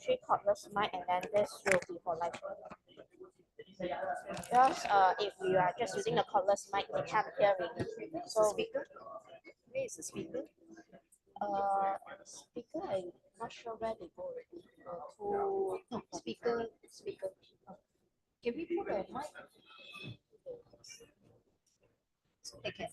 Three cordless mic, and then this will be for live. Because if you are just using the cordless mic, they can't hear really. So Speaker? Where is the speaker? speaker, I'm not sure where they go already. No, speaker. Can we put a mic? So they can.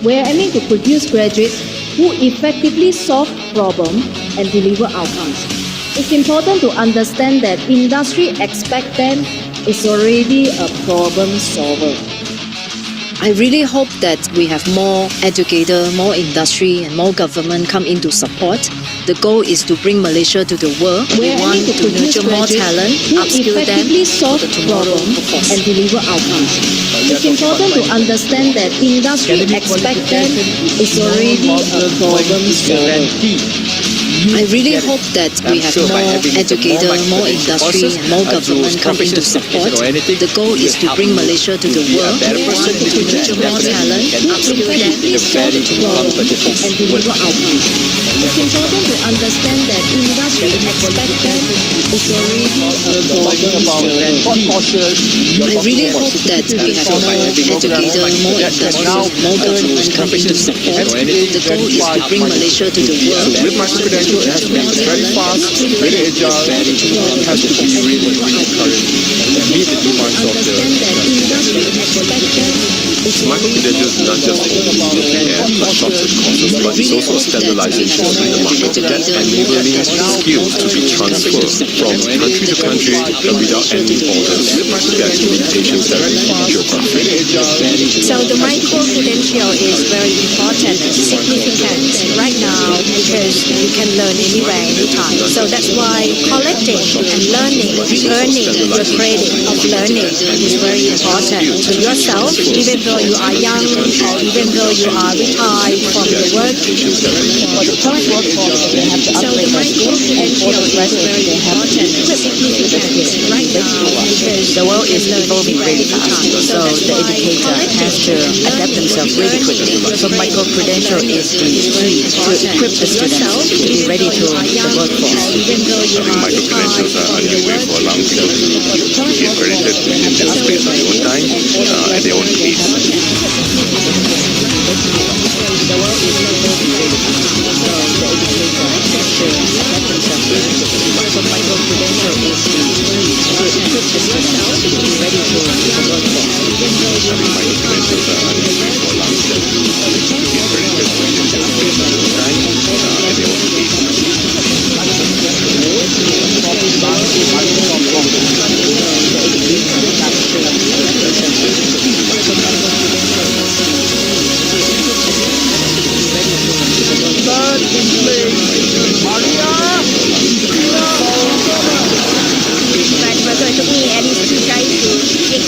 We are aiming to produce graduates who effectively solve problems and deliver outcomes. It's important to understand that industry expect them is already a problem solver. I really hope that we have more educator, more industry and more government come in to support. The goal is to bring Malaysia to the world. We want to nurture more talent, upskill them solve for the tomorrow workforce. and deliver outcomes. It's important to understand that industry expect them is already a problem solver. I really hope that we have more educator, more industry and more government come in to support. The goal is to bring Malaysia to the world. We want to nurture more talent, upskill them solve the problem and deliver outcomes. It's important to understand that industry expect them is already a problem solver. I really hope that we have more educator, more industry, more government come in to support. The goal is to bring Malaysia to the world. With my credentials, it has to be very fast, very agile, it has to be really, really current and meet the demands of the Micro-credentials is not just looking at short-term courses, but it's also a standardization in the market that enabling skills to be transferred from country to country without any borders, that limitations that geographic. So the micro-credential is very important and significant right now because you can learn anywhere, anytime. So that's why collecting and learning, earning your credit of learning is very important to yourself, even though you are young or even though you are retired from your work. For the current workforce, they have to So the upgrade their skills, and for the graduates, they have to significant right now because The world is evolving really fast, so the educator has to adapt themselves really quickly. So micro-credential is the key to equip the students to be ready to the workforce. even though you are Micro-credentials are a new way for allowing people to get credited within their space on their own time, at their own pace. The world is evolving really fast, so the educator has to adapt themselves really quickly. So micro-credential is the key to equip the students to be ready to the workforce. Micro-credentials are a new way for allowing them to get credited within their space on their own time, at their own pace. But it took me at least 2 tries to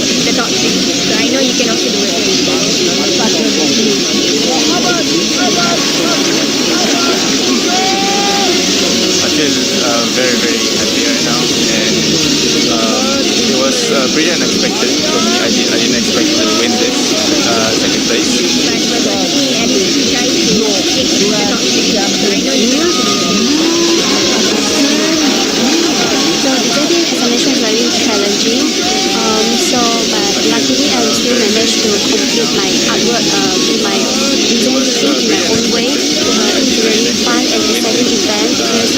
make the top 3. So I know you can also do it. I feel very, very happy right now, and it was pretty unexpected for me. I didn't expect to win this second place. But it took me at least 2 tries to make the top 3. So I know you can also do it. So the judging examination is very challenging. But luckily I still managed to complete my artwork in my own way. It's really fun and exciting event because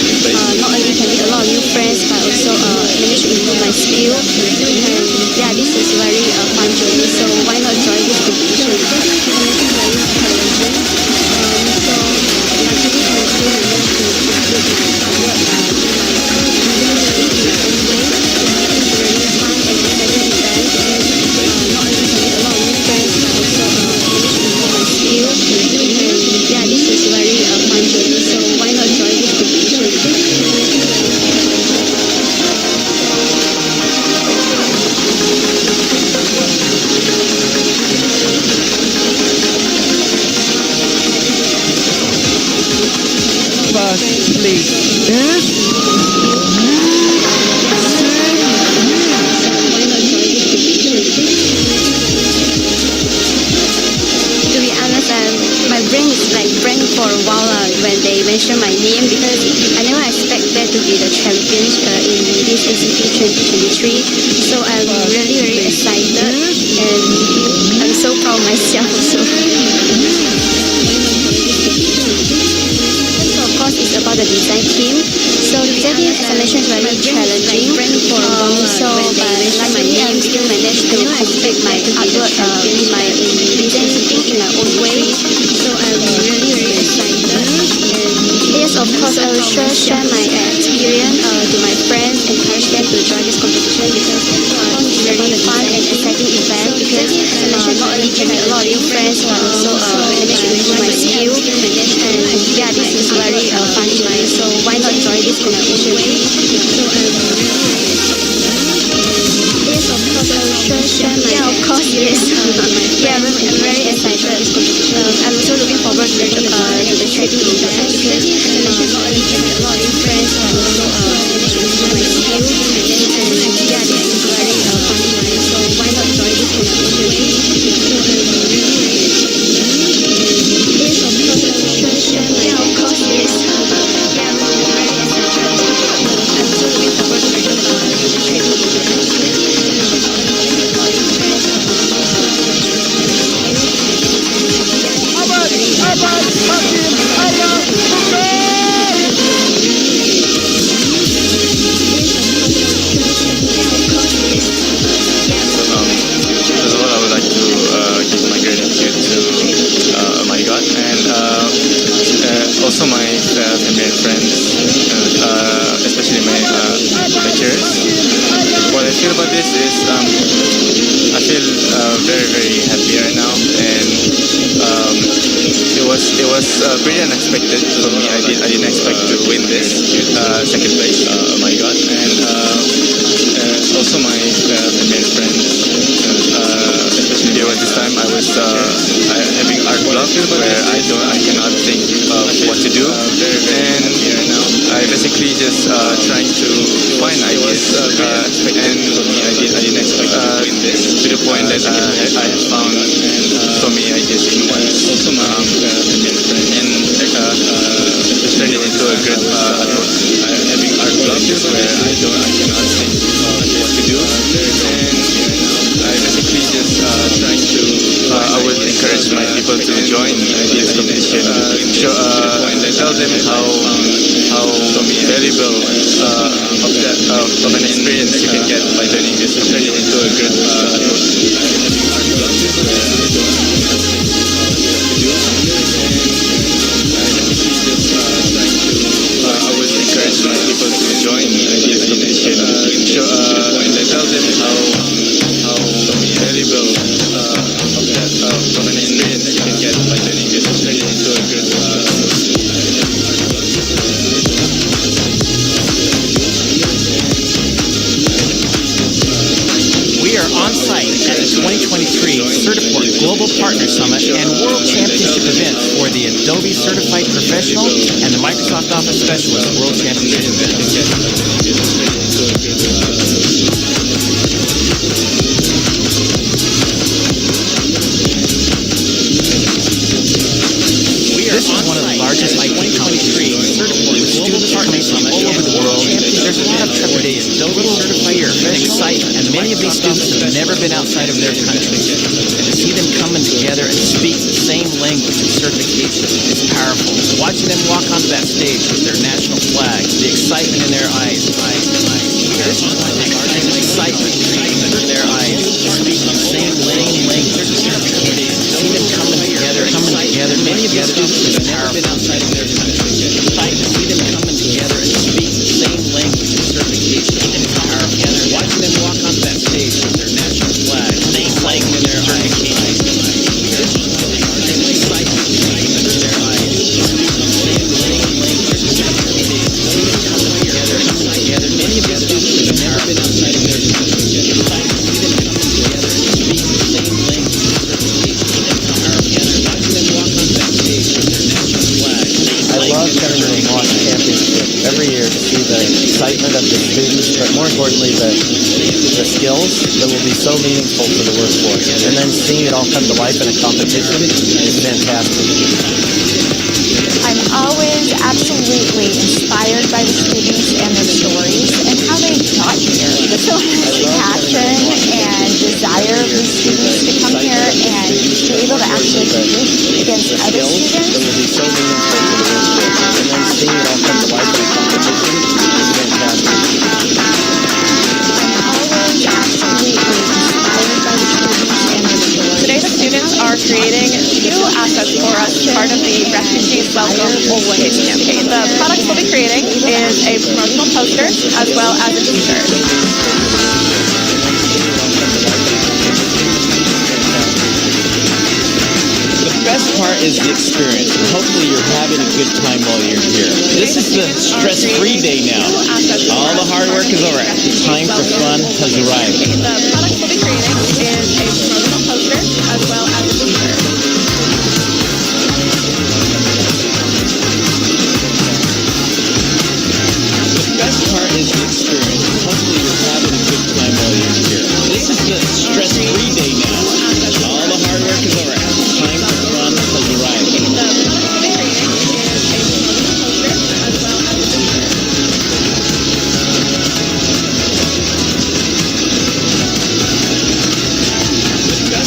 not only can meet a lot of new friends, but also manage to improve my skill. And yeah, this is very fun journey. So why not join this competition? Examination is very challenging. So luckily I still managed to complete my artwork yeah, this is very fun journey, so why not join this competition? First place is To be honest, my brain is like blank for a while when they mention my name because I never expected to be the champions in this CCC 2023. So I'm really, really excited and I'm so proud of myself also. So of course it's about the design team. So the design team examination is very challenging. So but luckily I still managed to complete my artwork in my design team in my own way. So I'm really, really excited. And yes, of course I will share my experience to my friends, encourage them to join this competition because it's really fun and exciting event because not only can meet a lot of new friends but also manage to improve my skill. And yeah, this is very fun journey. So why not join this competition? So yes, of course I will share my yeah, of course yes. Yeah, I'm very excited. I'm also looking forward to the trip to Japan because not only can meet a lot of new friends but also manage to improve my skill. And yeah, this is very fun journey. So why not join this competition? Yes, of course I will share my yeah, of course yes. Yeah, I'm very excited. I'm also looking forward to the trip to Japan because not only can meet a lot of new friends but also manage to improve my skill. it was pretty unexpected for me. I didn't expect to win this second place. My God, and also my family and friends. Especially during this time, I was having art block where I cannot think of what to do, and I basically just trying to find ideas. And I didn't expect to win this to the point that I have found so many ideas in one. Also my family and friends, and turned it into a great artwork. Having art blocks where I cannot think of what to do, and I basically just trying to I would encourage my people to join this competition. Tell them how valuable of an experience you can get by joining this and turn it into a great I would encourage my people to join this competition. Tell them how valuable of an experience you can get by joining this and turn it into a great We are on site at the 2023 Certiport Global Partner Summit and World Championship event for the Adobe Certified Professional and the Microsoft Office Specialist World Championship event. This is one of the largest IT companies, Certiport, with students coming from all over the world. There's a lot of trepidation, a little fear and excitement, and many of these students have never been outside of their country. And to see them coming together and speak the same language and certification is powerful. Watching them walk onto that stage with their national flag, the excitement in their eyes, excitement in their eyes, speaking the same language and certification. See them coming together. Many of these students have never been outside of their country. Excitement, see them coming together and speak the same language and certification is powerful. Watching them walk onto that stage with their national flag, same language in their certification. Excitement in their eyes, speaking the same language and certification. See them coming together. Many of these students have never been outside of their country. Excitement, see them coming together and speak the same language and certification is powerful. Watching them walk onto that stage with their national flag. I love coming to the Moss Championship every year to see the excitement of the students, but more importantly, the skills that will be so meaningful for the workforce. And then seeing it all come to life in a competition is fantastic. I'm always absolutely inspired by the students and their stories and how they got here. The so much passion and desire of the students to come here and be able to actually compete against other students. That will be so meaningful for the workforce. And then seeing it all come to life in a competition is fantastic. Today the students are creating two assets for us, part of the Refugees Welcome Always campaign. The products we'll be creating is a promotional poster as well as a t-shirt. The best part is the experience, and hopefully you're having a good time while you're here. This is the stress-free day now. All the hard work is over. Time for fun has arrived. The products we'll be creating is a promotional poster as well as a t-shirt. The best part is the experience, and hopefully you're having a good time while you're here. This is the stress-free day now. All the hard work is over. Time for fun has arrived. The products we'll be creating is a promotional poster as well as a t-shirt. The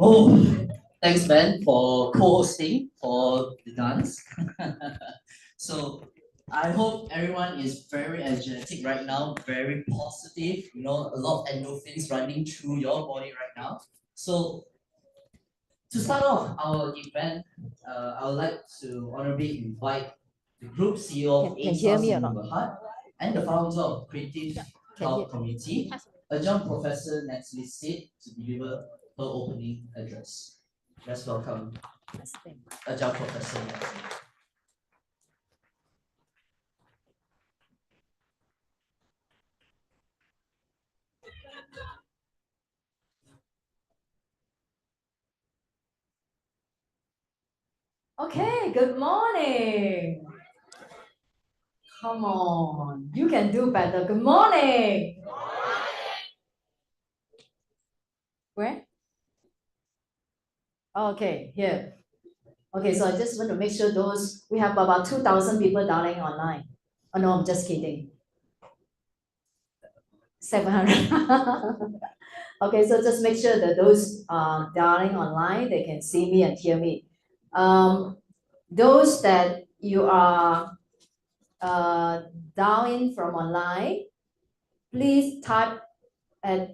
Oh, thanks, Ben, for co-hosting for the dance. So I hope everyone is very energetic right now, very positive. You know, a lot of endorphins running through your body right now. So to start off our event, I would like to honorably invite the Group CEO of Can hear ASAS me or in not? Berhad and the founder of Creative Cloud Community, Adjunct Professor Natalie Sid, to deliver her opening address. Let's welcome Adjunct Professor Natalie. Okay, good morning. Come on, you can do better. Good morning. Where? Okay, here. Okay, so I just want to make sure we have about 2,000 people dialing online. Oh no, I'm just kidding. 700. Okay, so just make sure that those dialing online, they can see me and hear me. Those that you are dialing from online, please type at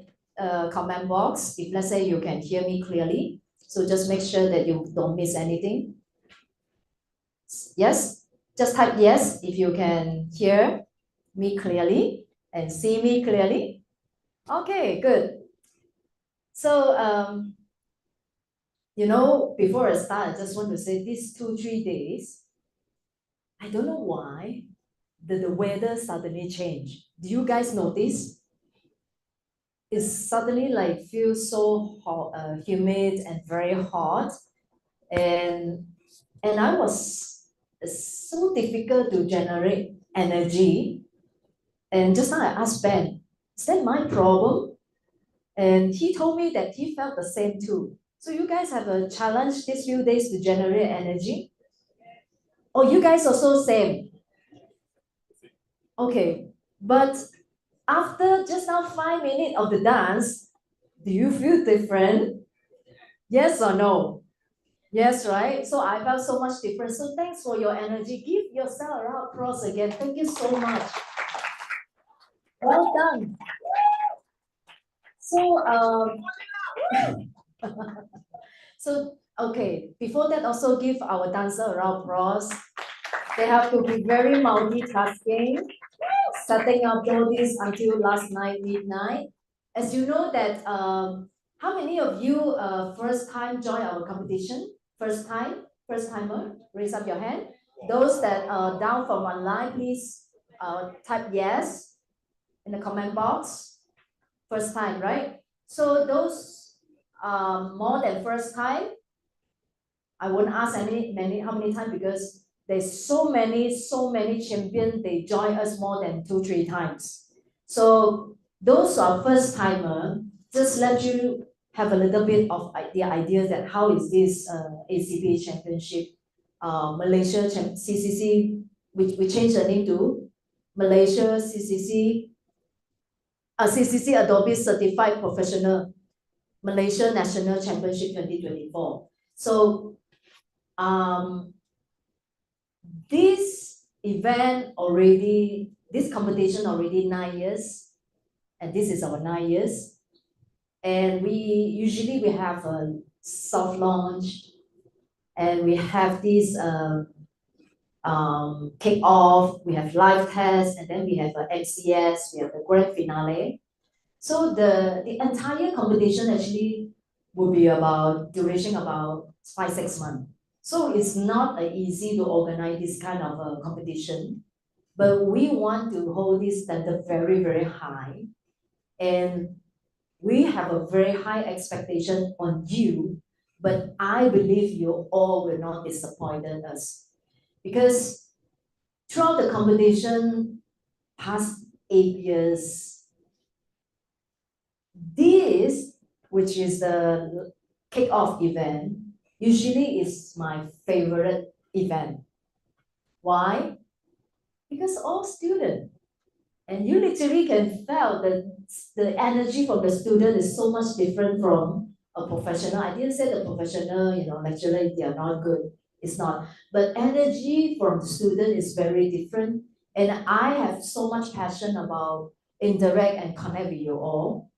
comment box if let's say you can hear me clearly. So just make sure that you don't miss anything. Yes, just type yes if you can hear me clearly and see me clearly. Okay, good. So you know, before I start, I just want to say these 2-3 days, I don't know why the weather suddenly changed. Do you guys notice? It suddenly like feels so hot, humid and very hot, and I was so difficult to generate energy. And just now I asked Ben, is that my problem? And he told me that he felt the same too. So you guys have a challenge these few days to generate energy? Oh, you guys also same. Okay, but after just now 5 minutes of the dance, do you feel different? Yes or no? Yes, right? So I felt so much different. So thanks for your energy. Give yourself a round of applause again. Thank you so much. Well done. So so okay, before that also give our dancer a round of applause. They have to be very multitasking, setting up all this until last night midnight. As you know that how many of you first time join our competition? First timer, raise up your hand. Those that are down from online, please type yes in the comment box. First time, right? So those more than first time, I won't ask how many times because there's so many champions, they join us more than 2-3 times. So those are first timer, just let you have a little bit of the idea that how is this ACP championship, Malaysia CCC, we changed the name to Malaysia CCC, CCC Adobe Certified Professional Malaysia National Championship 2024. So this competition already 9 years, and this is our 9 years. And we have a soft launch, and we have this kick off, we have live test, and then we have a MCS, we have the grand finale. So the entire competition actually will be about duration about 5-6 months. So it's not easy to organize this kind of a competition, but we want to hold this standard very, very high. And we have a very high expectation on you, but I believe you all will not disappoint us. Because throughout the competition, past 8 years, this, which is the kick-off event, usually is my favorite event. Why? Because all students, And you literally can feel that the energy from the student is so much different from a professional. I didn't say the professional, lecturer, they are not good. It's not. But energy from the student is very different. And I have so much passion about interact and connect with you all.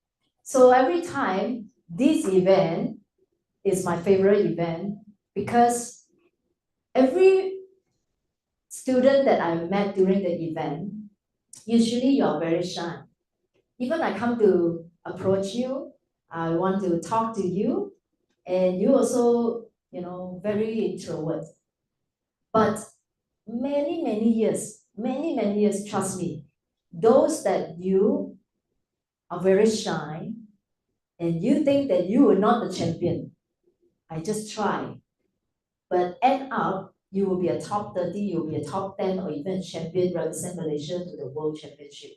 So every time this event is my favorite event because every student that I met during the event, usually you are very shy. Even I come to approach you, I want to talk to you, and you also, very introvert. But many years, trust me, those that you are very shy and you think that you are not the champion, I just try. But end up, you will be a top 30, you'll be a top 10, or even champion, represent Malaysia to the World Championship.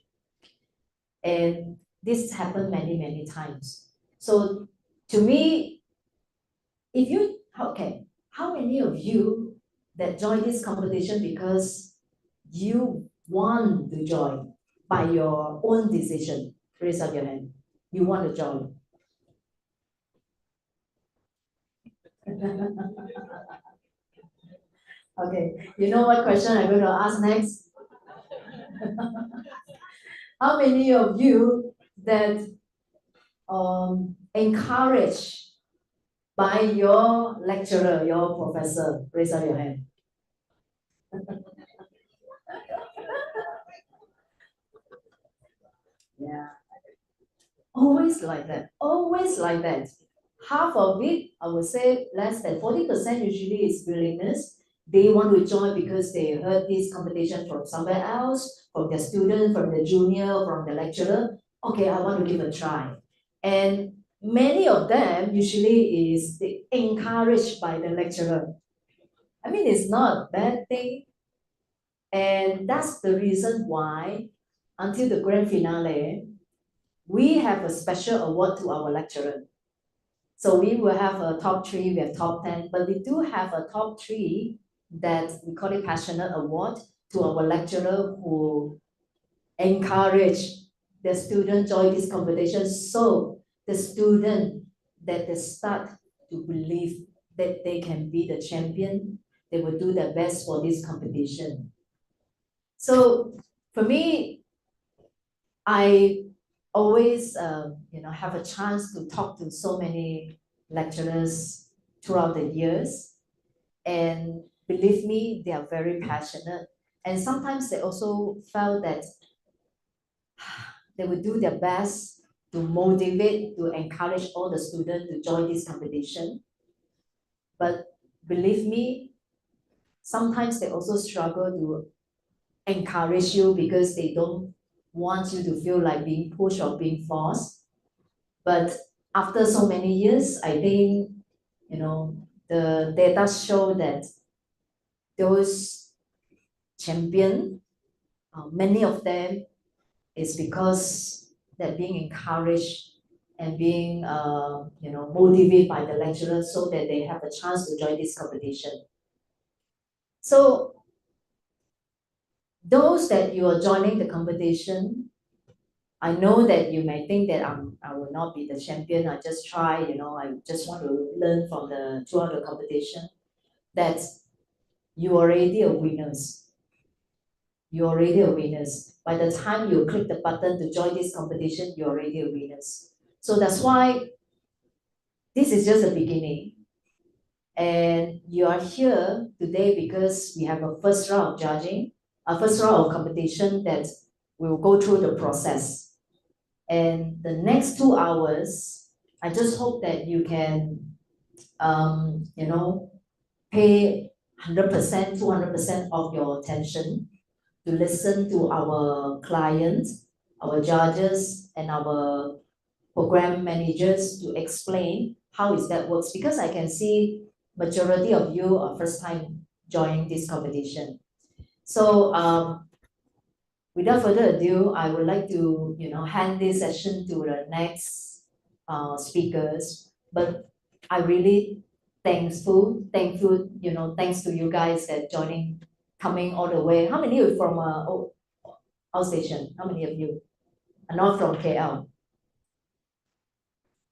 And this happened many times. So to me, how many of you that join this competition because you want to join by your own decision? Raise up your hand. You want to join. Okay, you know what question I'm going to ask next? How many of you that encouraged by your lecturer, your professor? Raise up your hand. Yeah. Always like that. Always like that. Half of it, I would say less than 40% usually is willingness. They want to join because they heard this competition from somewhere else, from their student, from the junior, from the lecturer. Okay, I want to give a try. And many of them usually is encouraged by the lecturer. I mean, it's not a bad thing. And that's the reason why until the grand finale, we have a special award to our lecturer. So we will have a top 3, we have top 10, but we do have a top 3 that we call it passionate award to our lecturer who encourage the student join this competition. So the student that they start to believe that they can be the champion, they will do their best for this competition. So for me, I always have a chance to talk to so many lecturers throughout the years, and believe me, they are very passionate, and sometimes they also felt that they would do their best to motivate, to encourage all the students to join this competition. But believe me, sometimes they also struggle to encourage you because they don't want you to feel like being pushed or being forced. But after so many years, I think, the data show that those champion, many of them is because they're being encouraged and being, motivated by the lecturer so that they have a chance to join this competition. So those that you are joining the competition, I know that you may think that I will not be the champion. I just try, I just want to learn from throughout the competition. That you already a winners. You're already a winners. By the time you click the button to join this competition, you're already a winners. So that's why this is just a beginning. And you are here today because we have a first round of judging, a first round of competition that will go through the process. And the next 2 hours, I just hope that you can, pay 100%, 200% of your attention to listen to our clients, our judges, and our program managers to explain how is that works. Because I can see majority of you are first time joining this competition. So without further ado, I would like to hand this session to the next speakers. But I really thankful, thanks to you guys that coming all the way. How many of you from outstation? How many of you are not from KL?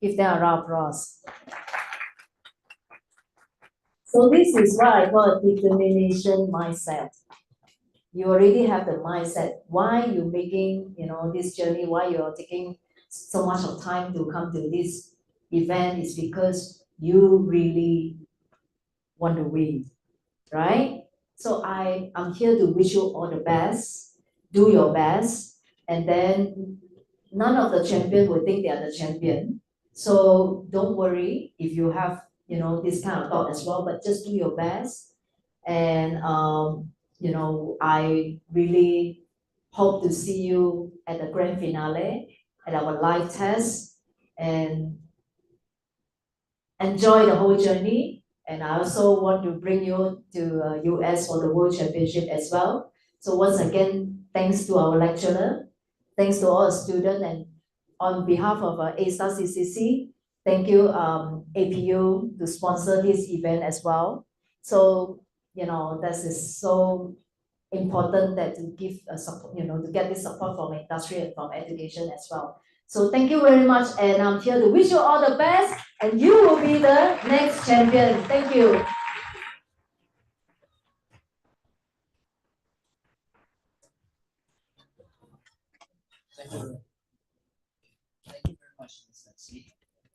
Give them a round of applause. So this is what I call a determination mindset. You already have the mindset. Why you making, this journey, why you're taking so much of time to come to this event is because you really want to win, right? So I'm here to wish you all the best. Do your best, and then none of the champion will think they are the champion. So don't worry if you have, this kind of thought as well, but just do your best. And, I really hope to see you at the grand finale, at our live test, and enjoy the whole journey. And I also want to bring you to US for the World Championship as well. So once again, thanks to our lecturer, thanks to all the students, and on behalf of A-Star CCC, thank you APU to sponsor this event as well. So, this is so important that to give support, to get this support from industry and from education as well. So thank you very much, and I'm here to wish you all the best, and you will be the next champion. Thank you. Thank you. Thank you very much, Ms. Nancy.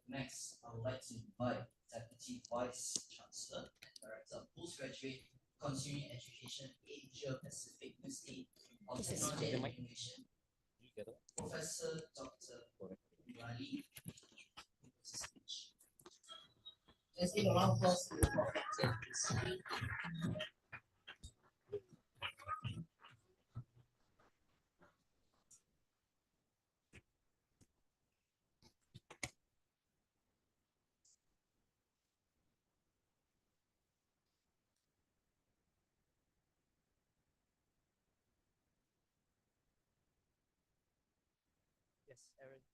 Next, I would like to invite Deputy Vice Chancellor and Director of Postgraduate Continuing Education Asia Pacific Ministry of Technology and Innovation, Professor Dr. Murali. Let's give a round of applause to the Professor. Yes, Aaron.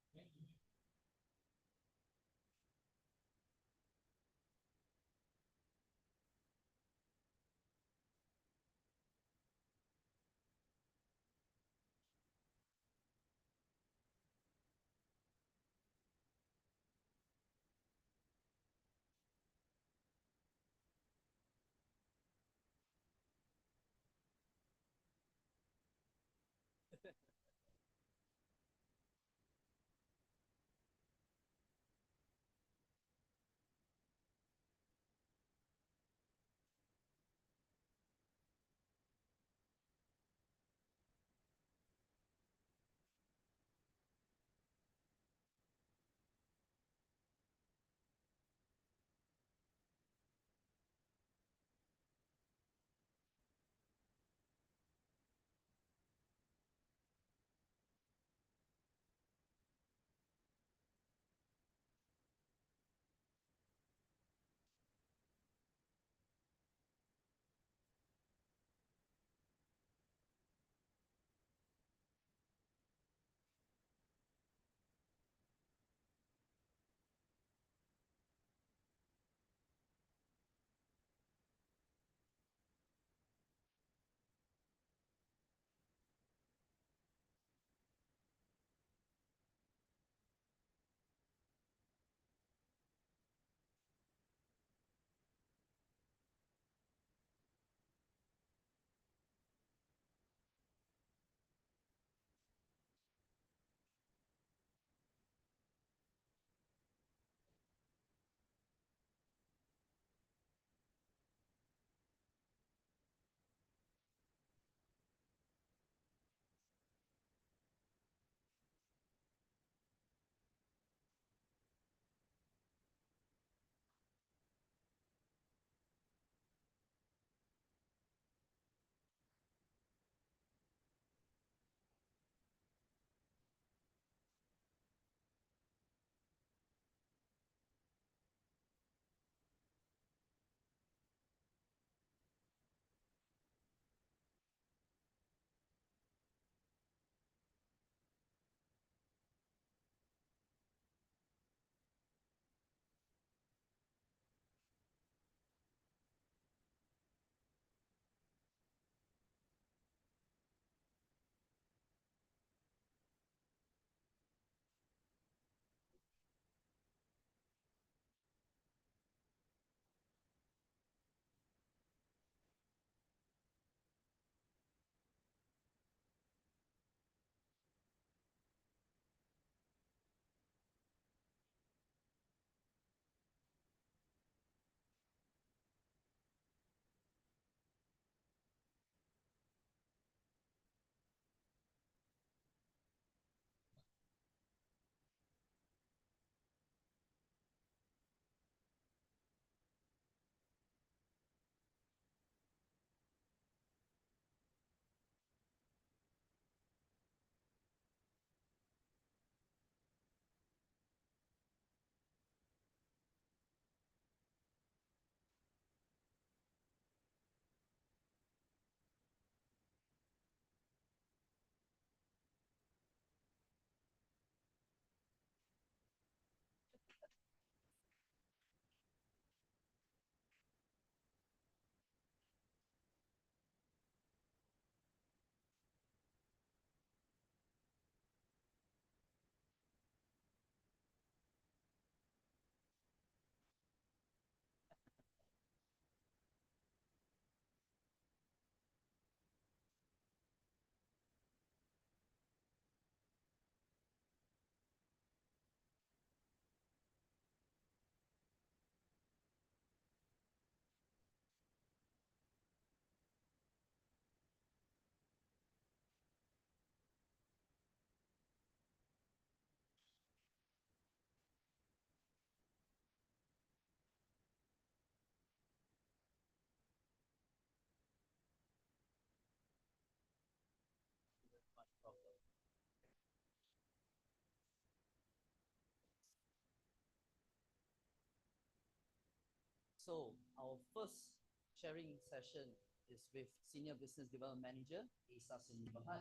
So our first sharing session is with Senior Business Development Manager, ASA Senibahat,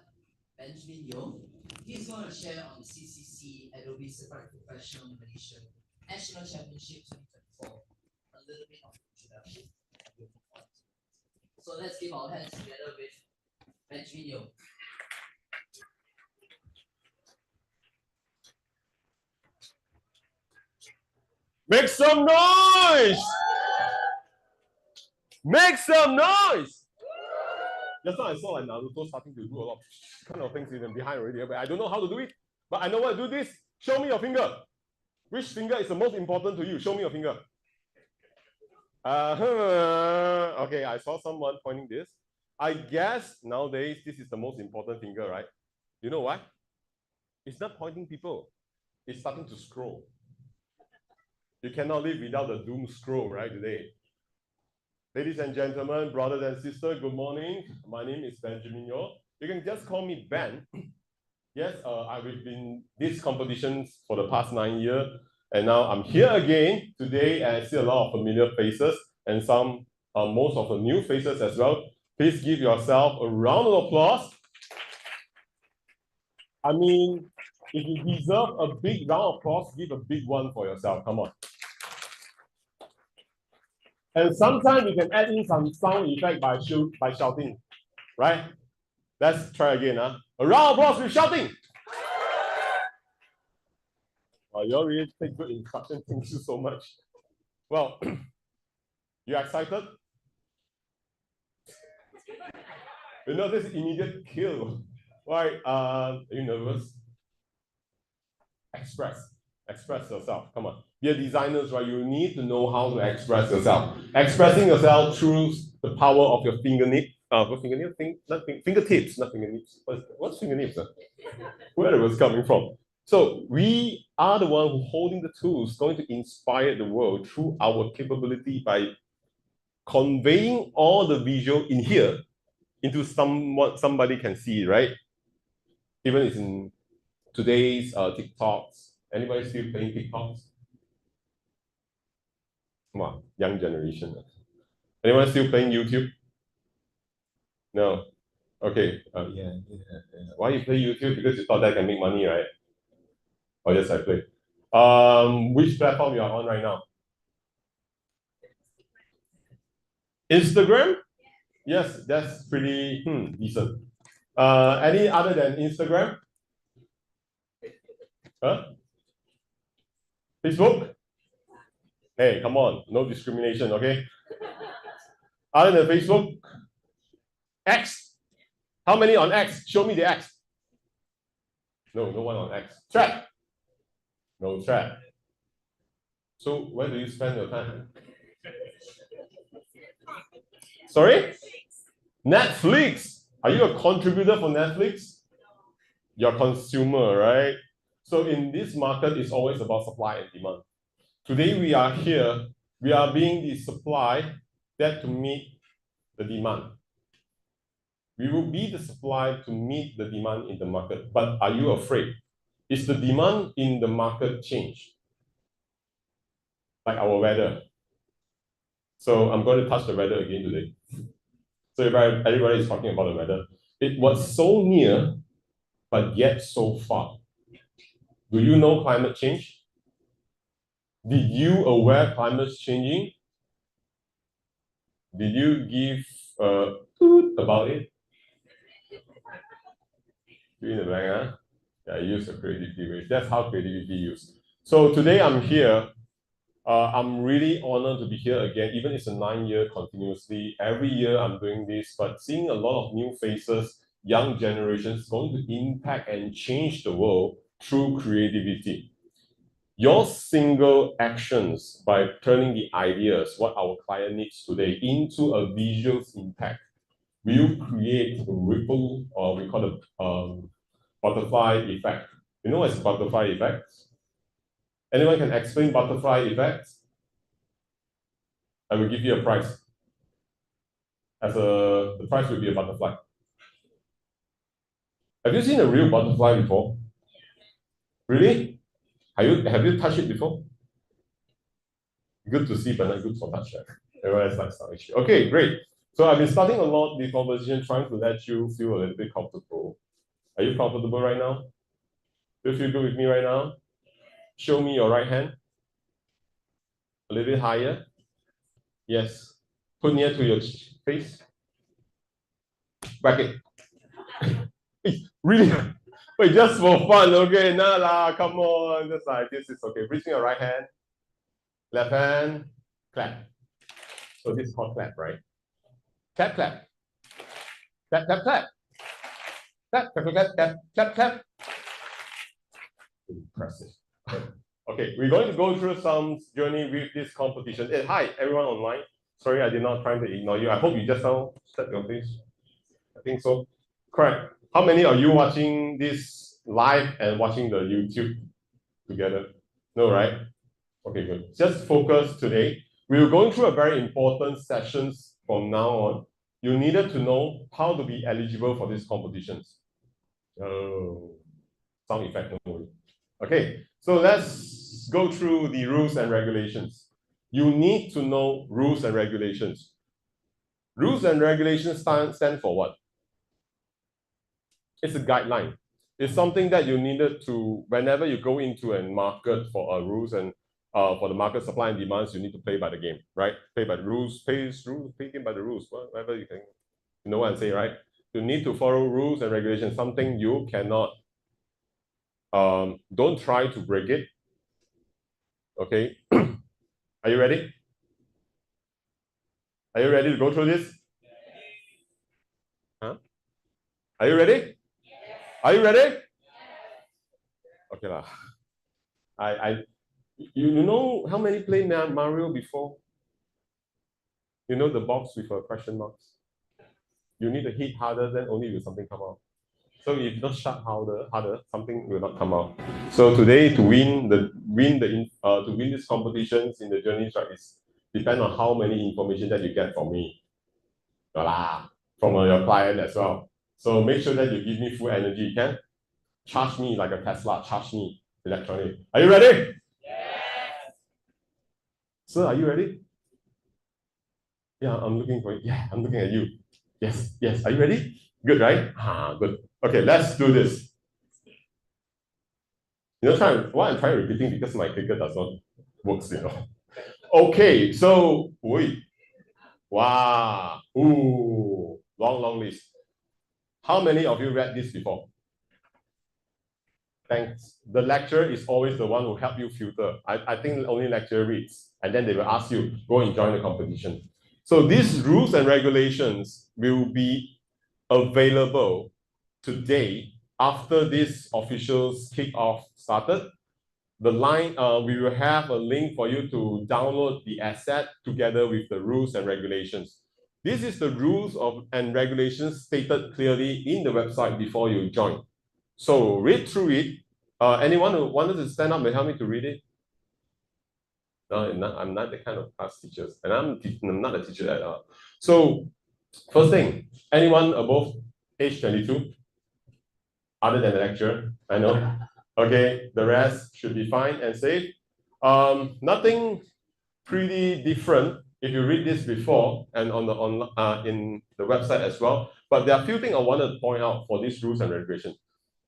Benjamin Yo. He's going to share on CCC Adobe Certified Professional Malaysia National Championship 2024. A little bit of introduction. So let's give our hands together with Benjamin Yo. Make some noise! Make some noise! Just now I saw like Naruto starting to do a lot of kind of things even behind already, but I don't know how to do it. But I know how to do this. Show me your finger. Which finger is the most important to you? Show me your finger. Okay, I saw someone pointing this. I guess nowadays this is the most important finger, right? You know why? It's not pointing people. It's starting to scroll. You cannot live without the doom scroll, right, today? Ladies and gentlemen, brothers and sisters, good morning. My name is Benjamin Yo. You can just call me Ben. Yes, I've been in these competitions for the past 9 years, and now I'm here again today, and I see a lot of familiar faces and some, most of the new faces as well. Please give yourself a round of applause. I mean, if you deserve a big round of applause, give a big one for yourself. Come on. And sometimes you can add in some sound effect by shouting, right? Let's try again. A round of applause with shouting. Well, you all really take good instruction. Thank you so much. Well, you excited? You know, this immediate kill. Why? Are you nervous? Express yourself. Come on. You're designers, right? You need to know how to express yourself. Expressing yourself through the power of your fingertips, not fingertips. What's fingertips? Where it was coming from. So we are the one who holding the tools, going to inspire the world through our capability by conveying all the visual in here into somebody can see, right? Even it's in today's TikToks. Anybody still playing TikToks? Come on, young generation. Anyone still playing YouTube? No. Okay. Yeah. Why you play YouTube? Because you thought that can make money, right? Oh yes, I play. Which platform you are on right now? Instagram? Yes, that's pretty decent. Any other than Instagram? Huh? Facebook? Hey, come on, no discrimination, okay? Other than Facebook? X? How many on X? Show me the X. No one on X. Thread? No thread. So where do you spend your time? Sorry? Netflix. Are you a contributor for Netflix? You're a consumer, right? So in this market, it's always about supply and demand. Today we are here, we are being the supply that to meet the demand. We will be the supply to meet the demand in the market. But are you afraid? Is the demand in the market changed? Like our weather. So I'm going to touch the weather again today. So everybody is talking about the weather. It was so near, but yet so far. Do you know climate change? Did you aware climate's changing? Did you give a toot about it? You in the blank, huh? Yeah, use the creativity ways. That's how creativity used. So today I'm here. I'm really honored to be here again, even it's a 9-year continuously. Every year I'm doing this, but seeing a lot of new faces, young generations going to impact and change the world through creativity. Your single actions by turning the ideas, what our client needs today, into a visual impact will create a ripple, or we call it butterfly effect. You know what's butterfly effect? Anyone can explain butterfly effect? I will give you a prize. The prize will be a butterfly. Have you seen a real butterfly before? Really? Have you touched it before? Good to see, but not good for touch. Everyone else likes touch. Okay, great. So I've been starting a lot the conversation, trying to let you feel a little bit comfortable. Are you comfortable right now? Do you feel good with me right now? Show me your right hand. A little bit higher. Yes. Put near to your face. Back it. Really? Wait, just for fun, okay? Nah lah, come on. Just like this is okay. Reaching your right hand. Left hand. Clap. So this is called clap, right? Clap, clap. Clap, clap, clap. Clap, clap, clap, clap, clap, clap. Impressive. Okay, we're going to go through some journey with this competition. Hey, hi, everyone online. Sorry, I did not try to ignore you. I hope you just now set your face. I think so. Correct. How many are you watching this live and watching the YouTube together? No, right? Okay, good. Just focus today. We're going through a very important sessions from now on. You needed to know how to be eligible for these competitions. Oh, sound effect. Okay, so let's go through the rules and regulations. You need to know rules and regulations. Rules and regulations stand for what? It's a guideline. It's something that you needed to, whenever you go into a market for a rules and for the market supply and demands, you need to play by the game, right? Play by the rules, play game by the rules, whatever you can, you know what I'm saying, right? You need to follow rules and regulations, something you cannot, don't try to break it, okay? Are you ready? Are you ready to go through this? Huh? Are you ready? Are you ready? Okay lah. You know how many play Mario before? You know the box with a question marks? You need to hit harder, then only will something come out. So if you don't shut harder, something will not come out. So today to win these competitions in the journeys, right, is depend on how many information that you get from me. From your client as well. So make sure that you give me full energy. You can charge me like a Tesla, charge me electronic. Are you ready? Yes. Sir, are you ready? Yeah, I'm looking for you. Yeah, I'm looking at you. Yes, yes. Are you ready? Good, right? Good. Okay, let's do this. You know, why I'm trying repeating because my clicker does not work, you know. Okay, so wait. Wow. Ooh, long list. How many of you read this before? Thanks. The lecturer is always the one who help you filter. I think only lecturer reads, and then they will ask you, go and join the competition. So these rules and regulations will be available today after this official kickoff started. The line, we will have a link for you to download the asset together with the rules and regulations. This is the rules and regulations stated clearly in the website before you join. So read through it. Anyone who wanted to stand up and help me to read it? No, I'm not the kind of class teachers, and I'm not a teacher at all. So first thing, anyone above age 22? Other than the lecturer, I know. Okay, the rest should be fine and safe. Nothing pretty different if you read this before and in the website as well. But there are a few things I wanted to point out for these rules and regulations.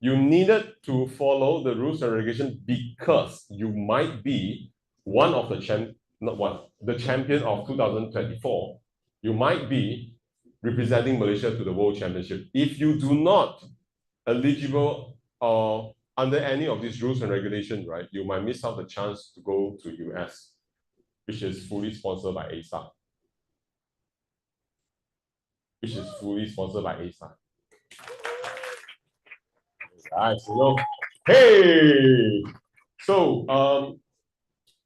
You needed to follow the rules and regulations because you might be one of the champion of 2024. You might be representing Malaysia to the World Championship. If you do not eligible or under any of these rules and regulations, right, you might miss out the chance to go to US, which is fully sponsored by ASA. Guys, you know, hey! So,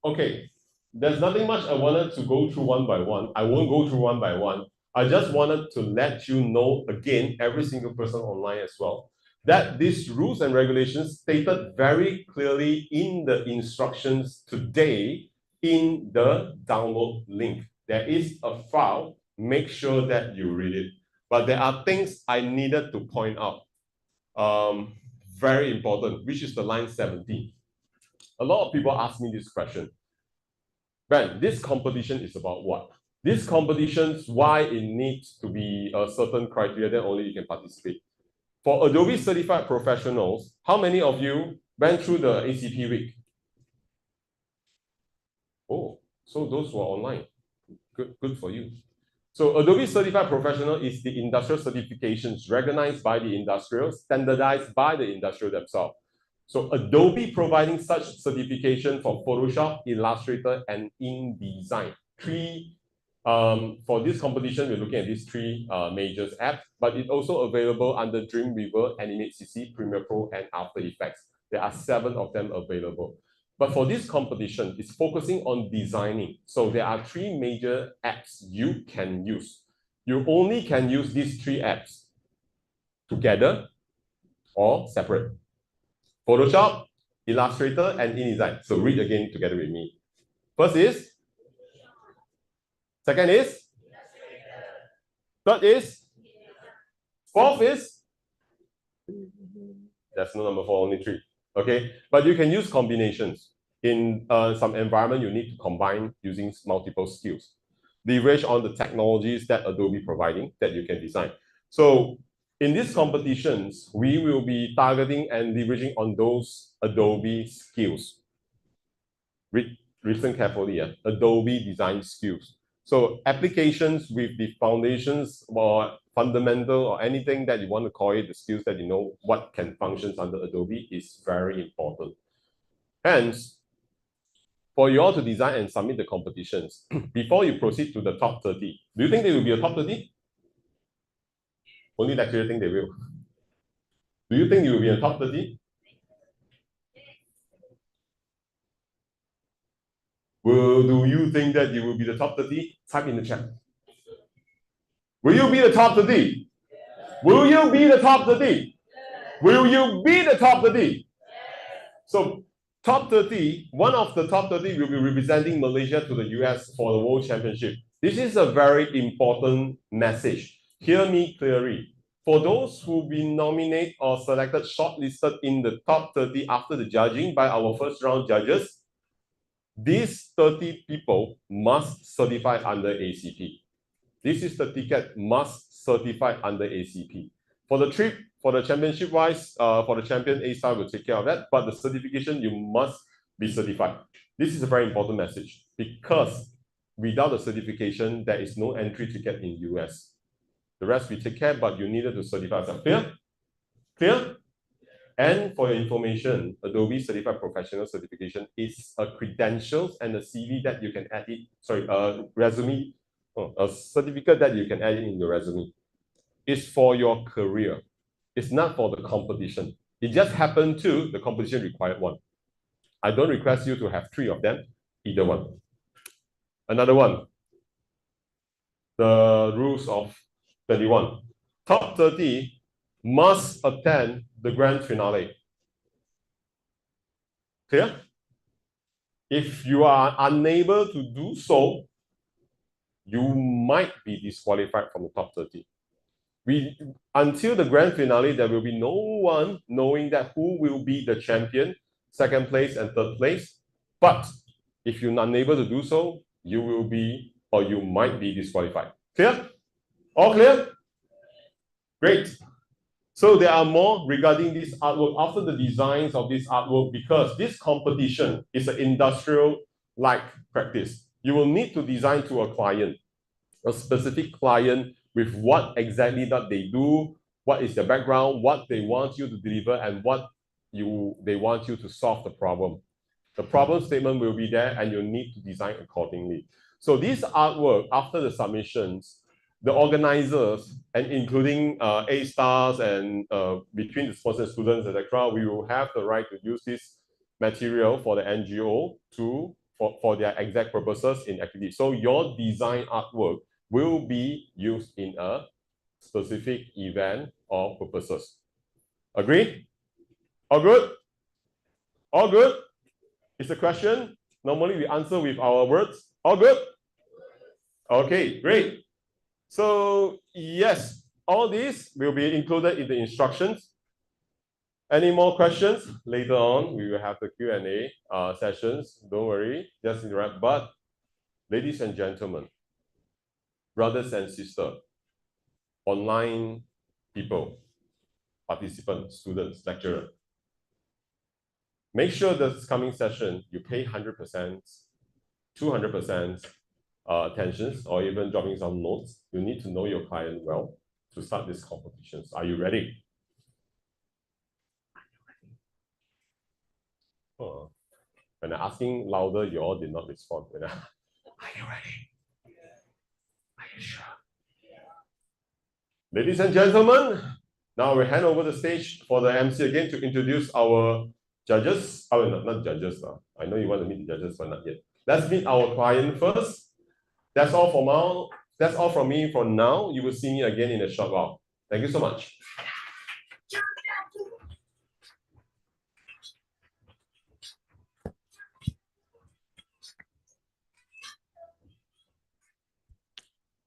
okay, there's nothing much I wanted to go through one by one. I won't go through one by one. I just wanted to let you know again, every single person online as well, that these rules and regulations stated very clearly in the instructions today in the download link. There is a file, make sure that you read it. But there are things I needed to point out. Very important, which is the line 17. A lot of people ask me this question. Ben, this competition is about what? This competition's why it needs to be a certain criteria, then only you can participate. For Adobe certified professionals, how many of you went through the ACP week? Oh, so those who are online. Good for you. So Adobe Certified Professional is the industrial certifications recognized by the industrial, standardized by the industrial themselves. So Adobe providing such certification for Photoshop, Illustrator, and InDesign. For this competition, we're looking at these three major apps, but it's also available under Dreamweaver, Animate CC, Premiere Pro, and After Effects. There are 7 of them available. But for this competition, it's focusing on designing. So there are 3 major apps you can use. You only can use these 3 apps together or separate. Photoshop, Illustrator, and InDesign. So read again together with me. First is? Second is? Third is? Fourth is? There's no number 4, only 3. Okay, but you can use combinations. In some environment, you need to combine using multiple skills. Leverage on the technologies that Adobe providing that you can design. So in these competitions, we will be targeting and leveraging on those Adobe skills. Listen carefully, Adobe design skills. So applications with the foundations or fundamental or anything that you want to call it, the skills that you know what can functions under Adobe is very important. Hence, for you all to design and submit the competitions, before you proceed to the top 30, do you think they will be a top 30? Only lecturer think they will. Do you think you will be a top 30? Do you think that you will be the top 30? Type in the chat. Will you be the top 30? Will you be the top 30? Will you be the top 30? So top 30, one of the top 30 will be representing Malaysia to the US for the World Championship. This is a very important message. Hear me clearly. For those who've been nominated or selected, shortlisted in the top 30 after the judging by our first round judges, these 30 people must certify under ACP. This is the ticket, must certify under ACP. For the trip, for the championship wise, for the champion, A-Star will take care of that, but the certification, you must be certified. This is a very important message because without the certification, there is no entry ticket in US. The rest we take care, but you needed to certify yourself. Clear? Clear? And for your information, Adobe Certified Professional Certification is a credentials and a CV that you can add it, resume, a certificate that you can add in your resume. It's for your career. It's not for the competition. It just happened to the competition required 1. I don't request you to have 3 of them, either one. Another one, the rules of 21. Top 30 must attend the grand finale. Clear? If you are unable to do so, you might be disqualified from the top 30. Until the grand finale, there will be no one knowing that who will be the champion, second place and third place. But if you're unable to do so, you will be or you might be disqualified. Clear? All clear? Great. So there are more regarding this artwork after the designs of this artwork because this competition is an industrial-like practice. You will need to design to a client, a specific client with what exactly that they do, what is their background, what they want you to deliver, and what they want you to solve the problem. The problem statement will be there and you need to design accordingly. So this artwork, after the submissions, the organizers, and including A-Stars and between the sponsors, students, etc., we will have the right to use this material for the NGO for their exact purposes in activity. So your design artwork will be used in a specific event or purposes. Agree? All good? All good? It's a question. Normally we answer with our words. All good? Okay, great. So yes, all these will be included in the instructions. Any more questions? Later on, we will have the Q&A sessions. Don't worry, just interrupt. But ladies and gentlemen, brothers and sisters, online people, participants, students, lecturers, make sure this coming session you pay 100%, 200% attention, or even dropping some notes. You need to know your client well to start these competitions. Are you ready? Oh, when I'm asking louder, you all did not respond. Are you ready? Are you sure? Ladies and gentlemen, now we hand over the stage for the MC again to introduce our judges. Oh, no, not judges. I know you want to meet the judges, but not yet. Let's meet our client first. That's all for now. That's all from me for now. You will see me again in a short while. Thank you so much.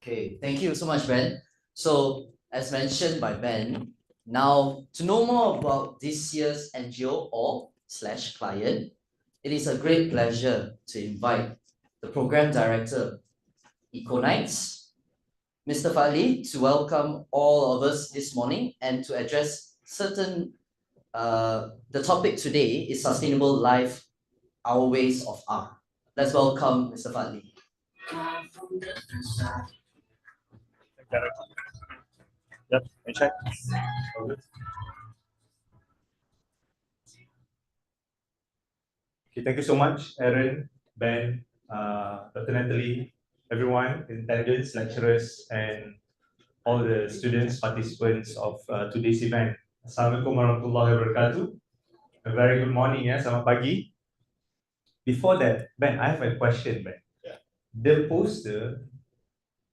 Okay, thank you so much, Ben. So, as mentioned by Ben, now to know more about this year's NGO or / client, it is a great pleasure to invite the Program Director, Econite, Mr. Fadli, to welcome all of us this morning and to address certain, the topic today is Sustainable Life, Our Ways of Art. Let's welcome Mr. Fadli. Yep, I check. Okay, thank you so much, Aaron, Ben, Dr. Natalie, everyone, intelligence lecturers, and all the students, participants of today's event. Assalamualaikum warahmatullahi wabarakatuh. A very good morning, selamat pagi. Before that, Ben, I have a question, Ben. Yeah. The poster,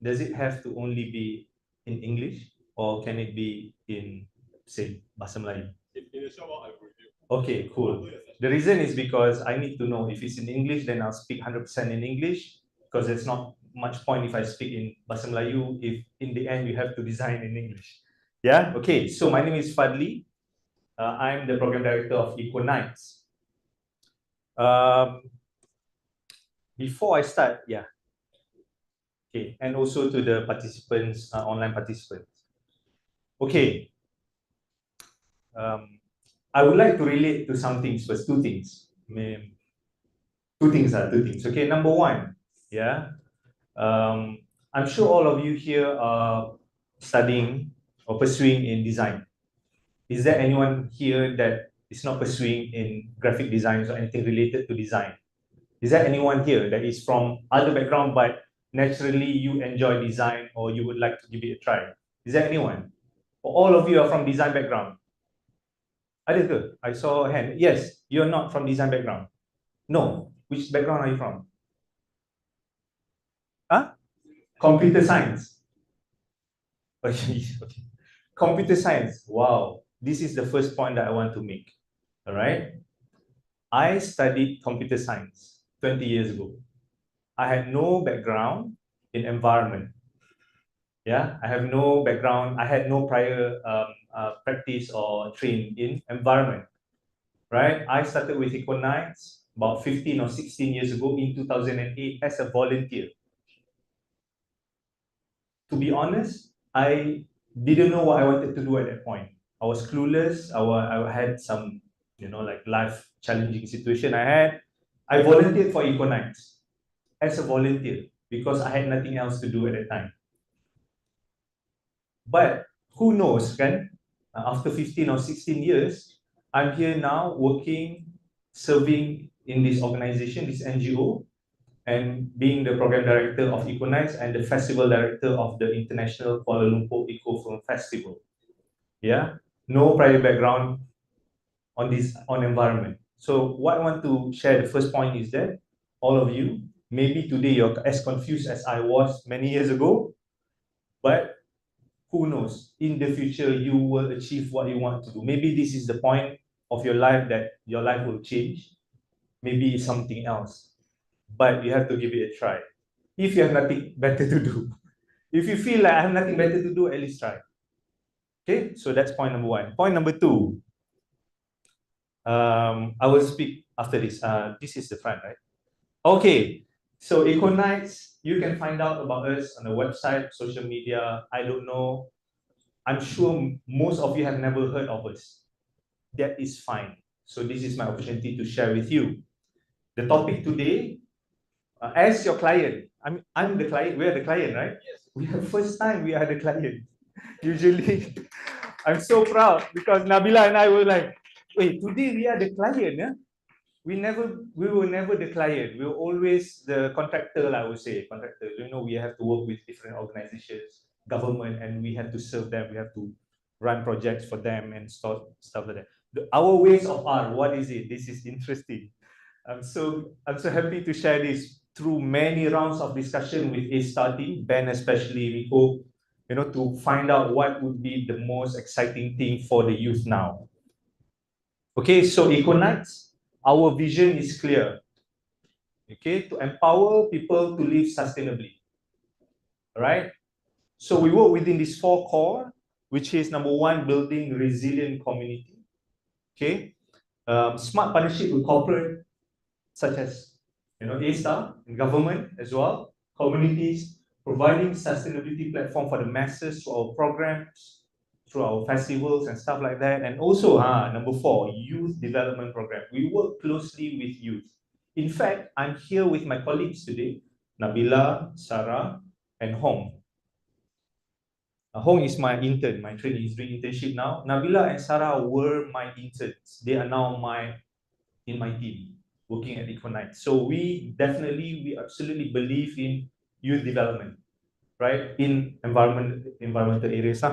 does it have to only be in English or can it be in, say, Bahasa Melayu? In a short while, I will review. Okay, cool. The reason is because I need to know if it's in English, then I'll speak 100% in English, because there's not much point if I speak in Bahasa Melayu if in the end you have to design in English. Yeah, okay. So my name is Fadli. I'm the program director of Econite. Before I start, yeah. Okay, and also to the participants, online participants. Okay. I would like to relate to some things first, two things. Two things. Okay, number one, yeah. I'm sure all of you here are studying or pursuing in design. Is there anyone here that is not pursuing in graphic designs or anything related to design? Is there anyone here that is from other background but naturally you enjoy design or you would like to give it a try? Is there anyone? Or all of you are from design background? I saw a hand. Yes, you're not from design background. No. Which background are you from? Huh? Computer science. Okay. Computer science. Wow. This is the first point that I want to make. All right. I studied computer science 20 years ago. I had no background in environment. Yeah, I have no background. I had no prior practice or training in environment. Right. I started with Econite about 15 or 16 years ago in 2008 as a volunteer. To be honest, I didn't know what I wanted to do at that point. I was clueless. I had some, like life challenging situation I volunteered for Econite as a volunteer because I had nothing else to do at that time. But who knows, kan? After 15 or 16 years, I'm here now working, serving in this organization, this NGO, and being the program director of Econite and the festival director of the International Kuala Lumpur Eco Film Festival. Yeah, no prior background on environment. So what I want to share, the first point is that all of you, maybe today you're as confused as I was many years ago, but who knows, in the future you will achieve what you want to do. Maybe this is the point of your life that your life will change. Maybe it's something else, but you have to give it a try. If you have nothing better to do, if you feel like I have nothing better to do, at least try. Okay, so that's point number one. Point number two, I will speak after this. This is the front, right? Okay, So Econites, you can find out about us on the website, social media. I don't know. I'm sure most of you have never heard of us. That is fine. So this is my opportunity to share with you. The topic today, as your client, I'm the client, we are the client, right? Yes. We are first time we are the client. Usually, I'm so proud because Nabila and I were like, wait, today we are the client, yeah? We were never the client. We were always the contractor, I would say, contractor. You know, we have to work with different organizations, government, and we have to serve them. We have to run projects for them and stuff like that. Our ways of art, what is it? This is interesting. I'm so happy to share this through many rounds of discussion with A-Star team, Ben especially. We hope, you know, to find out what would be the most exciting thing for the youth now. Okay, so Econites, our vision is clear. Okay, to empower people to live sustainably. All right. So we work within these 4 core, which is number 1, building resilient community. Okay, smart partnership with corporate, such as, you know, A-Star and government as well, communities, providing sustainability platform for the masses through our programs, through our festivals and stuff like that. And also, number 4, youth development program. We work closely with youth. In fact, I'm here with my colleagues today, Nabila, Sarah, and Hong. Hong is my intern, my trainee is doing internship now. Nabila and Sarah were my interns. They are now in my team, working at Econite. So we absolutely believe in youth development, right? In environmental areas.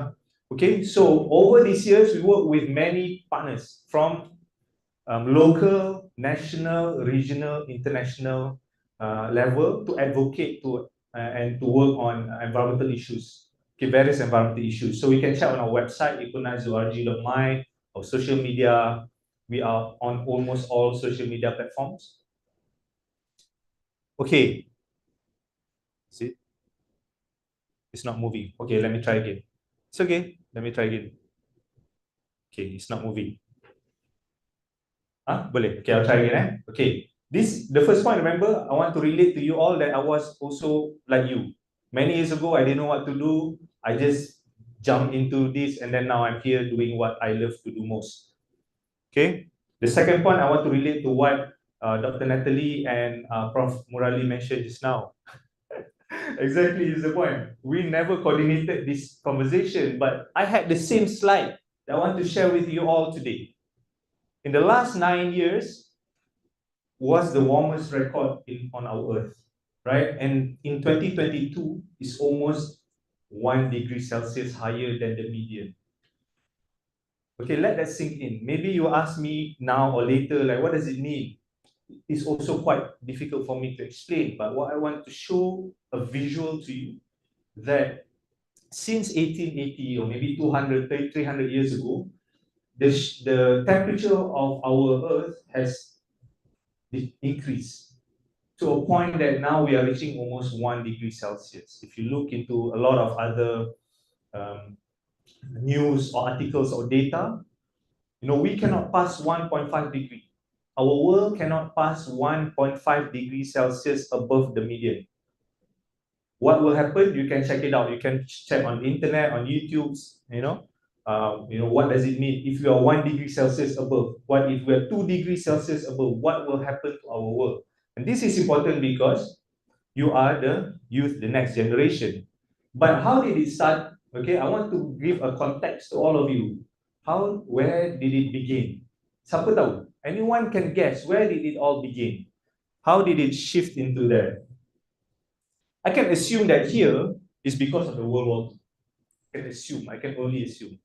Okay, so over these years, we work with many partners from local, national, regional, international level to advocate to and to work on environmental issues, okay, various environmental issues. So we can check on our website, econite.org.my, or social media. We are on almost all social media platforms. Okay. See? It's not moving. Okay, let me try again. It's okay. Let me try again. Okay, it's not moving. Boleh. Okay, I'll try again. Okay. The first point, remember, I want to relate to you all that I was also like you. Many years ago, I didn't know what to do. I just jumped into this, and then now I'm here doing what I love to do most. Okay. The second point, I want to relate to what Dr. Natalie and Prof. Murali mentioned just now. Exactly is the point. We never coordinated this conversation, but I had the same slide that I want to share with you all today. In the last 9 years, was the warmest record on our Earth, right? And in 2022, it's almost 1 degree Celsius higher than the median. Okay, let that sink in. Maybe you ask me now or later, like, what does it mean? It's also quite difficult for me to explain, but what I want to show a visual to you that since 1880 or maybe 200, 300 years ago, the temperature of our Earth has increased to a point that now we are reaching almost 1 degree Celsius. If you look into a lot of other news or articles or data, you know, we cannot pass 1.5 degree. Our world cannot pass 1.5 degrees Celsius above the median. What will happen? You can check it out. You can check on the internet, on YouTube, you know, what does it mean? If you are 1 degree Celsius above, what if we are 2 degrees Celsius above, what will happen to our world? And this is important because you are the youth, the next generation. But how did it start? Okay, I want to give a context to all of you. Where did it begin? Siapa tahu? Anyone can guess, where did it all begin? How did it shift into there? I can assume that here is because of the World War II. I can only assume.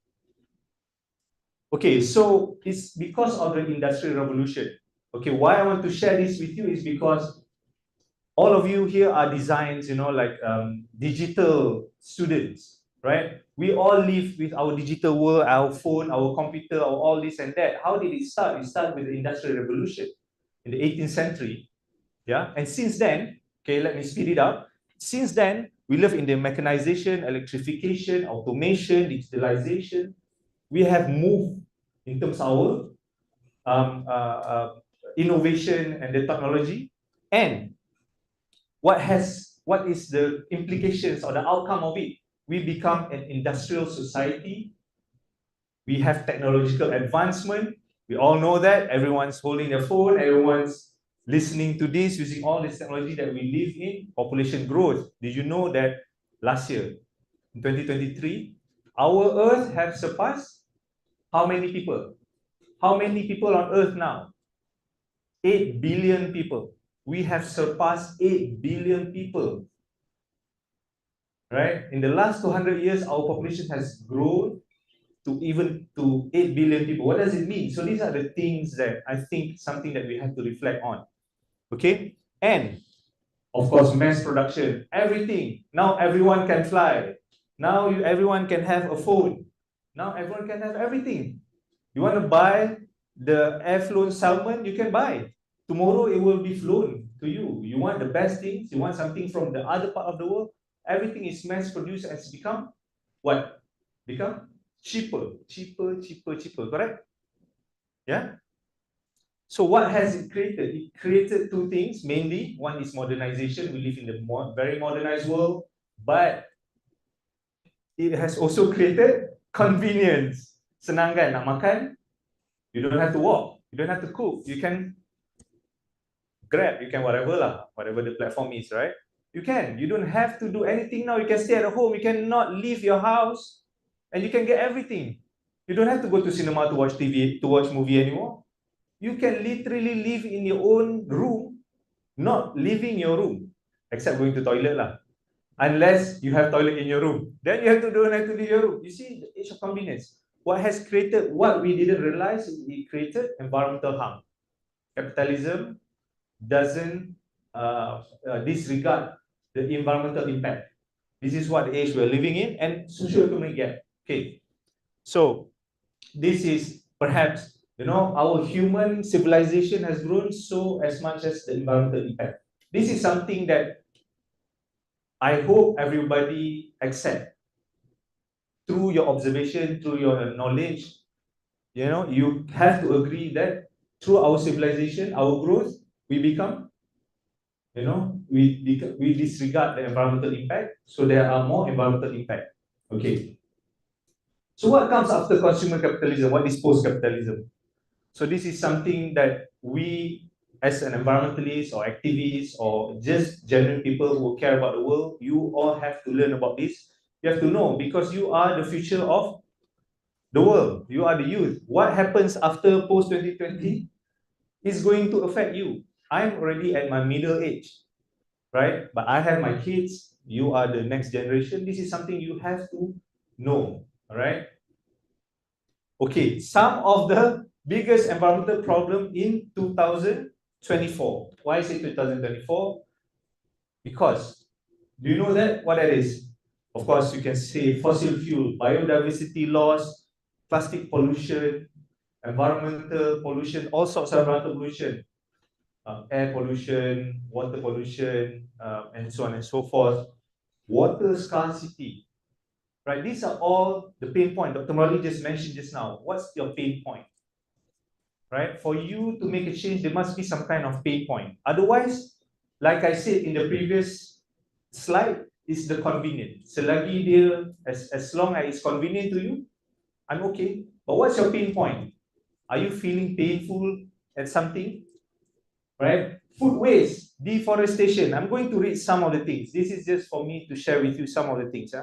Okay, so it's because of the Industrial Revolution. Okay, why I want to share this with you is because all of you here are designs, you know, like digital students, right? We all live with our digital world, our phone, our computer, all this and that. How did it start? It started with the Industrial Revolution in the 18th century. Yeah, and since then, okay, let me speed it up. Since then, we live in the mechanization, electrification, automation, digitalization. We have moved in terms of our innovation and the technology. And what is the implications or the outcome of it? We become an industrial society. We have technological advancement. We all know that. Everyone's holding their phone. Everyone's listening to this, using all this technology that we live in. Population growth. Did you know that last year, in 2023, our Earth have surpassed how many people? How many people on Earth now? 8 billion people. We have surpassed 8 billion people. Right? In the last 200 years, our population has grown to 8 billion people. What does it mean? So these are the things that I think something that we have to reflect on. Okay? And of course, mass production, everything. Now everyone can fly. Now everyone can have a phone. Now everyone can have everything. You want to buy the air-flown salmon, you can buy. Tomorrow it will be flown to you. You want the best things, you want something from the other part of the world, everything is mass-produced and it's become what? Become cheaper, correct? Yeah? So what has it created? It created two things, mainly. One is modernization. We live in a very modernized world, but it has also created convenience. Senang kan nak makan, you don't have to walk, you don't have to cook, you can grab, you can whatever the platform is, right? You don't have to do anything now, you can stay at home, you cannot leave your house, and you can get everything. You don't have to go to cinema to watch TV, to watch movie anymore. You can literally live in your own room, not leaving your room, except going to toilet lah. Unless you have toilet in your room, then you don't have to leave your room. You see, the age of convenience. What has created, what we didn't realize, it created environmental harm. Capitalism doesn't disregard the environmental impact. This is what the age we're living in, and socio-economic gap. Okay, so this is perhaps, our human civilization has grown so as much as the environmental impact. This is something that I hope everybody accept through your observation, through your knowledge. You have to agree that through our civilization, our growth, we become, we disregard the environmental impact, so there are more environmental impact. Okay. So what comes after consumer capitalism? What is post-capitalism? So this is something that we, as an environmentalist or activist or just genuine people who care about the world, you all have to learn about this. You have to know, because you are the future of the world. You are the youth. What happens after post-2020 is going to affect you. I'm already at my middle age, right? But I have my kids. You are the next generation. This is something you have to know, all right? Okay, some of the biggest environmental problem in 2024. Why is it 2024? Because, do you know that? What that is? Of course, you can say fossil fuel, biodiversity loss, plastic pollution, environmental pollution, all sorts of environmental pollution, air pollution, water pollution, and so on and so forth. Water scarcity, right? These are all the pain point. Dr. Murali just mentioned just now. What's your pain point? Right? For you to make a change, there must be some kind of pain point. Otherwise, like I said in the previous slide, is the convenience. Selagi dia, as long as it's convenient to you, I'm okay. But what's your pain point? Are you feeling painful at something? Right? Food waste, deforestation. I'm going to read some of the things. This is just for me to share with you some of the things.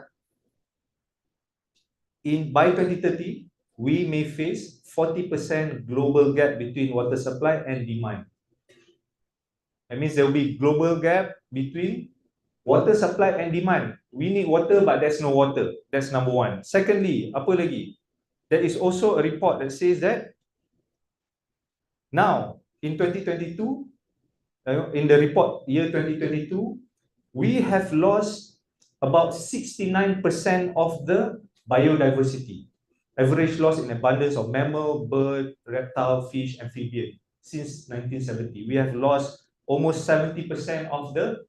By 2030, we may face 40% global gap between water supply and demand. That means there will be global gap between water supply and demand. We need water, but there's no water. That's number one. Secondly, apa lagi? There is also a report that says that now, in 2022, in the report, year 2022, we have lost about 69% of the biodiversity. Average loss in abundance of mammal, bird, reptile, fish, amphibian since 1970. We have lost almost 70% of the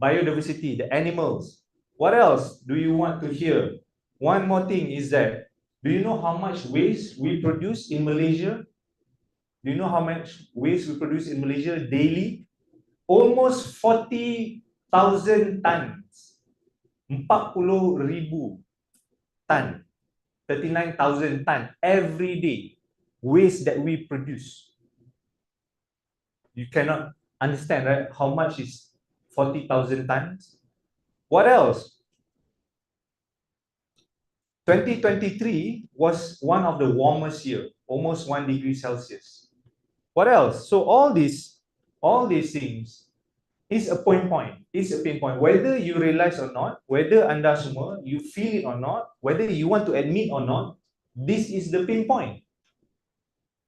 biodiversity, the animals. What else do you want to hear? One more thing is that, do you know how much waste we produce in Malaysia? Do you know how much waste we produce in Malaysia daily? Almost 40 tons. 40,000 ton. 39,000 ton every day waste that we produce. You cannot understand, right? How much is 40,000 tons? What else? 2023 was one of the warmest year, almost 1 degree Celsius. What else? So all these things is a point. It's a pinpoint. Whether you realize or not, whether anda semua you feel it or not, whether you want to admit or not, this is the pinpoint.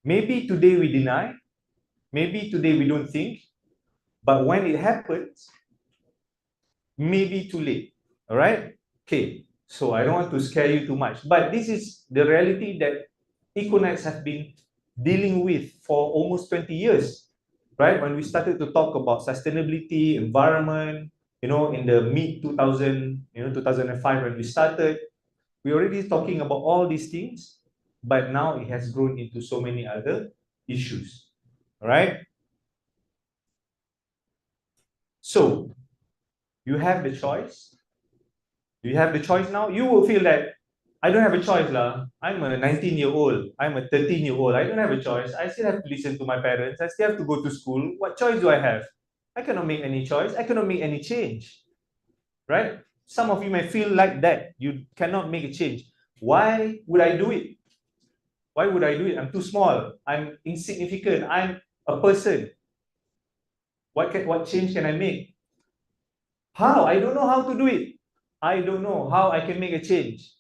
Maybe today we deny, maybe today we don't think, but when it happens, maybe too late. All right? Okay. So I don't want to scare you too much, but this is the reality that Econites have been dealing with for almost 20 years, right? When we started to talk about sustainability, environment, in the mid 2000, 2005 when we started, we already talking about all these things, but now it has grown into so many other issues, all right? So you have the choice. You have the choice now. You will feel that I don't have a choice lah. I'm a 19-year-old. I'm a 13-year-old. I don't have a choice. I still have to listen to my parents. I still have to go to school. What choice do I have? I cannot make any choice. I cannot make any change. Right? Some of you may feel like that. You cannot make a change. Why would I do it? Why would I do it? I'm too small. I'm insignificant. I'm a person. What change can I make? How? I don't know how to do it. I don't know how I can make a change.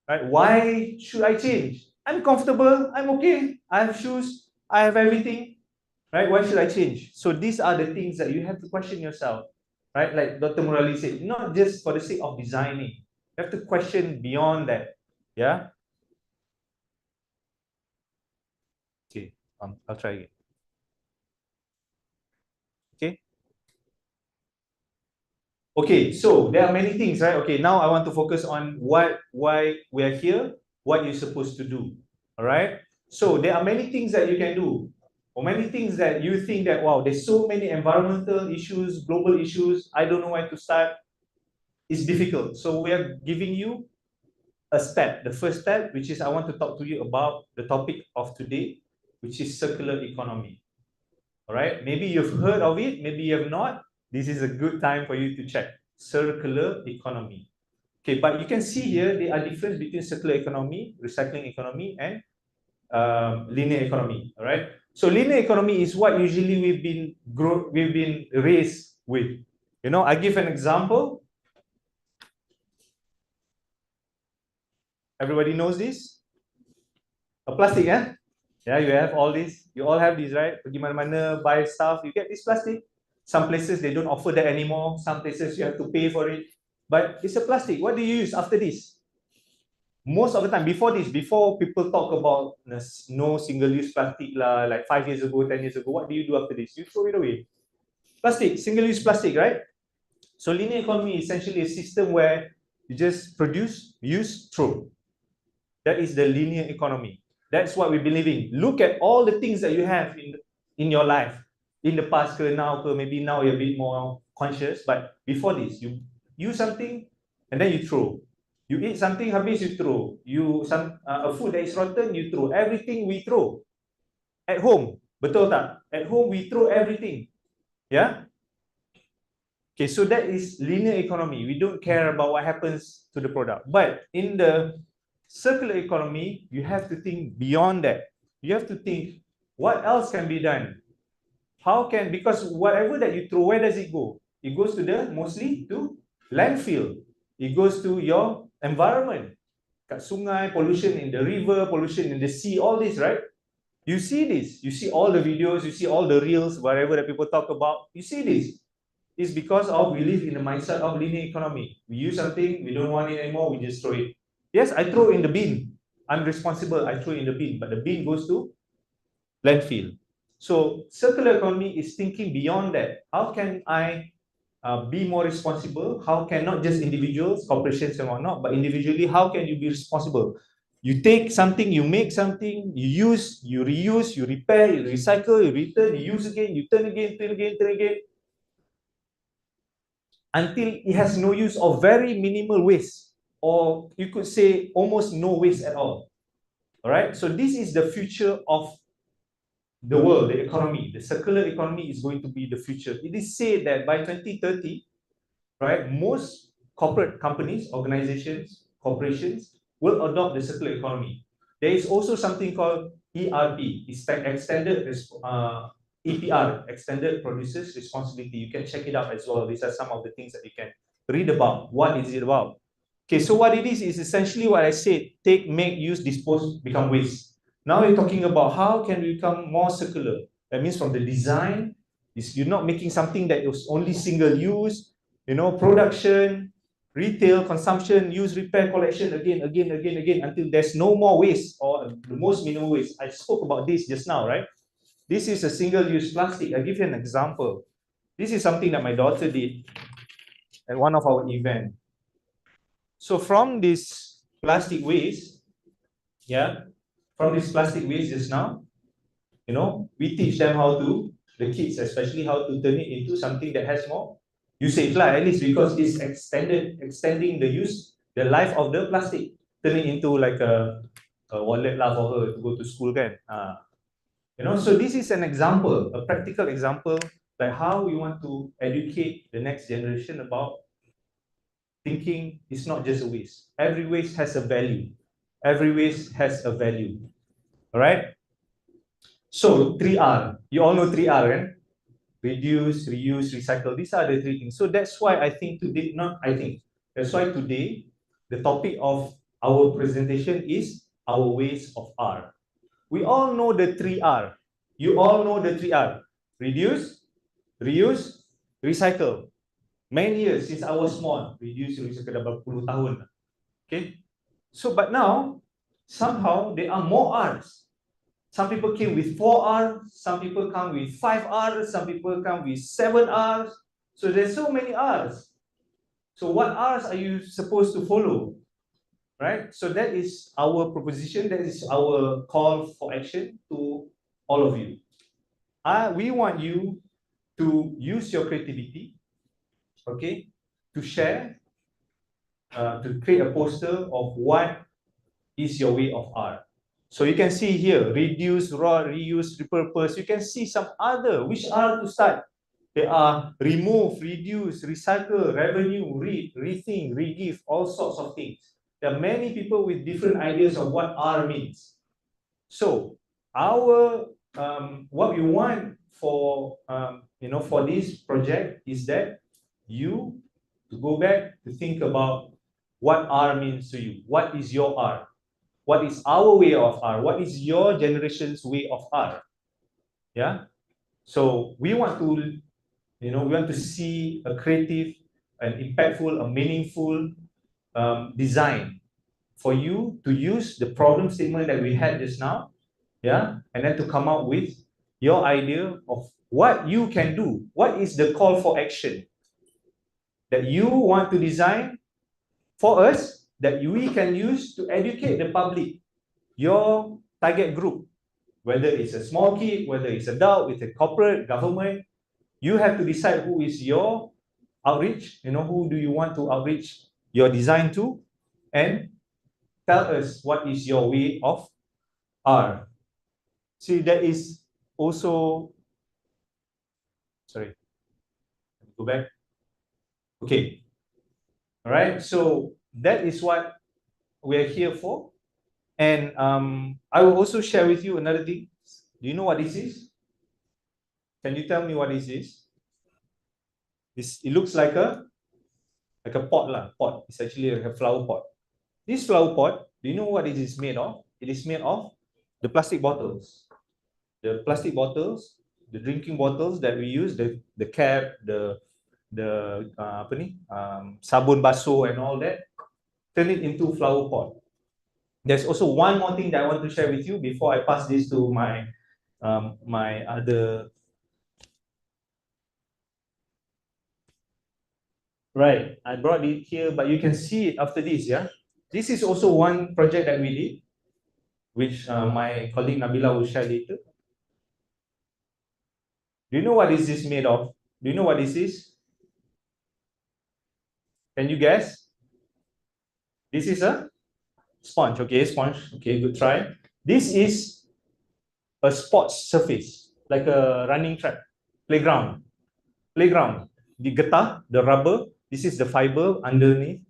Right? Why should I change? I'm comfortable. I'm okay. I have shoes. I have everything. Right? Why should I change? So these are the things that you have to question yourself. Right? Like Dr. Murali said, not just for the sake of designing. You have to question beyond that. Yeah? Okay. I'll try again. Okay. Okay, so there are many things, right? Okay, now I want to focus on why we are here, what you're supposed to do. All right. So there are many things that you can do, or many things that you think that, wow, there's so many environmental issues, global issues, I don't know where to start. It's difficult. So we are giving you a step, the first step, which is I want to talk to you about the topic of today, which is circular economy. All right, maybe you've heard of it, maybe you have not. This is a good time for you to check. Circular economy. Okay, but you can see here there are differences between circular economy, recycling economy, and linear economy. All right. So linear economy is what usually we've been raised with. I give an example. Everybody knows this. A plastic, yeah. Yeah, you have all this. You all have these, right? Pergi mana-mana, buy stuff, you get this plastic. Some places they don't offer that anymore. Some places you have to pay for it. But it's a plastic. What do you use after this? Most of the time, before people talk about no single-use plastic lah, like 5 years ago, 10 years ago, what do you do after this? You throw it away. Plastic, single-use plastic, right? So linear economy is essentially a system where you just produce, use, throw. That is the linear economy. That's what we believe in. Look at all the things that you have in your life. In the past, now, maybe now you're a bit more conscious, but before this, you use something and then you throw. You eat something, habis you throw. A food that is rotten, you throw. Everything we throw. At home, betul tak? At home we throw everything. Yeah? Okay, so that is linear economy. We don't care about what happens to the product. But in the circular economy, you have to think beyond that. You have to think, what else can be done? Because whatever that you throw, where does it go? It goes mostly to landfill. It goes to your environment. Kat sungai, pollution in the river, pollution in the sea, all this, right? You see this. You see all the videos, you see all the reels, whatever that people talk about. You see this. It's because we live in the mindset of linear economy. We use something, we don't want it anymore, we just throw it. Yes, I throw in the bin. I'm responsible, I throw in the bin, but the bin goes to landfill. So circular economy is thinking beyond that. How can I be more responsible? How can not just individuals, corporations and whatnot, but individually, how can you be responsible? You take something, you make something, you use, you reuse, you repair, you recycle, you return, you use again, you turn again, turn again, turn again. until it has no use or very minimal waste, or you could say almost no waste at all. All right, so this is the future of the world, the economy. The circular economy is going to be the future. It is said that by 2030, right, most corporate companies, organizations, corporations will adopt the circular economy. There is also something called ERP, extended EPR, extended producers responsibility. You can check it out as well. These are some of the things that you can read about. What is it about? Okay, so what it is essentially what I said: take, make, use, dispose, become waste. Now we're talking about how can we become more circular. That means from the design, you're not making something that is only single use, production, retail, consumption, use, repair, collection, again, until there's no more waste or the most minimal waste. I spoke about this just now, right? This is a single-use plastic. I'll give you an example. This is something that my daughter did at one of our events. So from this plastic waste, from this plastic waste just now, we teach them how to, the kids especially, how to turn it into something that has more usage, at least, because it's extending the life of the plastic, turn it into like a wallet for her to go to school, so this is an example, a practical example, like how we want to educate the next generation about thinking it's not just a waste. Every waste has a value. Every waste has a value. All right? So 3R. You all know 3R, right? Reduce, reuse, recycle. These are the three things. So that's why I think today, that's why today the topic of our presentation is our ways of R. We all know the 3R. You all know the 3R. Reduce, reuse, recycle. Many years since I was small, reduce, recycle, dah berpuluh tahun. Okay? So, but now, somehow, there are more R's. Some people came with 4R, some people come with 5R, some people come with 7Rs. So there's so many R's. So what R's are you supposed to follow? Right? So that is our proposition, that is our call for action to all of you. We want you to use your creativity, okay, to share, to create a poster of what is your way of art. So you can see here, reduce, reuse, repurpose. You can see some other, which are to start. They are remove, reduce, recycle, revenue, read, rethink, regive, all sorts of things. There are many people with different ideas of what R means. So our what we want for for this project is that you to go back to think about what R means to you. What is your R? What is our way of R? What is your generation's way of R? Yeah. So we want to, we want to see a creative, an impactful, a meaningful design for you to use the problem statement that we had just now, and then to come up with your idea of what you can do. What is the call for action that you want to design for us that we can use to educate the public, your target group, whether it's a small kid, whether it's adult, with a corporate, government. You have to decide who is your outreach, who do you want to outreach your design to, and tell us what is your way of R. See, that is also, sorry, go back. Okay. All right, so that is what we're here for. And I will also share with you another thing. Do you know what this is? Can you tell me what this is? It looks like a pot. It's actually like a flower pot. This flower pot, do you know what it is made of? It is made of the plastic bottles. The plastic bottles, the drinking bottles that we use, the cap, the sabun basuh and all that, turn it into flower pot. There's also one more thing that I want to share with you before I pass this to my my other. Right, I brought it here, but you can see it after this, yeah? This is also one project that we did, which my colleague Nabila will share later. Do you know what is this made of? Do you know what this is? Can you guess? This is a sponge. Okay, sponge. Okay, good try. This is a sports surface, like a running track, playground. Playground. The getah, the rubber, this is the fiber underneath.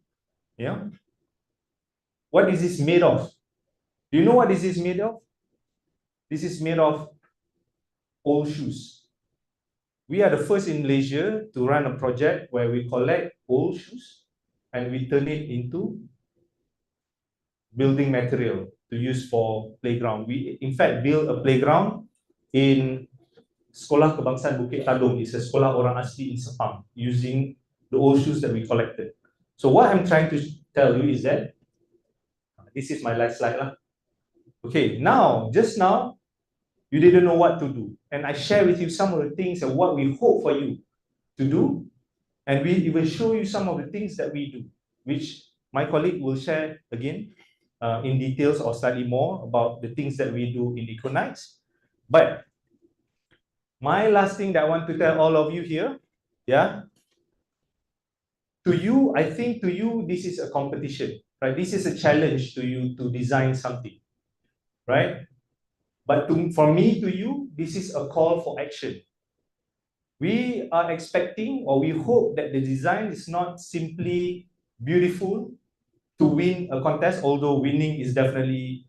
Yeah. What is this made of? Do you know what this is made of? This is made of old shoes. We are the first in Malaysia to run a project where we collect old shoes and we turn it into building material to use for playground. We in fact built a playground in Sekolah Kebangsaan Bukit Tadung. It's a sekolah orang asli in Sepang using the old shoes that we collected. So what I'm trying to tell you is that this is my last slide lah. Okay, just now, you didn't know what to do. And I share with you some of the things and what we hope for you to do. And we even show you some of the things that we do, which my colleague will share again in details or slightly more about the things that we do in Econite. But my last thing that I want to tell all of you here, yeah, to you, I think to you, this is a competition, right? This is a challenge to you to design something, right? But for me, to you, this is a call for action. We are expecting, or we hope that the design is not simply beautiful to win a contest, although winning is definitely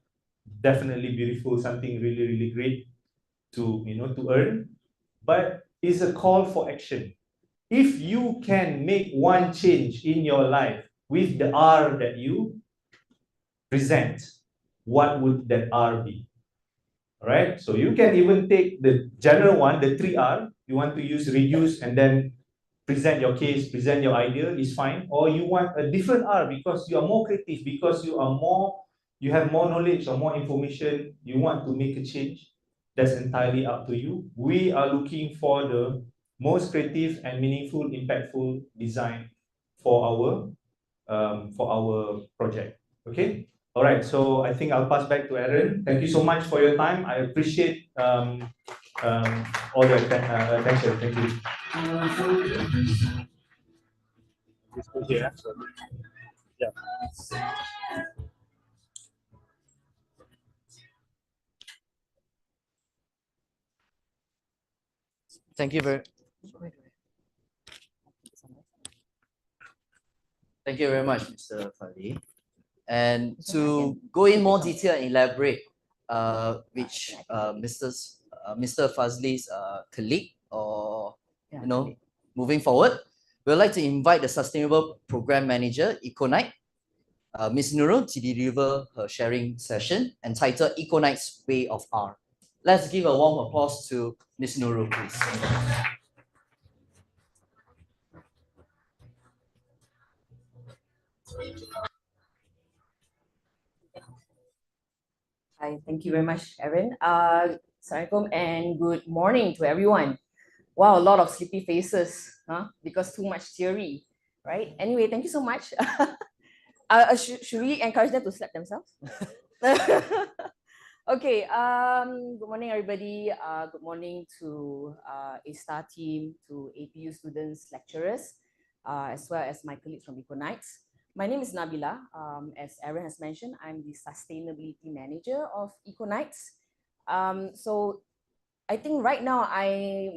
beautiful, something really, really great to, to earn, but is a call for action. If you can make one change in your life with the R that you present, what would that R be? All right, so you can even take the general one, the 3R. You want to use reduce and then present your case, present your idea, is fine. Or you want a different R because you are more creative, because you have more knowledge or more information, you want to make a change. That's entirely up to you. We are looking for the most creative and meaningful, impactful design for our project. Okay. All right. So I think I'll pass back to Aaron. Thank you so much for your time. I appreciate all the attention. Thank you. Yeah. Thank you very much, Mr. Fali. And to go in more detail and elaborate, which Mr. Fazli's colleague, or moving forward, we'd like to invite the Sustainable Program Manager, Econite, Ms. Nurul, to deliver her sharing session entitled Econite's Way of R. Let's give a warm applause to Ms. Nurul, please. Hi, thank you very much, Aaron. Assalamualaikum and good morning to everyone. Wow, a lot of sleepy faces, huh? Because too much theory, right? Anyway, thank you so much. Should we encourage them to slap themselves? Okay, good morning, everybody. Good morning to A-Star team, to APU students, lecturers, as well as my colleagues from Econite. My name is Nabila. As Aaron has mentioned, I'm the Sustainability Manager of Econite. So I think right now,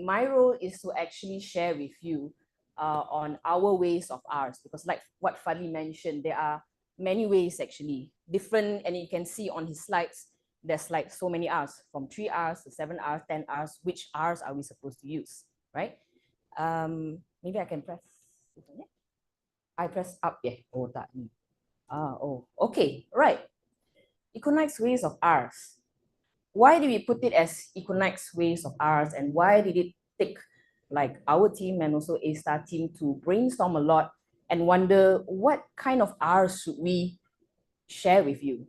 my role is to actually share with you on our ways of ours, because like what Fali mentioned, there are many ways actually, different, and you can see on his slides, there's like so many R's, from 3 R's to 7 R's, 10 R's. Which R's are we supposed to use, right? Maybe I can press. I press up, yeah. Oh, that. Okay, right. Econite's ways of R's. Why did we put it as Econite's ways of R's, and why did it take like our team and also A-Star team to brainstorm a lot and wonder what kind of R's should we share with you?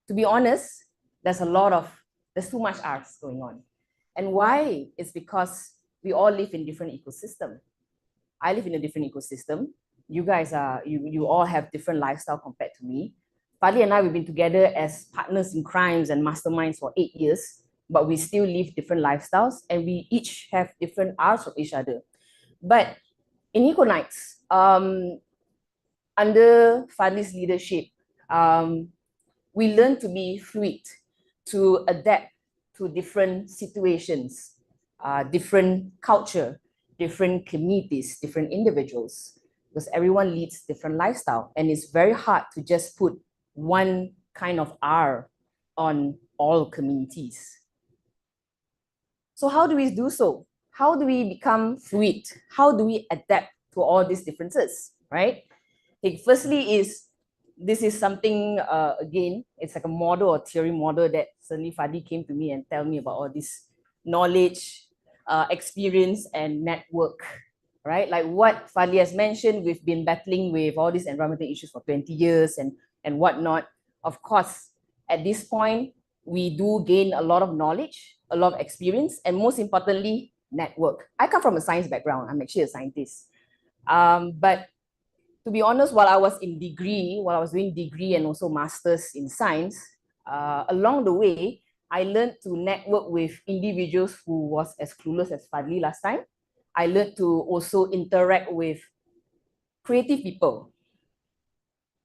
To be honest, there's too much R's going on. And why? It's because we all live in different ecosystems. I live in a different ecosystem. You guys you all have different lifestyle compared to me. Fali and I, we've been together as partners in crimes and masterminds for 8 years, but we still live different lifestyles and we each have different R's from each other. But in Econite, under Fadli's leadership, we learn to be fluid, to adapt to different situations, different culture, different communities, different individuals, because everyone leads different lifestyle, and it's very hard to just put one kind of R on all communities. So how do we do so? How do we become fluid? How do we adapt to all these differences, right? Okay, firstly this is something, again, it's like a model or theory model that certainly Fadi came to me and tell me about all this knowledge, experience, and network, right? Like what Fadi has mentioned, we've been battling with all these environmental issues for 20 years and whatnot. Of course, at this point, we do gain a lot of knowledge, a lot of experience, and most importantly, network. I come from a science background. I'm actually a scientist. But to be honest, while I was doing degree and also masters in science, along the way, I learned to network with individuals who was as clueless as Fadli last time. I learned to also interact with creative people.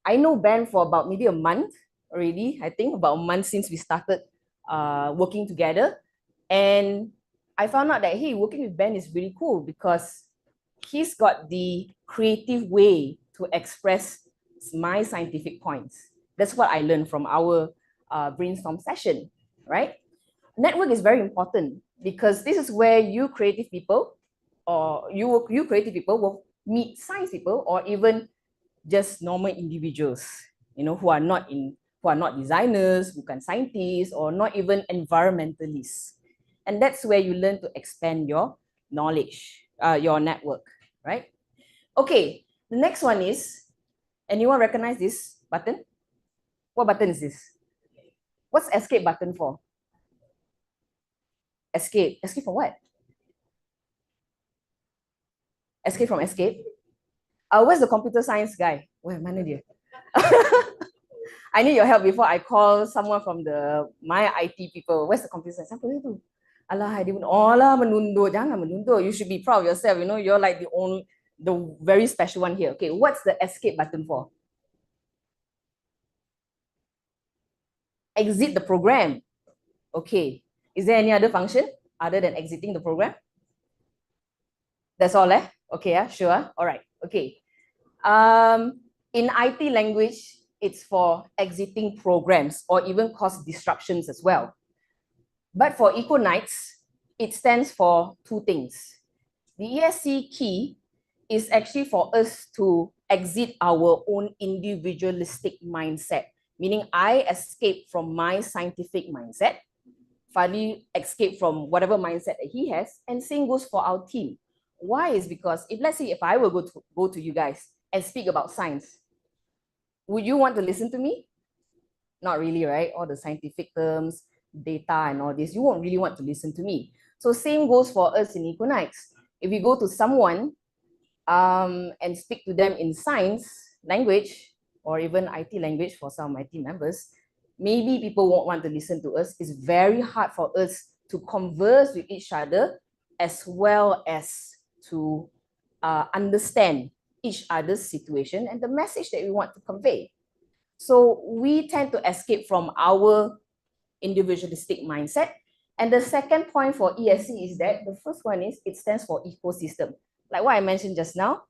I know Ben for about maybe a month already, I think about a month since we started working together. And I found out that, hey, working with Ben is really cool because he's got the creative way to express my scientific points. That's what I learned from our brainstorm session, right? Network is very important because this is where you creative people will meet science people or even just normal individuals, who are not designers, who can scientists, or not even environmentalists. And that's where you learn to expand your knowledge, your network, right? Okay, the next one is, anyone recognize this button? What button is this? What's escape button for? Escape. Escape from what? Escape from escape? Where's the computer science guy? Where, mana dia? I need your help before I call someone from my IT people. Where's the computer science? Siapa itu? Alah, dia pun, menundur. Jangan menundur. You should be proud of yourself. You're like the very special one here. Okay, what's the escape button for? Exit the program. Okay. Is there any other function other than exiting the program? That's all, eh? Okay, sure. All right. Okay. In IT language, it's for exiting programs or even cause disruptions as well. But for Econites, it stands for two things. The ESC key is actually for us to exit our own individualistic mindset, meaning I escape from my scientific mindset, Fadli escape from whatever mindset that he has, and same goes for our team. Why? Is because let's say if I will go to you guys and speak about science, would you want to listen to me? Not really, right? All the scientific terms, data and all this, you won't really want to listen to me. So same goes for us in Econites. If we go to someone and speak to them in science language or even IT language for some of my team members, maybe people won't want to listen to us. It's very hard for us to converse with each other as well as to understand each other's situation and the message that we want to convey. So we tend to escape from our individualistic mindset. And the second point for ESC is that the first one is it stands for ecosystem. Like what I mentioned just now,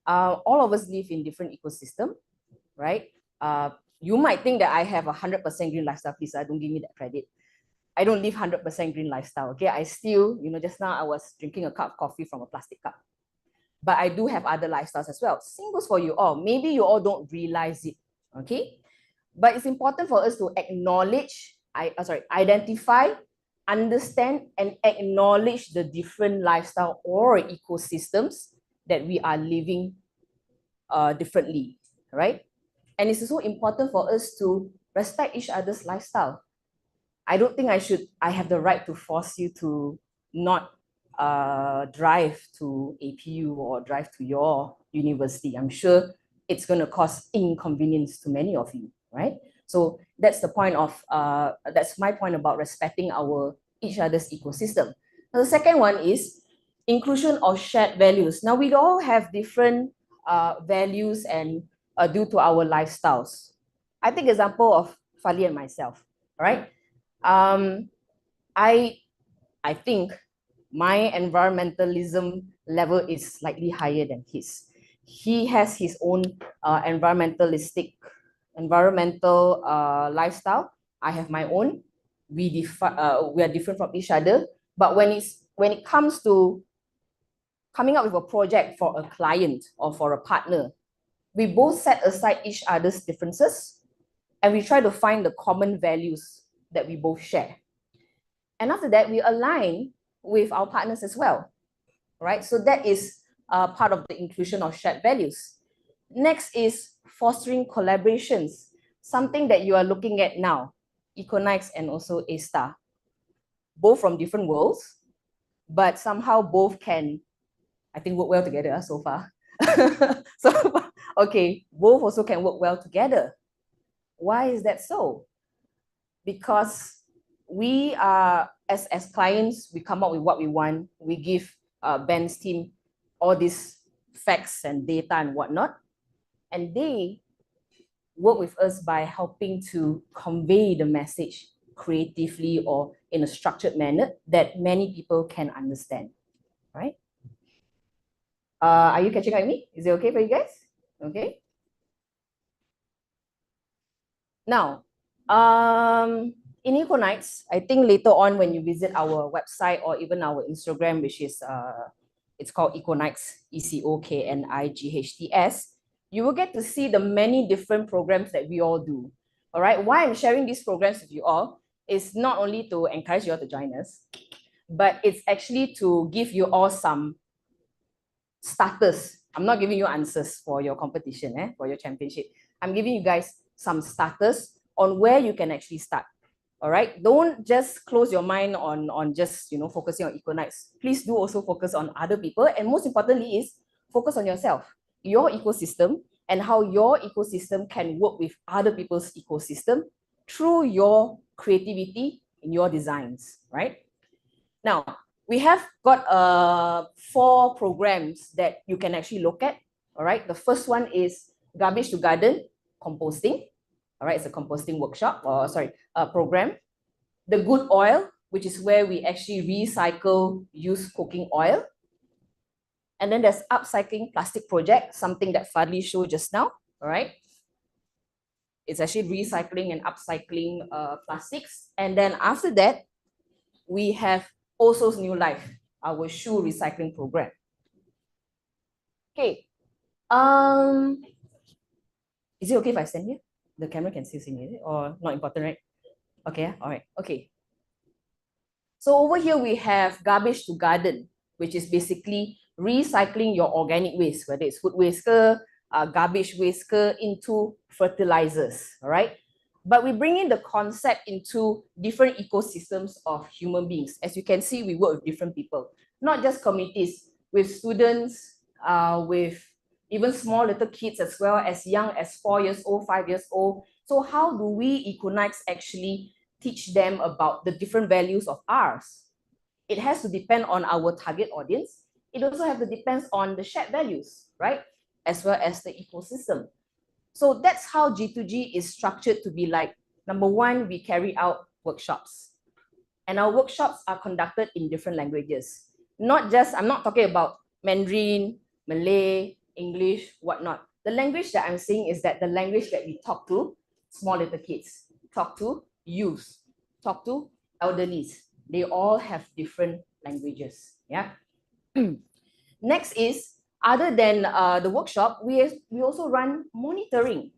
all of us live in different ecosystem, right? You might think that I have 100% green lifestyle. Please, don't give me that credit. I don't live 100% green lifestyle, okay? I still, just now I was drinking a cup of coffee from a plastic cup. But I do have other lifestyles as well. Same goes for you all. Maybe you all don't realize it, okay? But it's important for us to acknowledge, identify, understand, and acknowledge the different lifestyle or ecosystems that we are living differently, right? And it's also important for us to respect each other's lifestyle. I don't think I have the right to force you to not drive to APU or drive to your university. I'm sure it's going to cause inconvenience to many of you, right? So that's the point of, that's my point about respecting each other's ecosystem. Now, the second one is inclusion of shared values. Now, we all have different values and due to our lifestyles. I take example of Fali and myself, right? I think my environmentalism level is slightly higher than his. He has his own environmental lifestyle. I have my own. We are different from each other. But when it comes to coming up with a project for a client or for a partner, we both set aside each other's differences and we try to find the common values that we both share. And after that, we align with our partners as well, right? So that is part of the inclusion of shared values. Next is fostering collaborations, something that you are looking at now, Econite and also A-Star, both from different worlds, but somehow both can, I think, work well together so far. So, okay, both also can work well together. Why is that so? Because we are, as clients, we come up with what we want. We give Ben's team all these facts and data and whatnot. And they work with us by helping to convey the message creatively or in a structured manner that many people can understand, right? Are you catching up with me? Is it okay for you guys? Okay. Now, in Econite, I think later on when you visit our website or even our Instagram, which is it's called Econite, ECOKNIGHTS, you will get to see the many different programs that we all do. All right, why I'm sharing these programs with you all is not only to encourage you all to join us, but it's actually to give you all some starters. I'm not giving you answers for your competition, for your championship. I'm giving you guys some starters on where you can actually start. All right, don't just close your mind on just focusing on Econite. Please do also focus on other people, and most importantly is focus on yourself, your ecosystem, and how your ecosystem can work with other people's ecosystem through your creativity in your designs, right? Now, we have got 4 programs that you can actually look at. All right, the first one is Garbage to Garden composting. All right, it's a composting workshop, or program. The Good Oil, which is where we actually recycle used cooking oil. And then there's Upcycling Plastic Project, something that Fadli showed just now. All right, it's actually recycling and upcycling plastics. And then after that, we have Also New Life, our shoe recycling program. Okay. Is it okay if I stand here? The camera can still see me, is it? Or not important, right? Okay, all right, okay. So over here we have Garbage to Garden, which is basically recycling your organic waste, whether it's food waste, garbage waste, into fertilizers, all right? But we bring in the concept into different ecosystems of human beings. As you can see, we work with different people, not just communities, with students, with even small little kids as well, as young as 4 years old, 5 years old. So how do we Econite actually teach them about the different values of ours? It has to depend on our target audience. It also has to depend on the shared values, right? As well as the ecosystem. So that's how G2G is structured to be like. Number one, we carry out workshops. And our workshops are conducted in different languages. Not just, I'm not talking about Mandarin, Malay, English, whatnot. The language that I'm saying is that the language that we talk to small little kids, talk to youth, talk to elderlies. They all have different languages. Yeah. Next is, other than the workshop, we also run monitoring.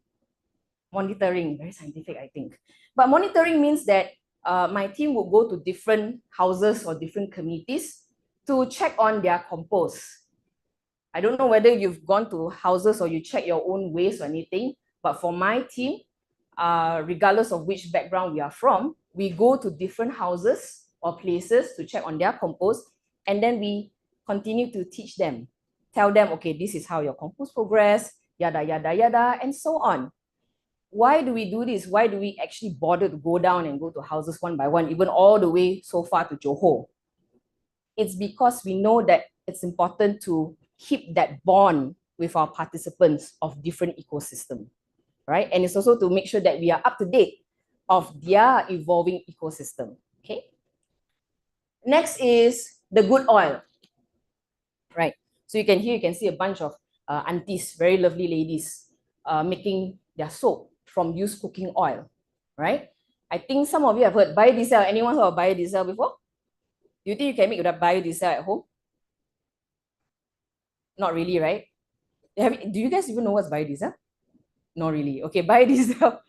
Monitoring, very scientific, I think. But monitoring means that my team will go to different houses or different communities to check on their compost. I don't know whether you've gone to houses or you check your own waste or anything, but for my team, regardless of which background we are from, we go to different houses or places to check on their compost, and then we continue to teach them, tell them, okay, this is how your compost progress, yada, yada, yada, and so on. Why do we do this? Why do we actually bother to go down and go to houses one by one, even all the way so far to Johor? It's because we know that it's important to keep that bond with our participants of different ecosystem, right? And it's also to make sure that we are up to date of their evolving ecosystem, okay? Next is the good oil, right? So you can see a bunch of aunties, very lovely ladies, making their soap from used cooking oil, right? I think some of you have heard biodiesel. Anyone heard of biodiesel before? Do you think you can make biodiesel at home? Not really, right? Do you guys even know what's biodiesel? Not really. Okay, biodiesel.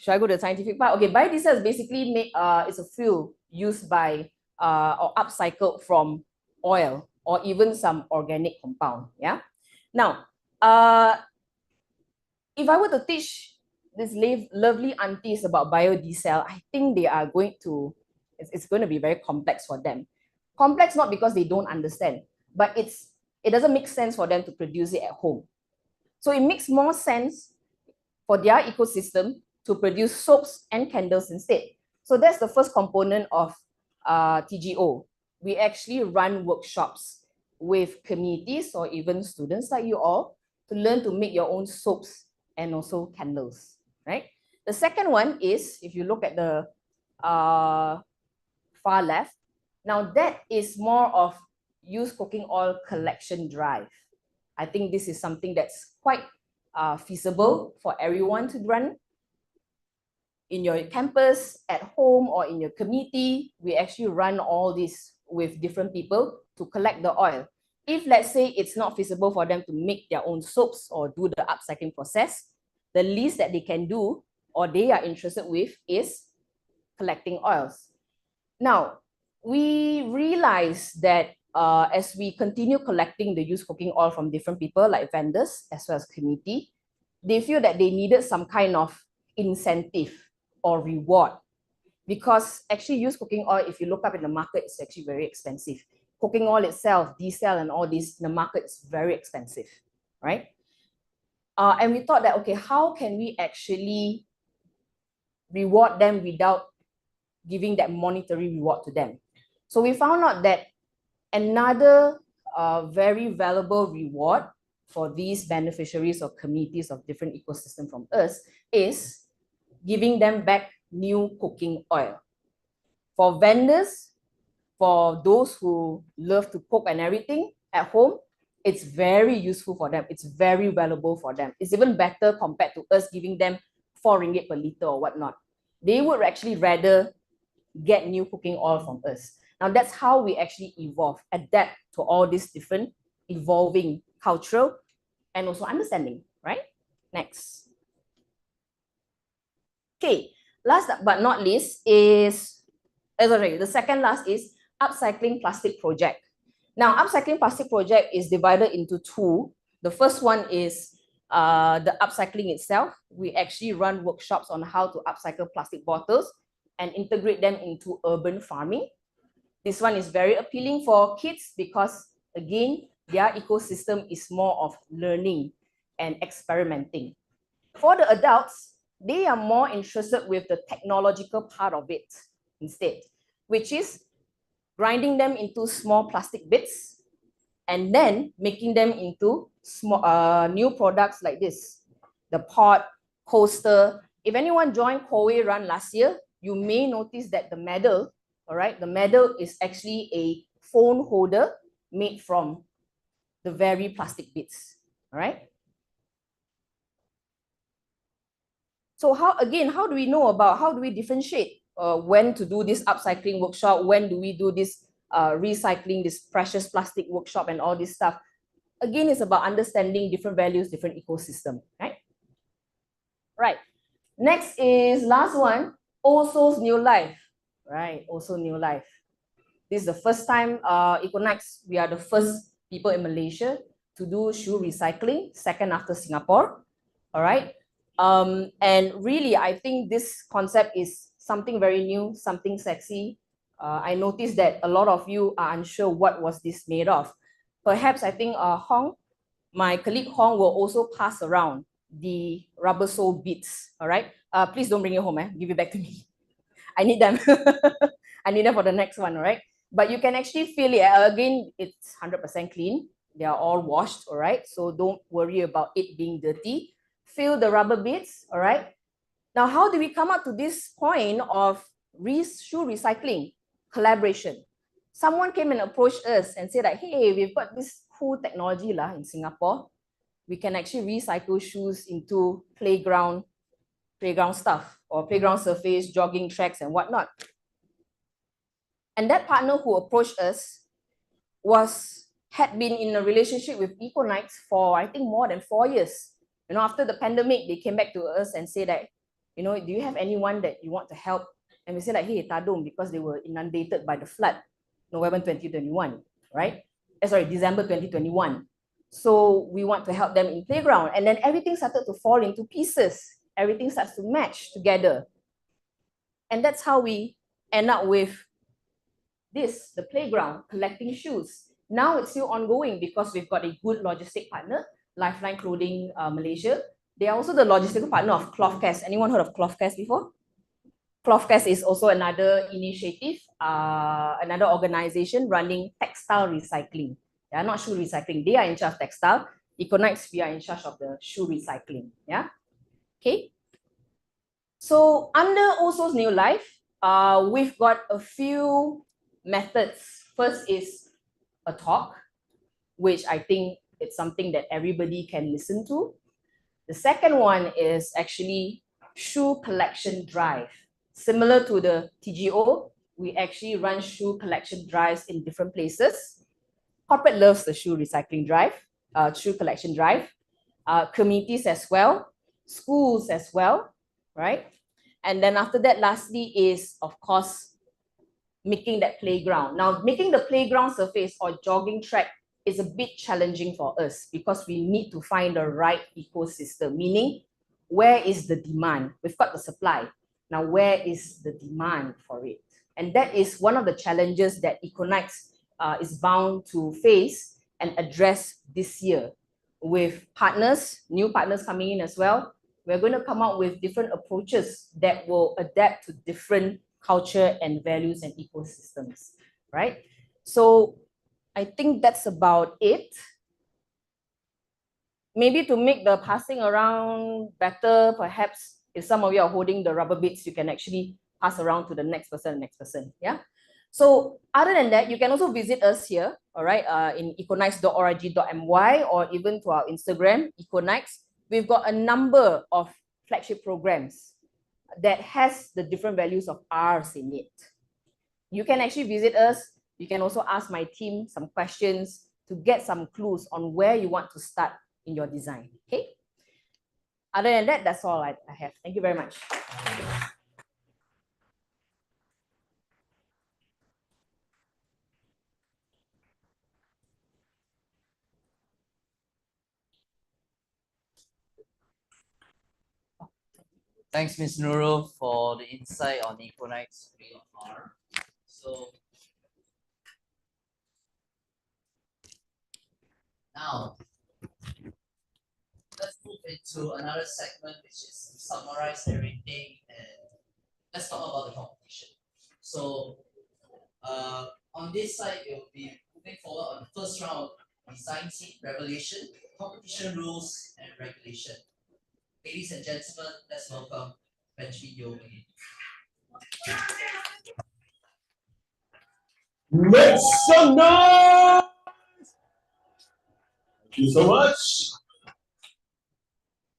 Should I go to the scientific part? Okay, biodiesel is basically it's a fuel used by or upcycled from oil or even some organic compound. Yeah. Now, if I were to teach these lovely aunties about biodiesel, I think they are going to, it's going to be very complex for them. Complex not because they don't understand, but it doesn't make sense for them to produce it at home. So it makes more sense for their ecosystem to produce soaps and candles instead. So that's the first component of TGO. We actually run workshops with communities or even students like you all to learn to make your own soaps and also candles, right? The second one is, if you look at the far left, now that is more of used cooking oil collection drive. I think this is something that's quite feasible for everyone to run. In your campus, at home, or in your community, we actually run all this with different people to collect the oil. If let's say it's not feasible for them to make their own soaps or do the upcycling process, the least that they can do or they are interested with is collecting oils. Now, we realize that as we continue collecting the used cooking oil from different people like vendors as well as community, they feel that they needed some kind of incentive or reward, because actually used cooking oil, if you look up in the market, it's actually very expensive. Cooking oil itself, diesel and all this, in the market is very expensive, right? And we thought that, okay, how can we actually reward them without giving that monetary reward to them? So we found out that another very valuable reward for these beneficiaries or communities of different ecosystems from us is giving them back new cooking oil. For vendors, for those who love to cook and everything at home, it's very useful for them. It's very valuable for them. It's even better compared to us giving them 4 ringgit per liter or whatnot. They would actually rather get new cooking oil from us. Now that's how we actually evolve, adapt to all these different evolving cultural and also understanding, right? Next. Okay, last but not least is, the second last is upcycling plastic project. Now, upcycling plastic project is divided into 2. The first one is the upcycling itself. We actually run workshops on how to upcycle plastic bottles and integrate them into urban farming. This one is very appealing for kids because, again, their ecosystem is more of learning and experimenting. For the adults, they are more interested with the technological part of it instead, which is grinding them into small plastic bits and then making them into small new products like this, the pot, coaster. If anyone joined Koei Run last year, you may notice that the medal, all right, the medal is actually a phone holder made from the very plastic bits, all right? So how do we know about, how do we differentiate when to do this upcycling workshop, when do we do this recycling, this precious plastic workshop and all this stuff? Again, it's about understanding different values, different ecosystem, right? Right. Next is last one, Oso's New Life, right? Also New Life. This is the first time Econite, we are the first people in Malaysia to do shoe recycling, second after Singapore, all right? And really, I think this concept is something very new, something sexy. I noticed that a lot of you are unsure what was this made of. Perhaps I think Hong, my colleague Hong, will also pass around the rubber sole beads, all right? Please don't bring it home, give it back to me. I need them. I need them for the next one, all right? But you can actually feel it. Again, it's 100% clean. They are all washed, all right? So don't worry about it being dirty. Fill the rubber bits, all right? Now, how do we come up to this point of shoe recycling? Collaboration. Someone came and approached us and said that, hey, we've got this cool technology in Singapore. We can actually recycle shoes into playground stuff or playground surface, jogging tracks and whatnot. And that partner who approached us had been in a relationship with Econite for, I think, more than 4 years. After the pandemic, they came back to us and said that, do you have anyone that you want to help? And we said like, hey, Tadong, because they were inundated by the flood, November 2021, right? December 2021. So we want to help them in playground. And then everything started to fall into pieces. Everything starts to match together. And that's how we end up with this, the playground, collecting shoes. Now it's still ongoing because we've got a good logistic partner, Lifeline Clothing Malaysia. They are also the logistical partner of Clothcast. Anyone heard of Clothcast before? Clothcast is also another initiative, another organization running textile recycling. They are not shoe recycling. They are in charge of textile. Econite, we are in charge of the shoe recycling. Yeah. Okay. So under OSO's New Life, we've got a few methods. First is a talk, which I think it's something that everybody can listen to. The second one is actually shoe collection drive. Similar to the TGO, we actually run shoe collection drives in different places. Corporate loves the shoe recycling drive, shoe collection drive. Communities as well, schools as well, right? And then after that, lastly is, of course, making that playground. Now, making the playground surface or jogging track is a bit challenging for us because we need to find the right ecosystem, meaning where is the demand? We've got the supply. Now, where is the demand for it? And that is one of the challenges that Econite is bound to face and address this year with partners, new partners coming in as well. We're going to come out with different approaches that will adapt to different culture and values and ecosystems, right? So I think that's about it. Maybe to make the passing around better, perhaps if some of you are holding the rubber bits, you can actually pass around to the next person, yeah? So other than that, you can also visit us here, all right, in econite.org.my or even to our Instagram, Econite. We've got a number of flagship programs that has the different values of ours in it. You can actually visit us. You can also ask my team some questions to get some clues on where you want to start in your design, okay? Other than that, that's all I have. Thank you very much. Thanks, Ms. Nurul, for the insight on Econite's AR. So now, let's move into another segment, which is to summarize everything and let's talk about the competition. So on this side, we'll be moving forward on the first round, design team revelation, competition rules and regulation. Ladies and gentlemen, let's welcome Benjamin Yeo again. Make some noise! Thank you so much.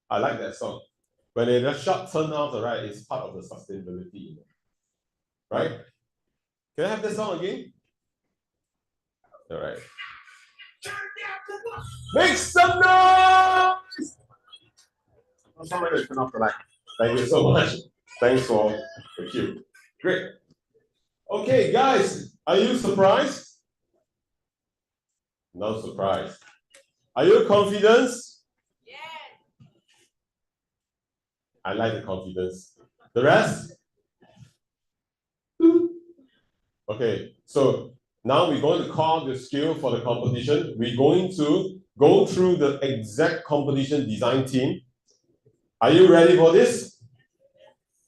I like that song. When it just short turn off, right, it's part of the sustainability, right? Can I have that song again? All right. Make some noise! Somebody turn off the light. Thank you so much. Thanks for the cue. Great. Okay, guys, are you surprised? No surprise. Are you confident? Yes. I like the confidence. The rest? Okay, so now we're going to call the skill for the competition. We're going to go through the exact competition design team. Are you ready for this?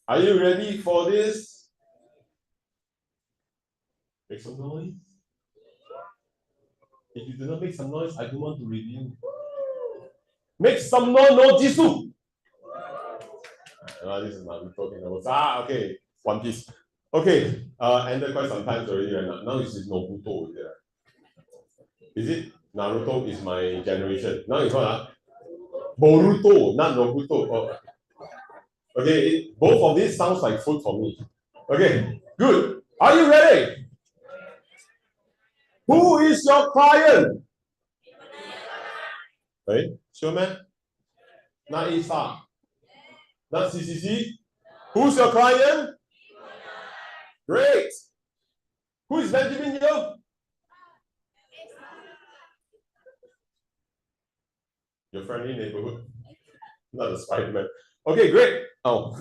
Are you ready for this? Make some noise. If you do not make some noise, I don't want to review. Make some noise, no Jisoo. This is my talking about. Okay, One Piece. Okay, ended quite some time already. Right now it's Nobuto. Is it? Naruto is my generation. Now it's what? Boruto, not Nobuto. Oh. Okay, both of these sounds like food for me. Okay, good. Are you ready? Who is your client? Right? Sure, man? Not ESA. Not CCC. Who's your client? Great. Who is Benjamin Yo? Your friendly neighborhood. Not a Spider-Man. Okay, great. Oh,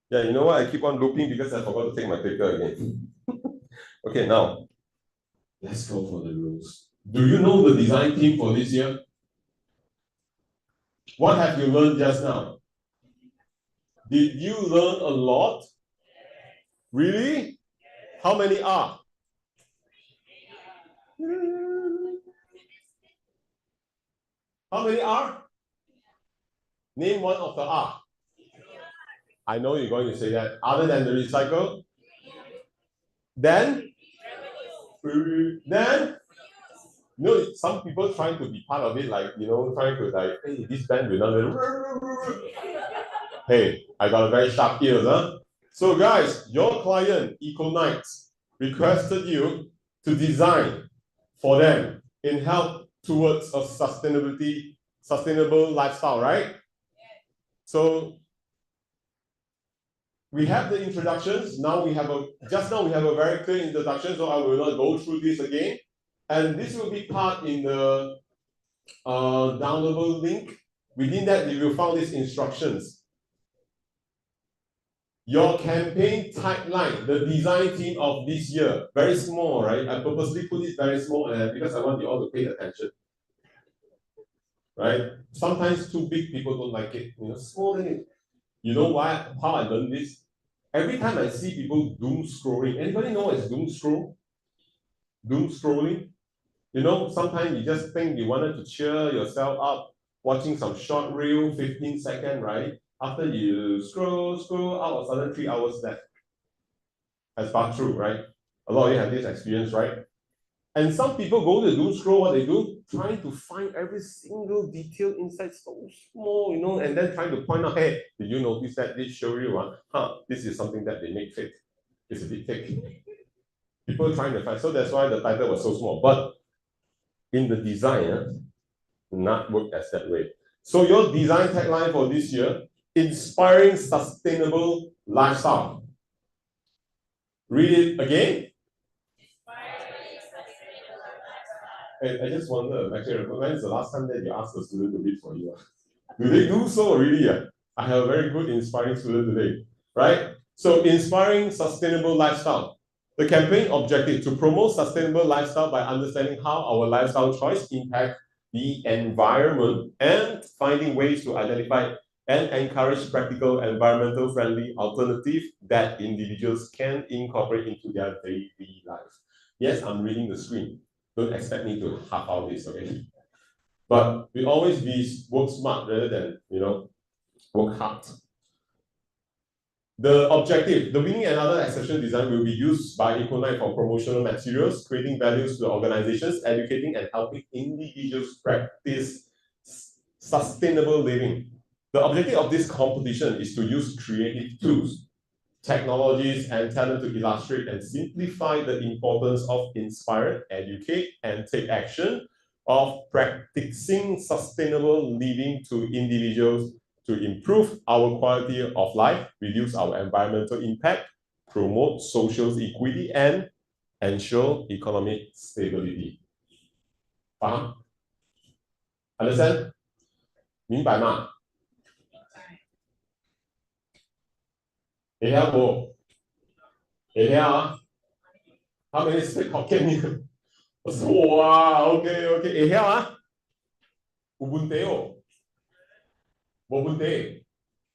yeah, you know what? I keep on looping because I forgot to take my clicker again. Okay, now, let's go for the rules. Do you know the design theme for this year? What have you learned just now? Did you learn a lot? Really? How many are? How many are? Name one of the R. I know you're going to say that. Other than the recycle? Then? No, some people trying to be part of it, like, trying to like, hey, this band will not. Hey, I got a very sharp ears, huh? So guys, your client, Econite, requested you to design for them in help towards a sustainable lifestyle, right? So we have the introductions. Just now we have a very clear introduction, so I will not go through this again. And this will be part in the downloadable link. Within that, you will find these instructions. Your campaign tagline, the design theme of this year, very small, right? I purposely put it very small because I want you all to pay attention. Right? Sometimes too big, people don't like it. Small thing. You know why? How I learned this? Every time I see people doom scrolling, anybody know what is doom scroll? Doom scrolling? Sometimes you just think you wanted to cheer yourself up, watching some short reel, 15-second, right? After you scroll, out of sudden 3 hours left. Has passed through, right? A lot of you have this experience, right? And some people go to doom scroll, what they do? Trying to find every single detail inside so small, and then trying to point out, hey, did you notice that this show you this is something that they make fake. It's a bit fake. People trying to find, so that's why the title was so small. But in the design, not work as that way. So your design tagline for this year, inspiring sustainable lifestyle. Read it again. I just wonder, actually, when is the last time that you asked a student to read for you? Do they do so already? I have a very good inspiring student today, right? So inspiring sustainable lifestyle. The campaign objective to promote sustainable lifestyle by understanding how our lifestyle choice impact the environment and finding ways to identify and encourage practical environmental friendly alternatives that individuals can incorporate into their daily life. Yes, I'm reading the screen. Don't expect me to half out this, okay? But we always work smart rather than, work hard. The objective, the winning and other exceptional design will be used by Econite for promotional materials, creating values to the organizations, educating and helping individuals practice sustainable living. The objective of this competition is to use creative tools, technologies, and talent to illustrate and simplify the importance of inspire, educate, and take action of practicing sustainable living to individuals to improve our quality of life, reduce our environmental impact, promote social equity, and ensure economic stability. Faham? Understand? 明白吗？会晓无？会晓啊？ How many speak Hokkien? 我说哇 ，OK， 会晓啊？有问题哦？无问题。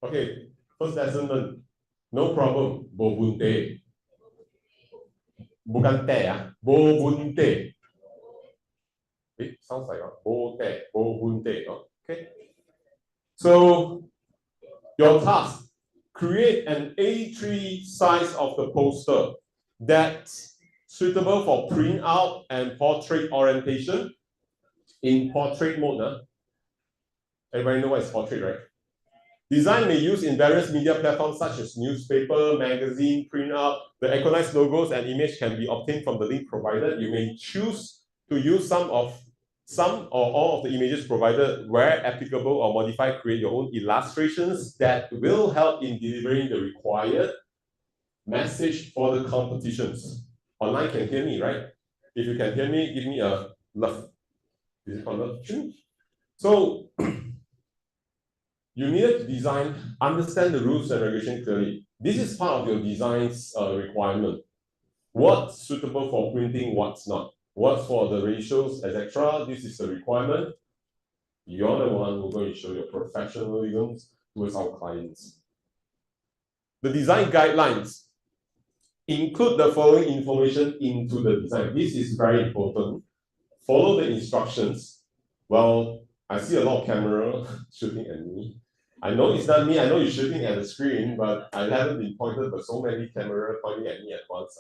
OK, first lesson, no problem, 无问题。bukan teh 啊，无问题。It sounds like a bo te, bo hun te. Okay. So your task, create an A3 size of the poster that's suitable for print out and portrait orientation in portrait mode. Everybody know what is portrait, right? Design may use in various media platforms such as newspaper, magazine, print out. The Econite logos and image can be obtained from the link provided. You may choose to use some or all of the images provided. Where applicable or modified, create your own illustrations that will help in delivering the required message for the competitions. Online can hear me, right? If you can hear me, give me a love. Is it called love? So you needed to design, understand the rules and regulations clearly. This is part of your design's requirement. What's suitable for printing, what's not. What's for the ratios, etc. This is the requirement. You're the one who's going to show your professionalism towards our clients. The design guidelines include the following information into the design. This is very important. Follow the instructions. Well, I see a lot of camera shooting at me. I know it's not me, I know you're shooting at the screen, but I haven't been pointed by so many cameras pointing at me at once.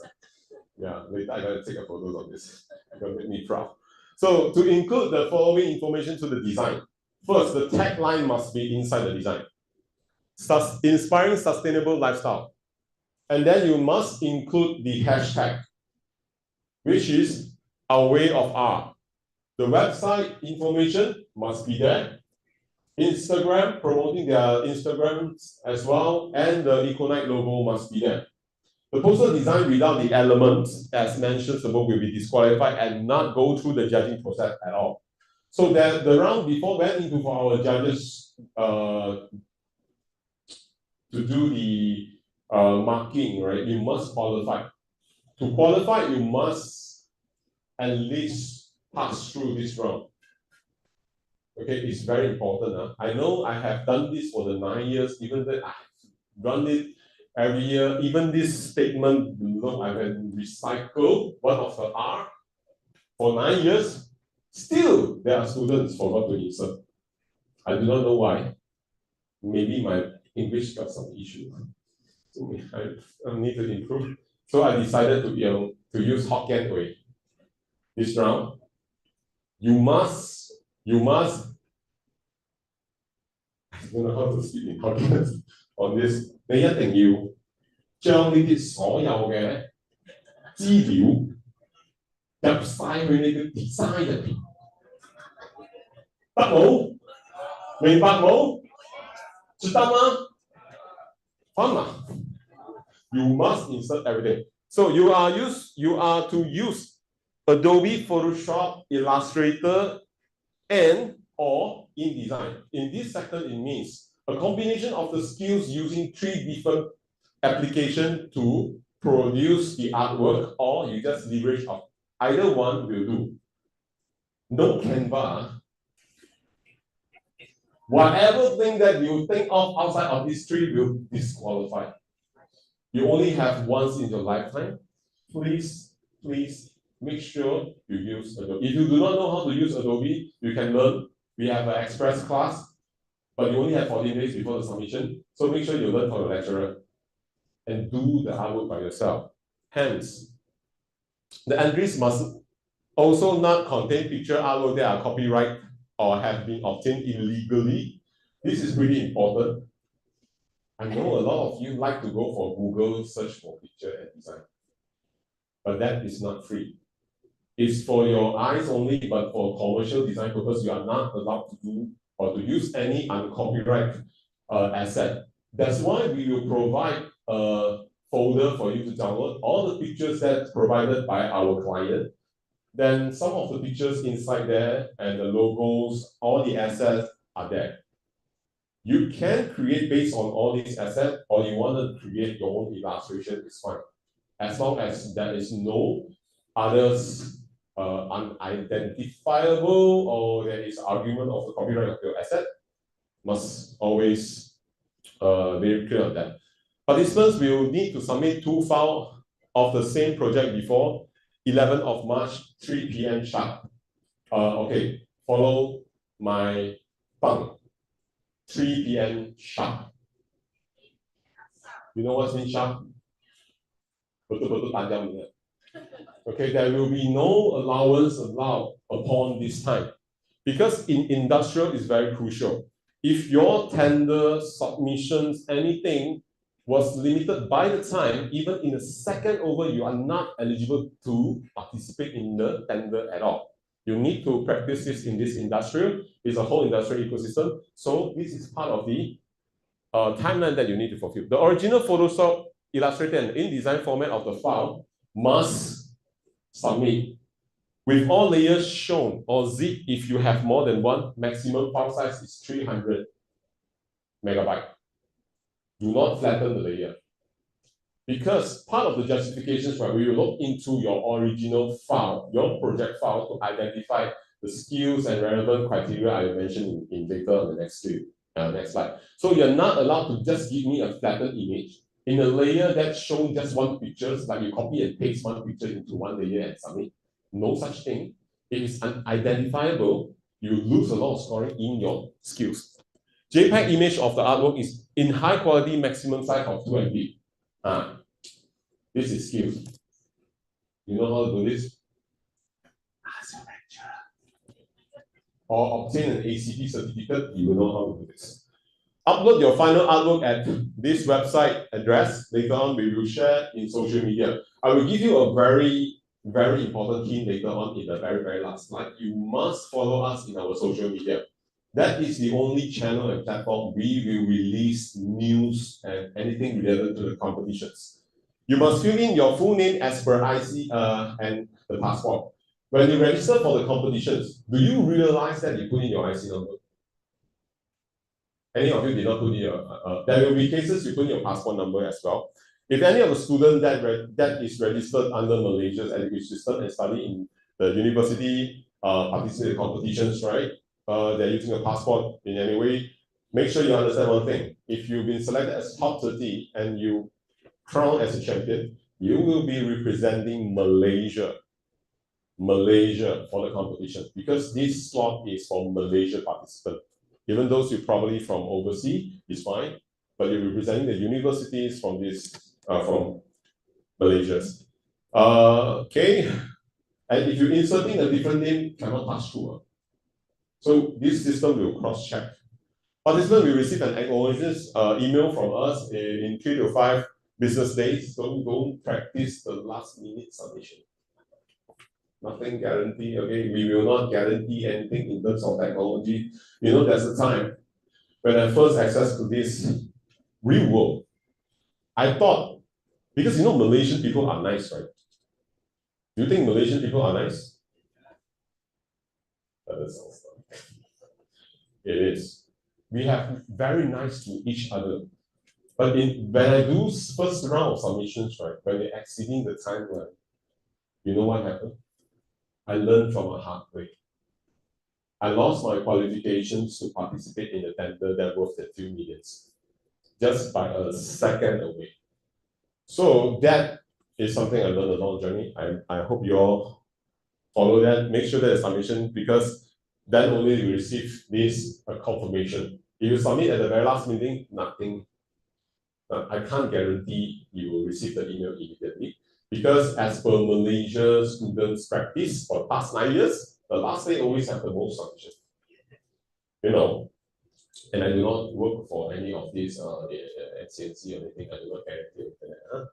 Yeah, later I gotta take a photo of this. It's gonna make me proud. So to include the following information to the design. First, the tagline must be inside the design. Inspiring sustainable lifestyle. And then you must include the hashtag, which is our way of art. The website information must be there. Instagram, promoting their Instagrams as well, and the Econite logo must be there. The poster design without the elements, as mentioned above, will be disqualified and not go through the judging process at all. So that the round before went into for our judges to do the marking, right? You must qualify. To qualify, you must at least pass through this round. Okay, it's very important. I know I have done this for the 9 years, even that I've run it every year. Even this statement below, I have recycled one of the R for 9 years. Still, there are students forgot to insert. I do not know why. Maybe my English got some issue. So I need to improve. So I decided to use Hokkien way. This round, you must. I don't know how to speak in Hokkien on this. 你一定要將呢啲所有嘅資料入晒去你嘅 design 入邊，得冇？明白冇？知道嗎？啱嘛？ You must insert everything. So you are to use Adobe Photoshop, Illustrator, and or InDesign. In this sector, it means a combination of the skills using 3 different applications to produce the artwork, or you just leverage of either one will do. No Canva. Whatever thing that you think of outside of these 3 will disqualify. You only have once in your lifetime. Please make sure you use Adobe. If you do not know how to use Adobe, you can learn. We have an express class, but you only have 14 days before the submission. So make sure you learn from your lecturer and do the artwork by yourself. Hence, the entries must also not contain picture artwork that are copyright or have been obtained illegally. This is pretty important. I know a lot of you like to go for Google search for picture and design, but that is not free. It's for your eyes only, but for commercial design purpose, you are not allowed to do or to use any uncopyrighted asset. That's why we will provide a folder for you to download all the pictures that's provided by our client. Then some of the pictures inside there and the logos, all the assets are there. You can create based on all these assets, or you want to create your own illustration, it's fine. As long as there is no others unidentifiable or there is argument of the copyright of your asset, must always very clear on that. Participants will need to submit 2 files of the same project before 11th of March, 3 p.m. sharp. Okay, follow my tongue. 3 p.m. sharp. You know what's mean sharp? Betul-betul tajam punya. Okay, there will be no allowance allowed upon this time. Because in industrial is very crucial. If your tender, submissions, anything was limited by the time, even in a second over, you are not eligible to participate in the tender at all. You need to practice this in this industrial. It's a whole industrial ecosystem. So this is part of the timeline that you need to fulfill. The original Photoshop, Illustrator, and InDesign format of the file must submit with all layers shown or zip if you have more than one. Maximum file size is 300 megabyte. Do not flatten the layer. Because part of the justifications, right, we will look into your original file, your project file, to identify the skills and relevant criteria I mentioned in later on the next slide. So you're not allowed to just give me a flattened image in a layer that shows just one picture, like you copy and paste one picture into one layer and submit. No such thing. It is unidentifiable. You lose a lot of scoring in your skills. JPEG image of the artwork is in high quality, maximum size of 2 MB. This is skills. You know how to do this? Ask your lecturer. Or obtain an ACP certificate, you will know how to do this. Upload your final artwork at this website address. Later on, we will share in social media. I will give you a very important hint later on in the very last slide. You must follow us in our social media. That is the only channel and platform we will release news and anything related to the competitions. You must fill in your full name as per IC and the passport. When you register for the competitions, do you realize that you put in your IC number? Any of you did not put in your, there will be cases you put in your passport number as well. If any of the students that is registered under Malaysia's education system and study in the university, participate in competitions, right? They're using a passport in any way. Make sure you understand one thing. If you've been selected as top 30 and you crowned as a champion, you will be representing Malaysia for the competition, because this slot is for Malaysia participants. Even those you probably from overseas is fine, but you're representing the universities from from Malaysia. Okay, and if you're inserting a different name, cannot pass through. So this system will cross-check. Participants will receive an acknowledgement email from us in 3 to 5 business days. So don't practice the last-minute submission. Nothing guarantee. Okay, we will not guarantee anything in terms of technology. You know, there's a time when I first access to this real world, I thought, because you know Malaysian people are nice, right? Do you think Malaysian people are nice? It is. We have very nice to each other. But when I do first round of submissions, right, when they're exceeding the timeline, you know what happened? I learned from a hard way. I lost my qualifications to participate in the tender that worth a few millions, just by a second away. So that is something I learned along the journey. I hope you all follow that. Make sure that the submission, because then only you receive this confirmation. If you submit at the very last meeting, nothing. I can't guarantee you will receive the email immediately, because as per Malaysia students' practice for the past 9 years, the last day always have the most submission. You know, and I do not work for any of these CCC or anything. I do not guarantee that.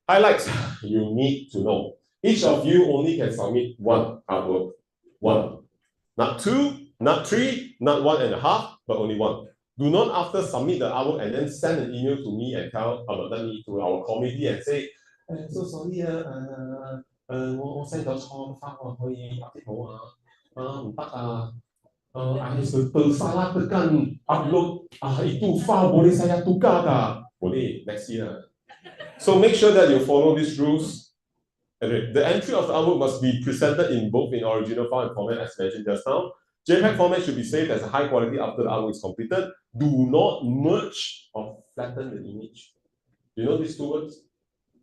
Highlights you need to know. Each of you only can submit one artwork. One. Not two, not three, not 1.5, but only one. Do not after submit the artwork and then send an email to me and tell to our committee and say, so sorry, 我 send 咗錯方案可以 update 我唔得I bersalahan upload itu file boleh saya tukar tak? Boleh, next year. So make sure that you follow these rules. The entry of the artwork must be presented in both in original file and format as mentioned just now. JPEG format should be saved as a high quality after the artwork is completed. Do not merge or flatten the image. You know these two words?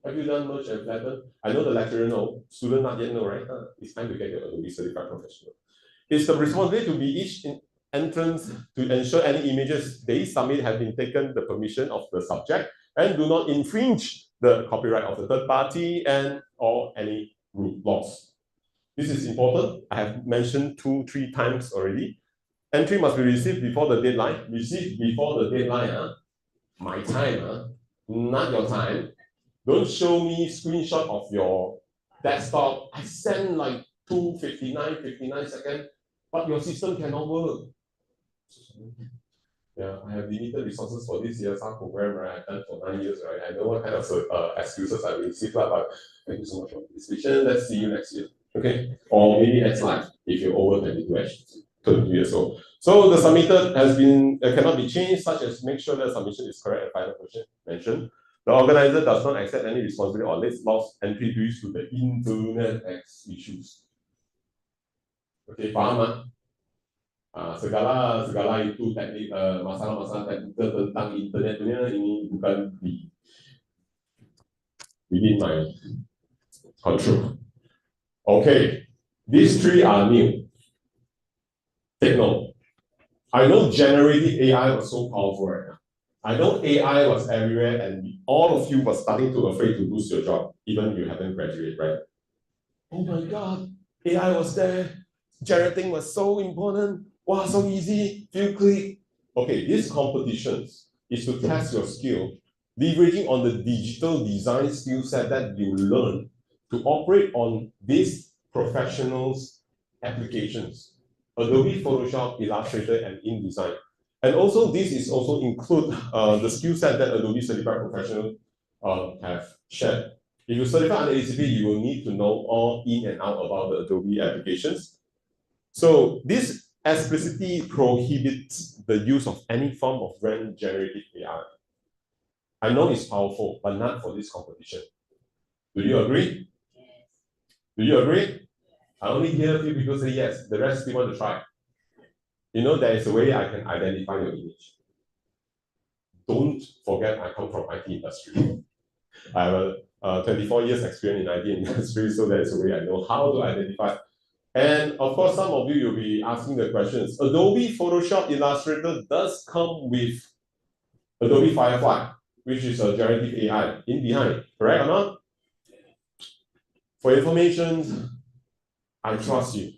Have you done merge and flatten? I know the lecturer know, student not yet know, right? It's time to get your Adobe certified professional. It's the responsibility to be each entrance to ensure any images they submit have been taken the permission of the subject and do not infringe the copyright of the third party and or any laws. This is important. I have mentioned 2-3 times already. Entry must be received before the deadline. Received before the deadline. My time, not your time. Don't show me screenshot of your desktop. I send like 59 seconds, but your system cannot work. Yeah, I have limited resources for this CSR program, right? I've done for 9 years, right? I know what kind of excuses I receive, but thank you so much for this vision. Let's see you next year, okay? Or maybe next life if you're over 22 years old. So the submitted has been cannot be changed, such as make sure that submission is correct and final version mentioned. The organizer does not accept any responsibility or late lost entry due to the Internet X issues. Okay, faham? Segala itu teknik masalah-masalah teknikal tentang internetnya ini bukan within my control. Okay, these three are new. Take note. I know generative AI was so powerful right now. I know AI was everywhere and all of you were starting to afraid to lose your job, even you haven't graduated, right? Oh my God, AI was there. Generating was so important. Wow, so easy, few click. Okay, these competitions is to test your skill, leveraging on the digital design skill set that you learn to operate on these professionals' applications. Adobe Photoshop, Illustrator, and InDesign. And also, this is also include the skill set that Adobe Certified Professional have shared. If you certify under ACP, you will need to know all in and out about the Adobe applications. So this explicitly prohibits the use of any form of random generative AI. I know it's powerful, but not for this competition. Do you agree? Do you agree? I only hear a few people say yes, the rest still want to try. You know, there is a way I can identify your image. Don't forget I come from IT industry. I have a 24 years experience in IT industry, so there is a way I know how to identify. And of course, some of you will be asking the questions. Adobe Photoshop Illustrator does come with Adobe Firefly, which is a generative AI in behind, correct or not? For information, I trust you,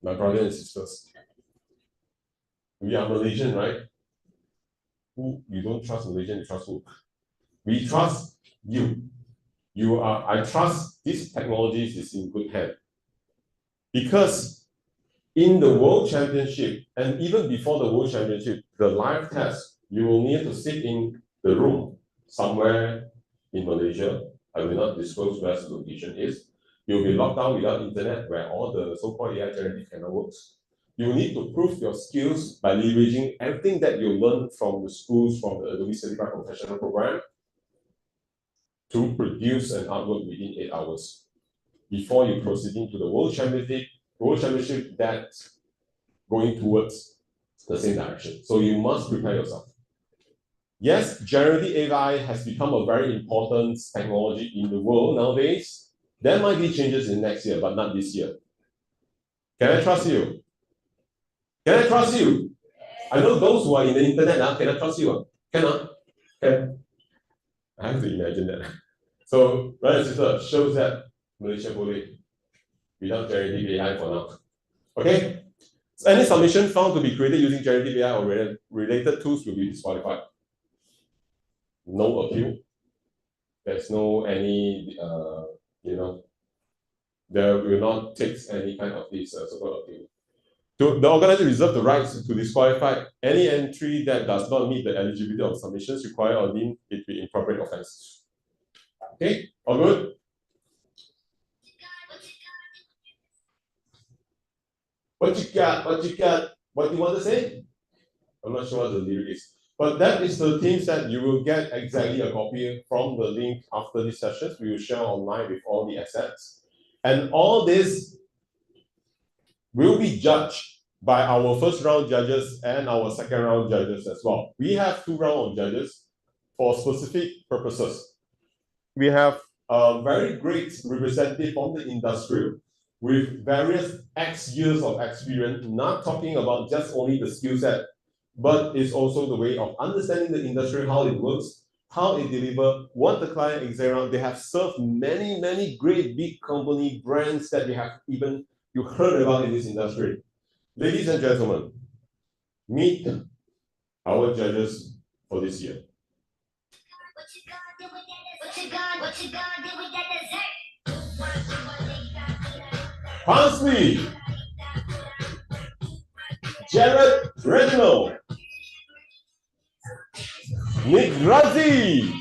my brothers and sisters. We are Malaysian, right? Who you don't trust Malaysian, you trust who? We trust you. I trust this technology is in good hand. Because in the World Championship, and even before the World Championship, the live test, you will need to sit in the room somewhere in Malaysia. I will not disclose where the location is. You'll be locked down without internet, where all the so-called AI generative cannot work. You need to prove your skills by leveraging everything that you learn from the schools, from the Adobe Certified Professional Program, to produce an artwork within 8 hours before you proceeding to the World Championship that's going towards the same direction. So you must prepare yourself. Yes, generative AI has become a very important technology in the world nowadays. There might be changes in next year, but not this year. Can I trust you? Can I trust you? I know those who are in the internet now, can I trust you? Cannot? Can? I have to imagine that. So, brother and sister, shows that Malaysia boleh without generative AI for now. Okay? So any submission found to be created using generative AI or related tools will be disqualified. No appeal. There's no any, there will not take any kind of this so-called appeal. The organizer reserves the rights to disqualify any entry that does not meet the eligibility of submissions required or deemed it to be inappropriate offense. Okay, all good? What you got? What you got? What do you want to say? I'm not sure what the lyric is. But that is the things that you will get exactly a copy from the link after this session. We will share online with all the assets. And all this will be judged by our first round judges and our second round judges as well. We have 2 rounds of judges for specific purposes. we have a very great representative from the industry with various X years of experience, not talking about just only the skill set, but it's also the way of understanding the industry, how it works, how it delivers, what the client is around. They have served many, many great big company brands that you heard about in this industry. Ladies and gentlemen, meet our judges for this year. Parsley, Jared Reginald, Nick Razi,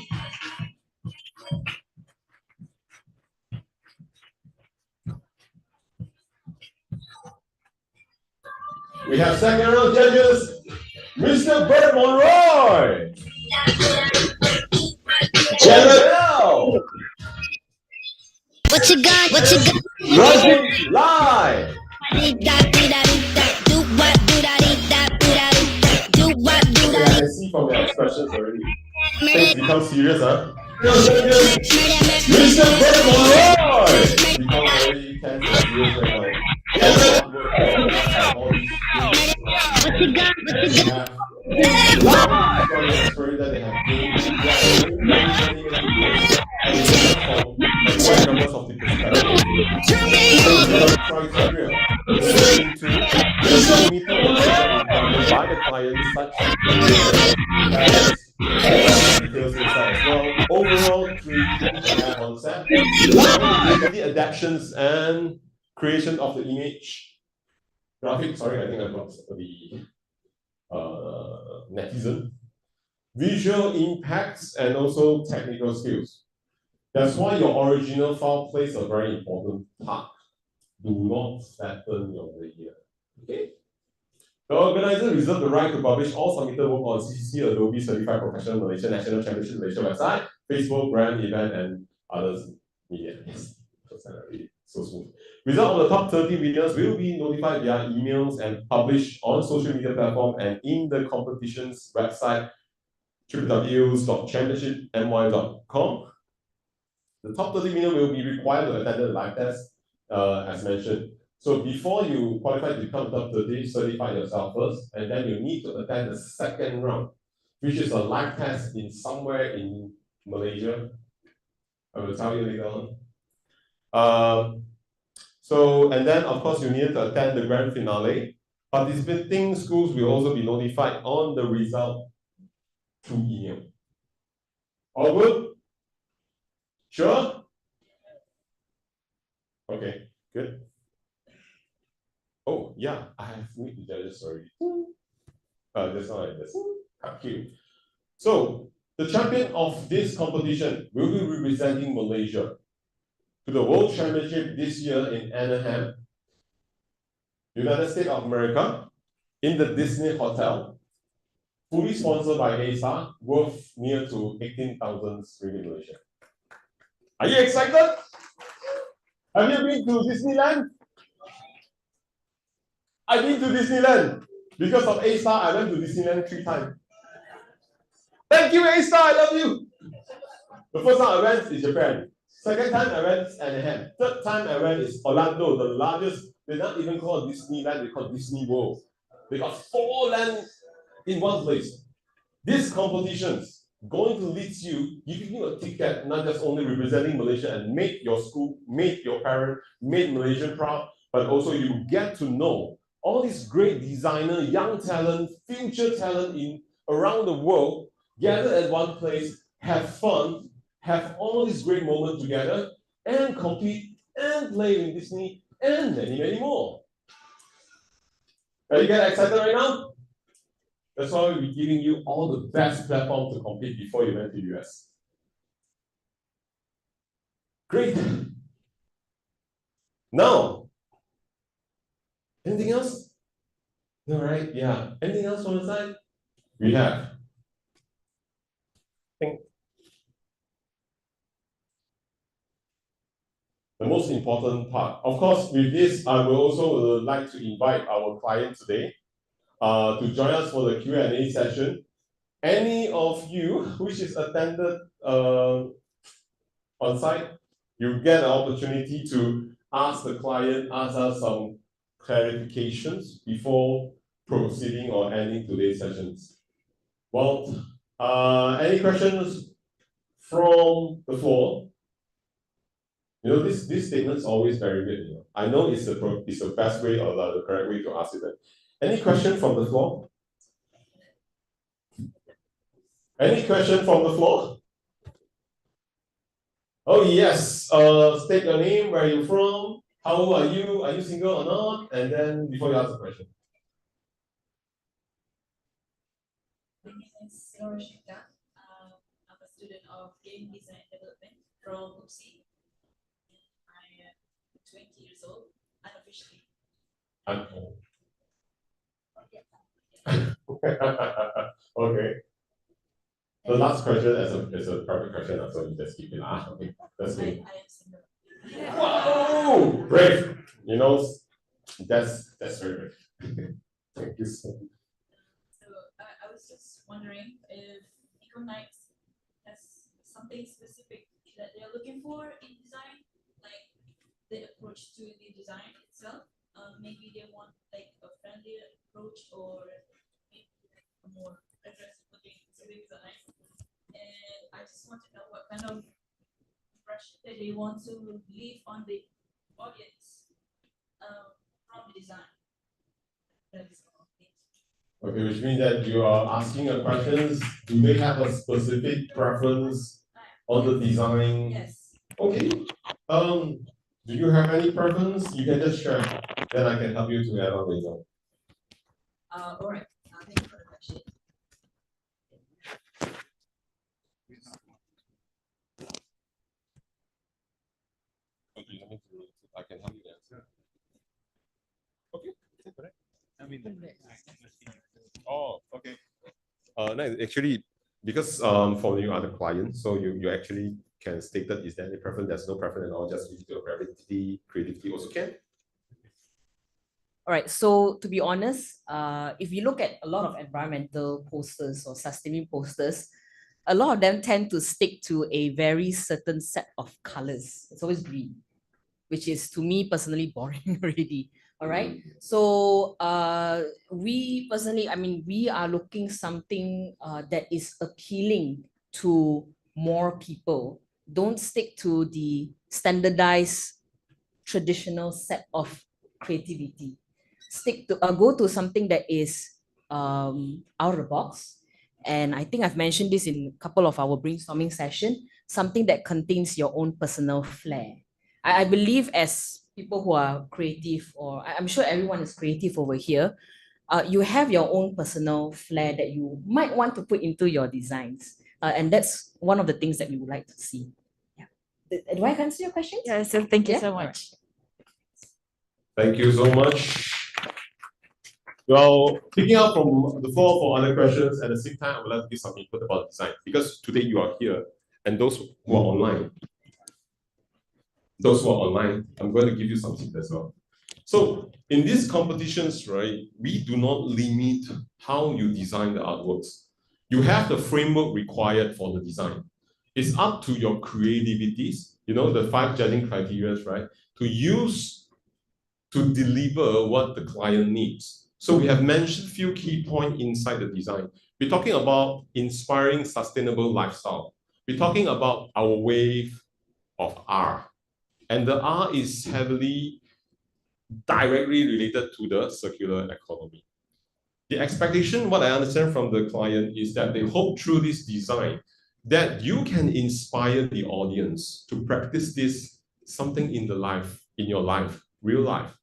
we have second round judges, Mr. Bert Monroy, Jared L. What you got? What you got? Razi Lai. Okay, I can see from your expressions already. Things become serious, huh? Mr. Bert Monroy! Become very tense and serious right now. What you got? What you got? From the experience that they have gained many years. Quite numbers of the perspectives. Criteria into meeting the requirement by the client such as details inside as well. Overall, 3 concept, the adaptations and creation of the image graphic. Sorry, I think I got the netizen. Visual impacts and also technical skills. That's why your original file plays a very important part. Do not flatten your layer. Okay? The organizer reserves the right to publish all submitted work on CCC Adobe Certified Professional Malaysia National Championship Malaysia website, Facebook, brand, event, and others media. Yes, so smooth. Result of the top 30 winners will be notified via emails and published on social media platform and in the competition's website, www.championshipmy.com. The top 30 winners will be required to attend the live test, as mentioned. So before you qualify to become top 30, certify yourself first, and then you need to attend the second round, which is a live test in somewhere in Malaysia. I will tell you later on. And then of course you need to attend the grand finale. Participating schools will also be notified on the result through email. All good? Sure? Okay, good. Oh, yeah, I have to meet the judges already. Just like this. Cute. So, the champion of this competition will be representing Malaysia to the World Championship this year in Anaheim, United States of America, in the Disney Hotel, fully sponsored by ASA, worth near to 18,000 ringgit Malaysia. Are you excited? Have you been to Disneyland? I've been to Disneyland. Because of A-Star, I went to Disneyland 3 times. Thank you, A-Star, I love you. The first time I went is Japan. Second time I went is Anaheim. Third time I went is Orlando, the largest. They're not even called Disneyland, they call Disney World. They got 4 lands in one place. These competitions going to lead you, giving you a ticket, not just only representing Malaysia and make your school, make your parent, make Malaysia proud, but also you get to know all these great designer, young talent, future talent in around the world, gather at one place, have fun, have all these great moments together, and compete and play in Disney and many, many more. Are you get excited right now? That's why we're giving you all the best platform to compete before you went to the US. Great. Now, anything else? No, right? Yeah. Anything else on the side? We have. The most important part. Of course, with this, I will also like to invite our client today to join us for the Q&A session. Any of you which is attended on site, you get an opportunity to ask the client, ask us some clarifications before proceeding or ending today's sessions. Well, any questions from the floor? You know, this statement's always very good. You know, I know it's the best way or the correct way to ask it. Any question from the floor? Any question from the floor? Oh yes. State your name, where you're from, how old are you single or not, and then before you ask the question. My name is Roshika. I'm a student of game design and development from UPSI. I am 20 years old, unofficially. Okay. The last question is a private question, so you just keep it. Okay, that's good. I am single. Wow, brave. You know, that's very good. Thank you so much. So I was just wondering if Econite has something specific that they're looking for in design, like the approach to the design itself. Maybe they want like a friendlier approach or maybe a more aggressive looking design. And I just want to know what kind of impression that they want to leave on the audience from the design. That is all. Okay, which means that you are asking a questions. Do they have a specific preference on the design? Yes. Okay. Do you have any preference? You can just share. Then I can help you to add on later. All right. Thank you for the question. Okay, I can help you answer. Okay. Oh, okay. No, actually, because for your other clients, so you actually can state that is there any preference? There's no preference at all. Just your creativity also can. All right, so to be honest, if you look at a lot of environmental posters or sustaining posters, a lot of them tend to stick to a very certain set of colors. It's always green, which is to me personally boring already. All right. So we personally, I mean, we are looking something that is appealing to more people. Don't stick to the standardized traditional set of creativity. Stick to go to something that is out of the box. And I think I've mentioned this in a couple of our brainstorming session, something that contains your own personal flair. I believe as people who are creative, or I'm sure everyone is creative over here, you have your own personal flair that you might want to put into your designs. And that's one of the things that we would like to see. Yeah. Do I answer your question? Yeah, so thank you so much. Thank you so much. Well, picking up from the floor for other questions, at the same time, I would like to give some input about design, because today you are here, and those who are online, I'm going to give you some tips as well. So in these competitions, right, we do not limit how you design the artworks. You have the framework required for the design. It's up to your creativities, you know, the 5 judging criteria, right, to deliver what the client needs. So we have mentioned a few key points inside the design. We're talking about inspiring sustainable lifestyle. We're talking about our wave of R. And the R is heavily directly related to the circular economy. The expectation, what I understand from the client, is that they hope through this design that you can inspire the audience to practice this something in your life, real life.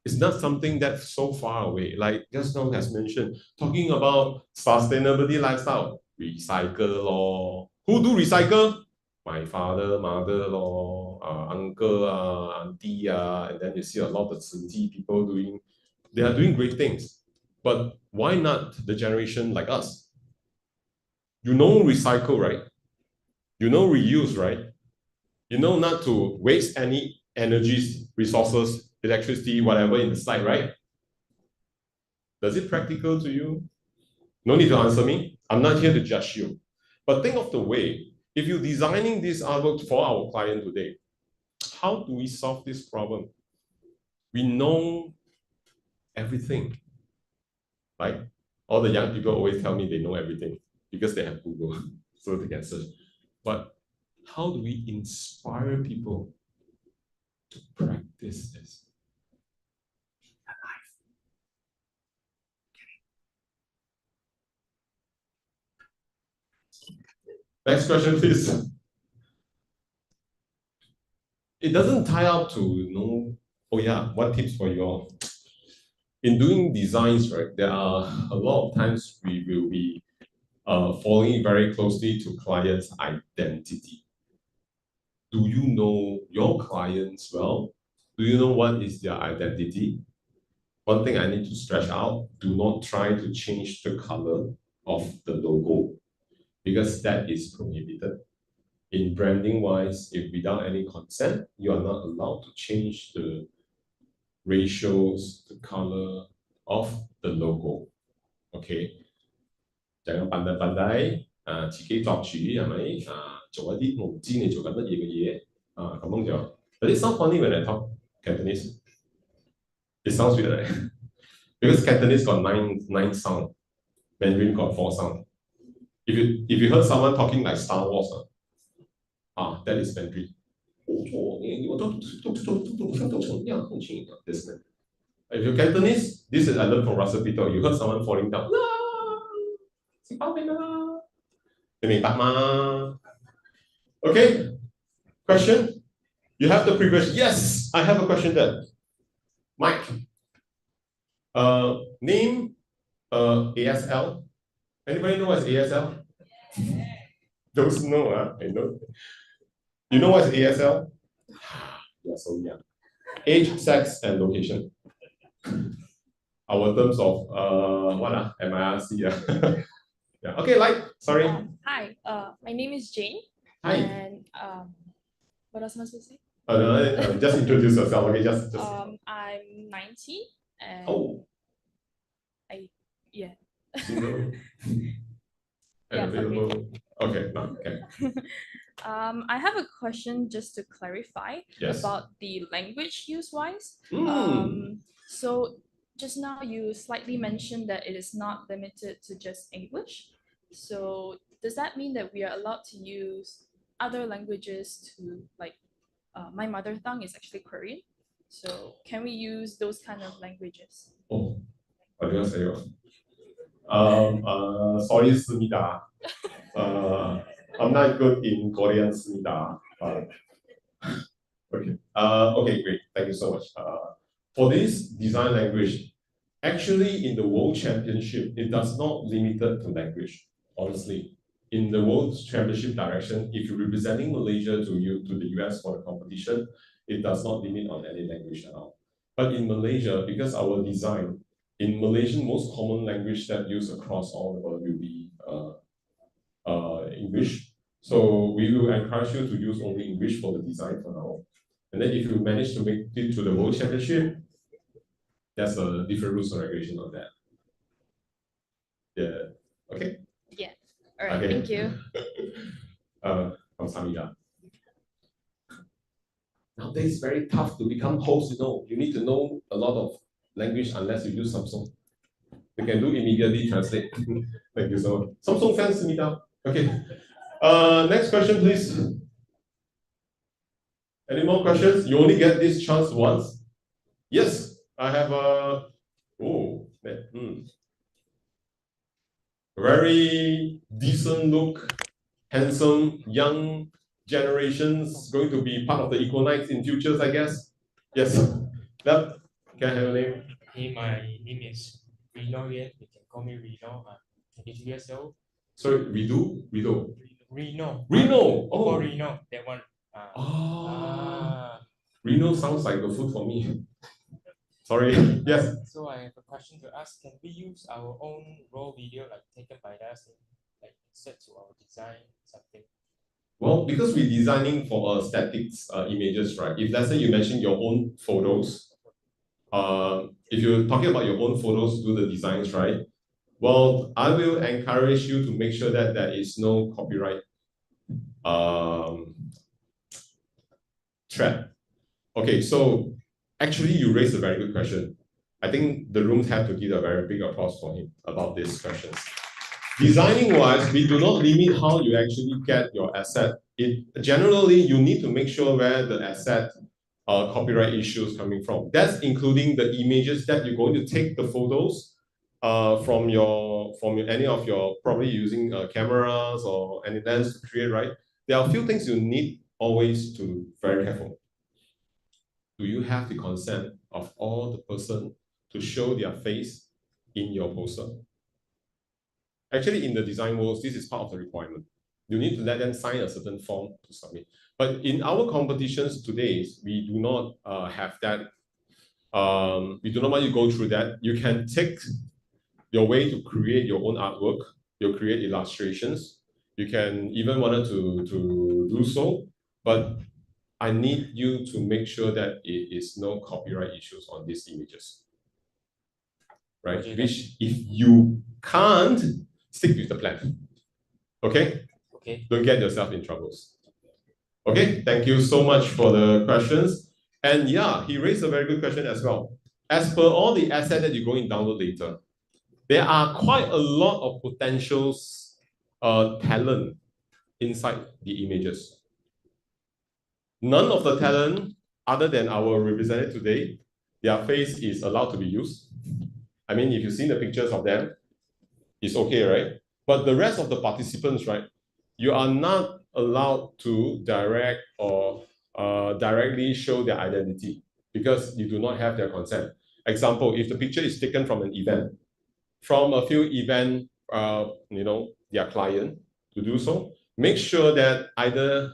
It's not something that's so far away. Like just now has mentioned, talking about sustainability lifestyle, recycle law. Who do recycle? My father, mother law, uncle, auntie, and then you see a lot of Tsinji people they are doing great things. But why not the generation like us? You know recycle, right? You know reuse, right? You know not to waste any energies, resources, electricity, whatever in the site, right? Does it practical to you? No need to answer me. I'm not here to judge you. But think of the way. if you're designing this artwork for our client today, how do we solve this problem? We know everything. Like all the young people always tell me they know everything because they have Google, so they can search. But how do we inspire people to practice this? Next question, please. It doesn't tie up to, oh yeah, what tips for you all? In doing designs, right, there are a lot of times we will be following very closely to clients' identity. Do you know your clients well? Do you know what is their identity? One thing I need to stretch out, do not try to change the color of the logo because that is prohibited. In branding wise, if without any consent, you are not allowed to change the ratios, the color of the logo. Okay? Jangan pandai-pandai, 自己作主係咪？做一啲我唔知你做緊乜嘢嘅嘢，咁樣就。But it sounds funny when I talk Cantonese. It sounds weird, right? Because Cantonese got nine sound, Mandarin got 4 sound. If you heard someone talking like Star Wars, that is Mandarin. This man. If you're Cantonese, this is I learned from Russell Peter. You heard someone falling down. Okay. Question? You have the previous. Yes, I have a question then. Mike. Name ASL. Anybody know what's ASL? Those know, I know. You know what's ASL? Yeah, so yeah. Age, sex, and location. Our terms of MIRC. Yeah. Okay, sorry. Hi, my name is Jane. Hi. And what else am I supposed to say? No, just introduce yourself. Okay, just. I'm 19 and yeah. And available. Okay, no, okay. I have a question just to clarify about the language use-wise. So just now you slightly mentioned that it is not limited to just English. So does that mean that we are allowed to use other languages to, like, my mother tongue is actually Korean. So can we use those kind of languages? Oh, 안녕하세요. Sorry, 씁니다. I'm not good in Korean, 씁니다. Okay. Okay, great. Thank you so much. For this design language, actually in the World Championship, it does not limit to language, honestly. In the World Championship direction, if you're representing Malaysia to the US for the competition, it does not limit on any language at all. But in Malaysia, because our design, in Malaysian, most common language that used across all the world will be English. So we will encourage you to use only English for the design for now. And then if you manage to make it to the World Championship, there's a different rules and regulation on that. Yeah. Okay? Yeah. All right, okay. Thank you. From Samida. Nowadays it's very tough to become host, You need to know a lot of language unless you use Samsung. You can do immediately translate. Thank you so much. Samsung fans, Samida. Okay. Next question, please. Any more questions? You only get this chance once. Yes, I have a very decent look, handsome, young generations going to be part of the Econite in futures, I guess. Yes. That, can I have a name? Hey, my name is Reno. You can call me Reno. I'm 22 years old. Sorry, Reno. Reno. Oh, Reno. That one. Reno sounds like the food for me. Sorry. Yes. So I have a question to ask. Can we use our own raw video, like taken by us, and like insert to our design something? Well, because we're designing for statics images, right? If let's say you mention your own photos, if you're talking about your own photos, do the designs, right? Well, I will encourage you to make sure that there is no copyright threat. Okay, so actually you raised a very good question. I think the rooms have to give a very big applause for him about these questions. Designing wise, we do not limit how you actually get your asset. Generally, you need to make sure where the asset copyright issues coming from. That's including the images that you're going to take the photos from any of your, probably using cameras or any lens to create, right? There are a few things you need always to very careful. Do you have the consent of all the person to show their face in your poster? Actually, in the design world, this is part of the requirement. You need to let them sign a certain form to submit. But in our competitions today, we do not have that. We do not want you to go through that. You can take your way to create your own artwork. You create illustrations. You can even want to do so. But I need you to make sure that it is no copyright issues on these images. Right? Which, if you can't, stick with the plan. Okay? Okay. Don't get yourself in troubles. Okay, thank you so much for the questions. And yeah, he raised a very good question as well. As per all the assets that you're going to download later, there are quite a lot of potential talent inside the images. None of the talent, other than our representative today, their face is allowed to be used. I mean, if you've seen the pictures of them, it's okay, right? But the rest of the participants, right, you are not allowed to direct or directly show their identity because you do not have their consent. Example, if the picture is taken from an event, from a few event, their client to do so, make sure that either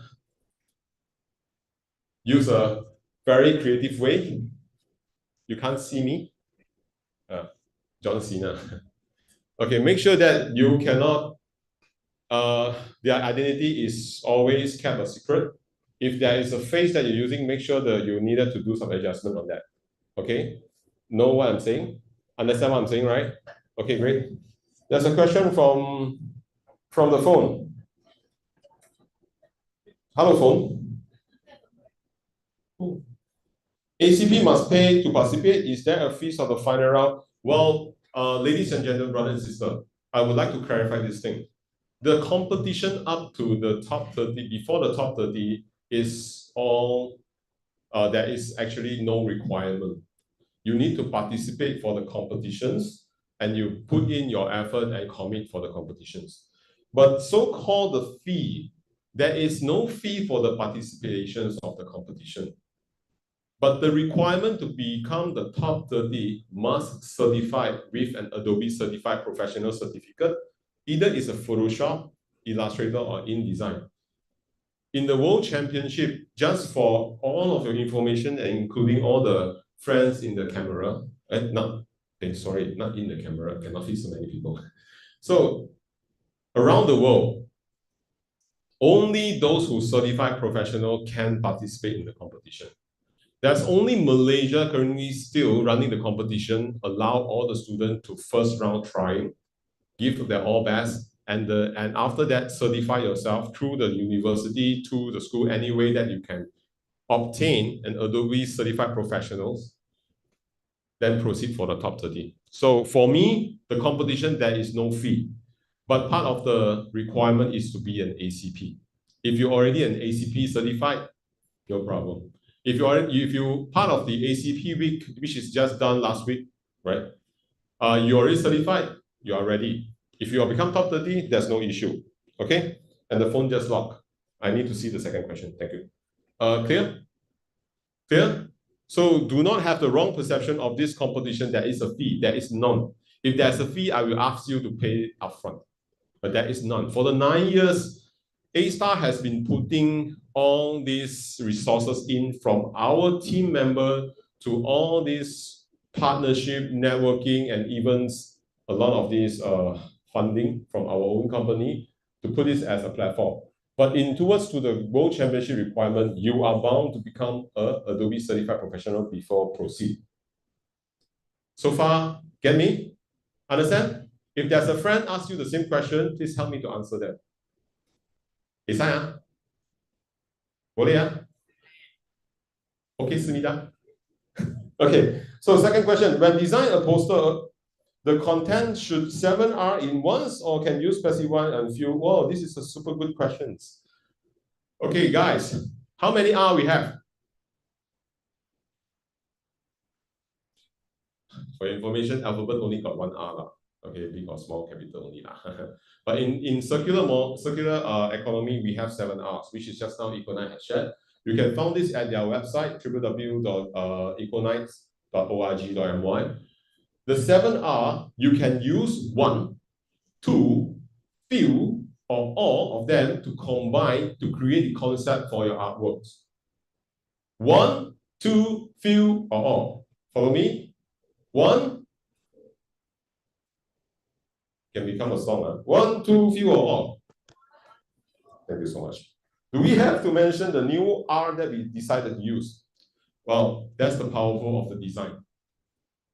use a very creative way. You can't see me, John Cena. Okay, make sure that you cannot, their identity is always kept a secret. If there is a face that you're using, make sure that you needed to do some adjustment on that. Okay, know what I'm saying? Understand what I'm saying, right? Okay, great. There's a question from the phone. Hello, phone. ACP must pay to participate. Is there a fees of the final round? Well, ladies and gentlemen, brother and sister, I would like to clarify this thing. The competition up to the top 30, before the top 30 is all, there is actually no requirement. You need to participate for the competitions and you put in your effort and commit for the competitions. But so-called the fee, there is no fee for the participations of the competition. But the requirement to become the top 30 must certify with an Adobe certified professional certificate. Either it's a Photoshop, Illustrator, or InDesign. In the World Championship, just for all of your information, and including all the friends in the camera, not in the camera, cannot fit so many people. So around the world, only those who certify professional can participate in the competition. There's only Malaysia currently still running the competition, allow all the students to first round trying, give their all best, and after that, certify yourself through the university, to the school, any way that you can obtain an Adobe certified professionals, then proceed for the top 30. So for me, the competition, there is no fee, but part of the requirement is to be an ACP. If you're already an ACP certified, no problem. If you part of the ACP week, which is just done last week, right? You're already certified, you are ready. If you become top 30, there's no issue. Okay? And the phone just locked. I need to see the second question. Thank you. Clear? Clear? So do not have the wrong perception of this competition. There is a fee. There is none. If there's a fee, I will ask you to pay upfront. But there is none. For the 9 years, A-Star has been putting all these resources in, from our team member to all this partnership, networking, and even a lot of these funding from our own company to put this as a platform. But towards to the World Championship requirement, you are bound to become a Adobe certified professional before proceed. So far, get me? Understand? If there's a friend asks you the same question, please help me to answer them. Boleh ya? Okay, Smita. Okay, so second question. When design a poster, the content should 7R in once or can you specify and few? Wow, this is a super good question. Okay, guys, how many R we have? For information, alphabet only got one R lah. Okay, big or small, capital only lah. But in circular economy, we have 7 R's, which is just now Econite has shared. You can find this at their website, www.econite.org.my. The 7R, you can use one, two, few, or all of them to combine to create the concept for your artworks. One, two, few, or all. Follow me? One can become a song. Huh? One, two, few, or all. Thank you so much. Do we have to mention the new R that we decided to use? Well, that's the powerful of the design.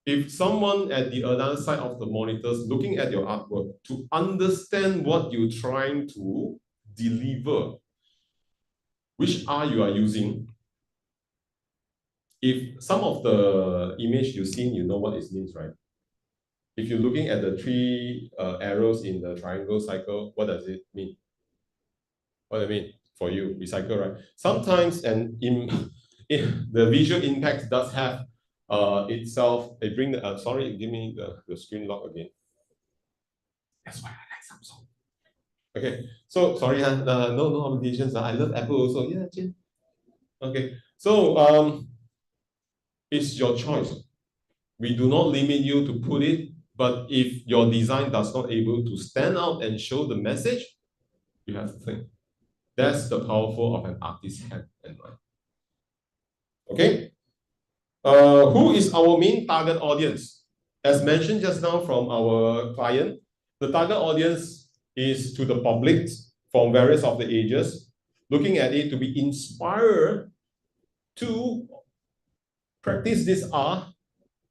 If someone at the other side of the monitors looking at your artwork to understand what you're trying to deliver, which R you are using, if some of the image you've seen, you know what it means, right? If you're looking at the three arrows in the triangle cycle, what does it mean? What do I mean for you? Recycle, right? Sometimes the visual impact does have itself. They bring the sorry, give me the screen lock again. That's why I like Samsung. Okay, so sorry, no obligations. I love Apple also. Yeah, Jin. Okay, so it's your choice. We do not limit you to put it, but if your design does not able to stand out and show the message, you have to think. That's the powerful of an artist's hand and mind. Okay. Who is our main target audience? As mentioned just now from our client, the target audience is to the public from various of the ages, looking at it to be inspired to practice this art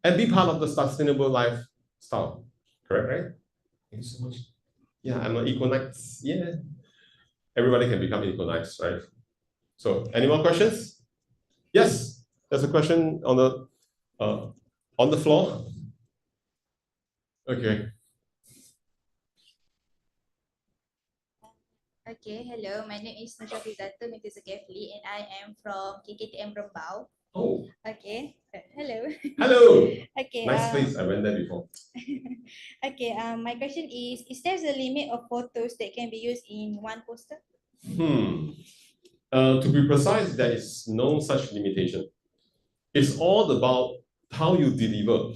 and be part of the sustainable lifestyle. Correct, right? Thank you so much. Yeah, I'm an Econite. Yeah. Everybody can become Econite, right? So, any more questions? Yes, there's a question on the floor. Okay. Okay, hello. My name is Nusha Fizato Mitizakefli and I am from KKTM Rembau. Oh. Okay. Hello. Hello. Okay. Nice place. I went there before. Okay. My question is there a limit of photos that can be used in one poster? To be precise, there is no such limitation. It's all about how you deliver.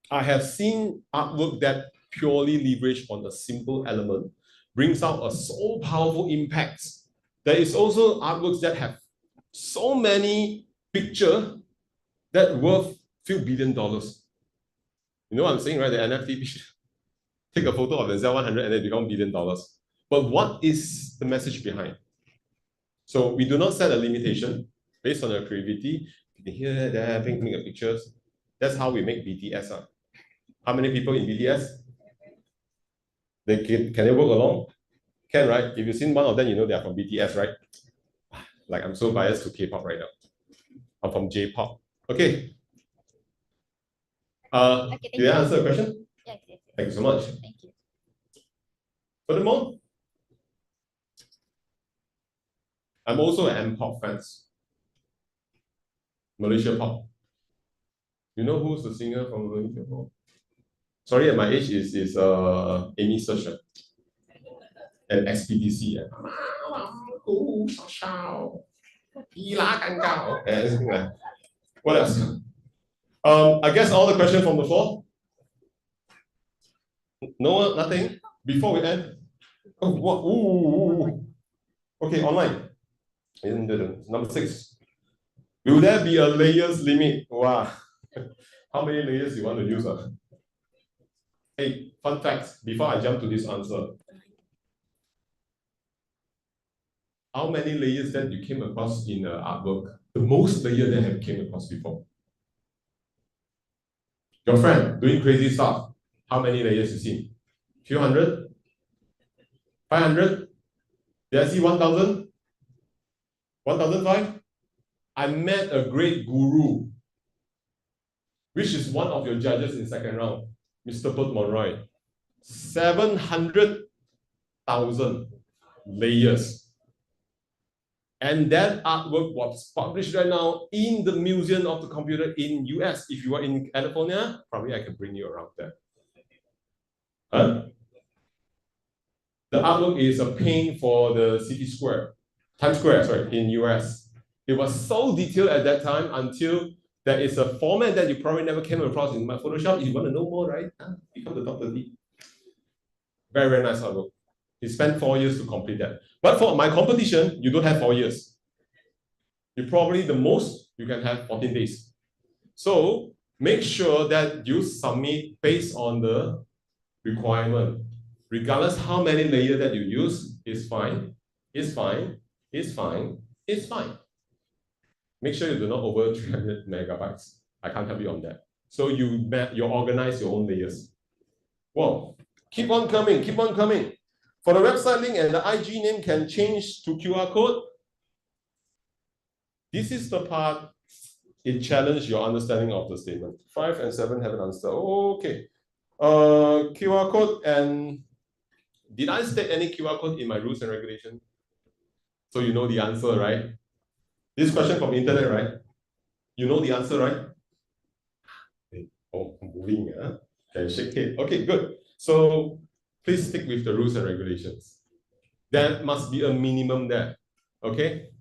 I have seen artwork that purely leverage on a simple element, brings out a so powerful impact. There is also artworks that have so many pictures that worth few $billion. You know what I'm saying, right? The NFT picture. Take a photo of the Z100 and then become $1 billion. But what is the message behind? So we do not set a limitation based on your creativity. You can here, there, make a pictures. That's how we make BTS. How many people in BTS? Can they work along? Can, right? If you've seen one of them, you know they are from BTS, right? Like I'm so biased to K-pop right now. I'm from J-pop. Okay. Did I answer the question? Yes. Thank you so much. Thank you. Furthermore, I'm also an M-pop fan. Malaysia pop. You know who's the singer from Malaysia pop? Sorry, at my age is Amy Search and XPDC. What else? I guess all the questions from the floor. No, nothing. Before we end. Oh, what? Ooh. Okay, online. Number 6. Will there be a layers limit? Wow. How many layers you want to use? Hey, fun fact, before I jump to this answer. How many layers that you came across in artwork? The most layer that have came across before. Your friend doing crazy stuff. How many layers you seen? Few hundred? 500? Did I see 1,000? 1005? I met a great guru, which is one of your judges in second round, Mr. Bert Monroy. 700,000 layers. And that artwork was published right now in the Museum of the Computer in US. If you are in California, probably I can bring you around there. Huh? The artwork is a paint for the Times Square, sorry, in US. It was so detailed at that time until there is a format that you probably never came across in my Photoshop. If you want to know more, right? Become the Dr. D. Very, very nice artwork. He spent 4 years to complete that. But for my competition, you don't have 4 years. You probably, the most, you can have 14 days. So make sure that you submit based on the requirement. Regardless how many layers that you use, it's fine, it's fine, it's fine, it's fine. Make sure you do not over 300 megabytes. I can't help you on that. So you organize your own layers. Well, keep on coming, keep on coming. For the website link and the IG name can change to QR code. This is the part it challenged your understanding of the statement. 5 and 7 haven't answered. Okay. QR code, and did I state any QR code in my rules and regulations? So you know the answer, right? This question from internet, right? You know the answer, right? Oh, moving, huh? Can shake it. Okay, good. So please stick with the rules and regulations. There must be a minimum there. Okay?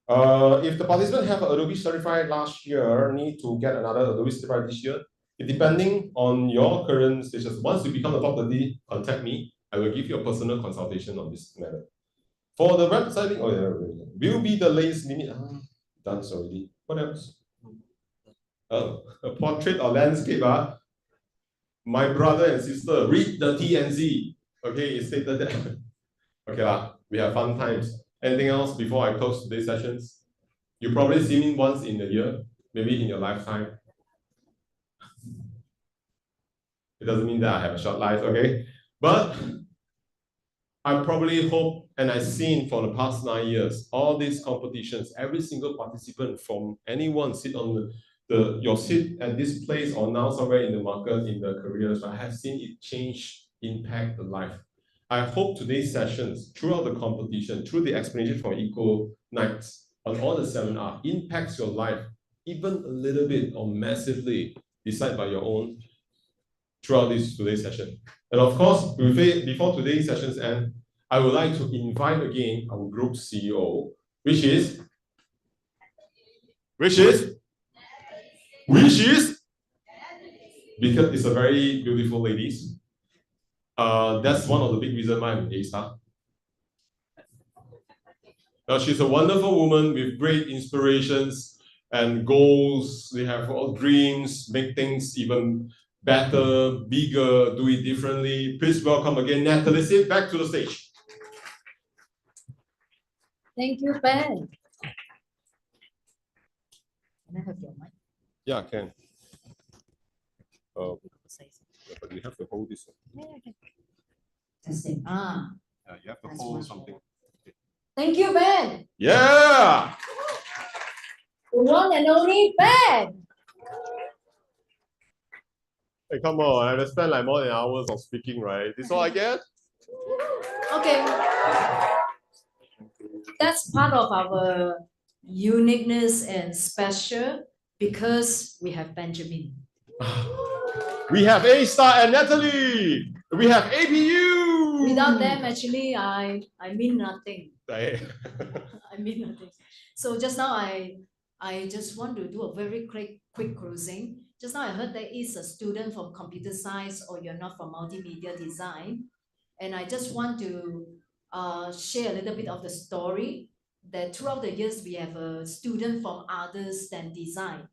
If the participant have Adobe certified last year, need to get another Adobe certified this year. Depending on your current status, once you become the top 30, contact me. I will give you a personal consultation on this matter. For the website link, will be the latest limit. Done already. What else? A portrait or landscape. My brother and sister, read the TNC. Okay, it stated that. Okay, we have fun times. Anything else before I close today's sessions? You probably see me once in a year, maybe in your lifetime. It doesn't mean that I have a short life, okay? But I probably hope, and I've seen for the past 9 years, all these competitions, every single participant from anyone sit on your seat at this place or now somewhere in the market, in the careers, I have seen it change, impact the life. I hope today's sessions, throughout the competition, through the explanation from Econite, on all the seminar, impacts your life, even a little bit or massively, decide by your own, throughout today's session. And of course, before today's sessions end, I would like to invite again our group CEO, which is, because it's a very beautiful lady. That's one of the big reasons why I'm an A-star. She's a wonderful woman with great inspirations and goals. They have all dreams, make things even better, bigger, do it differently. Please welcome again Natalie. Sit back to the stage. Thank you, Ben. Can I have your mic? Yeah, I can. But you have to hold this one. Yeah, I can. Testing. You have to hold something. Thank you, Ben. Yeah. The one and only Ben. Hey, come on! I have to spend like more than hours of speaking, right? This is all I get. Okay. That's part of our uniqueness and special because we have Benjamin. We have A-star and Natalie. We have APU. Without them, actually, I mean nothing. Right. I mean nothing. So just now, I just want to do a very quick cruising. Just now I heard there is a student from computer science or you're not from multimedia design. And I just want to share a little bit of the story that throughout the years, we have a student from others than design.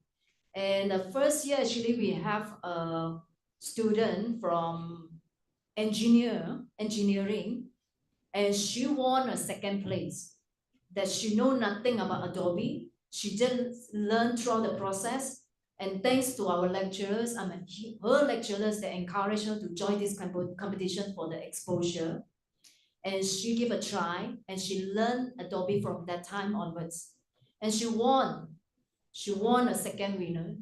And the first year, actually, we have a student from engineering, and she won a second place. That she know nothing about Adobe. She just learned throughout the process. And thanks to our lecturers, her lecturers, that encouraged her to join this competition for the exposure. and she gave a try, and she learned Adobe from that time onwards. And she won. She won a second winner.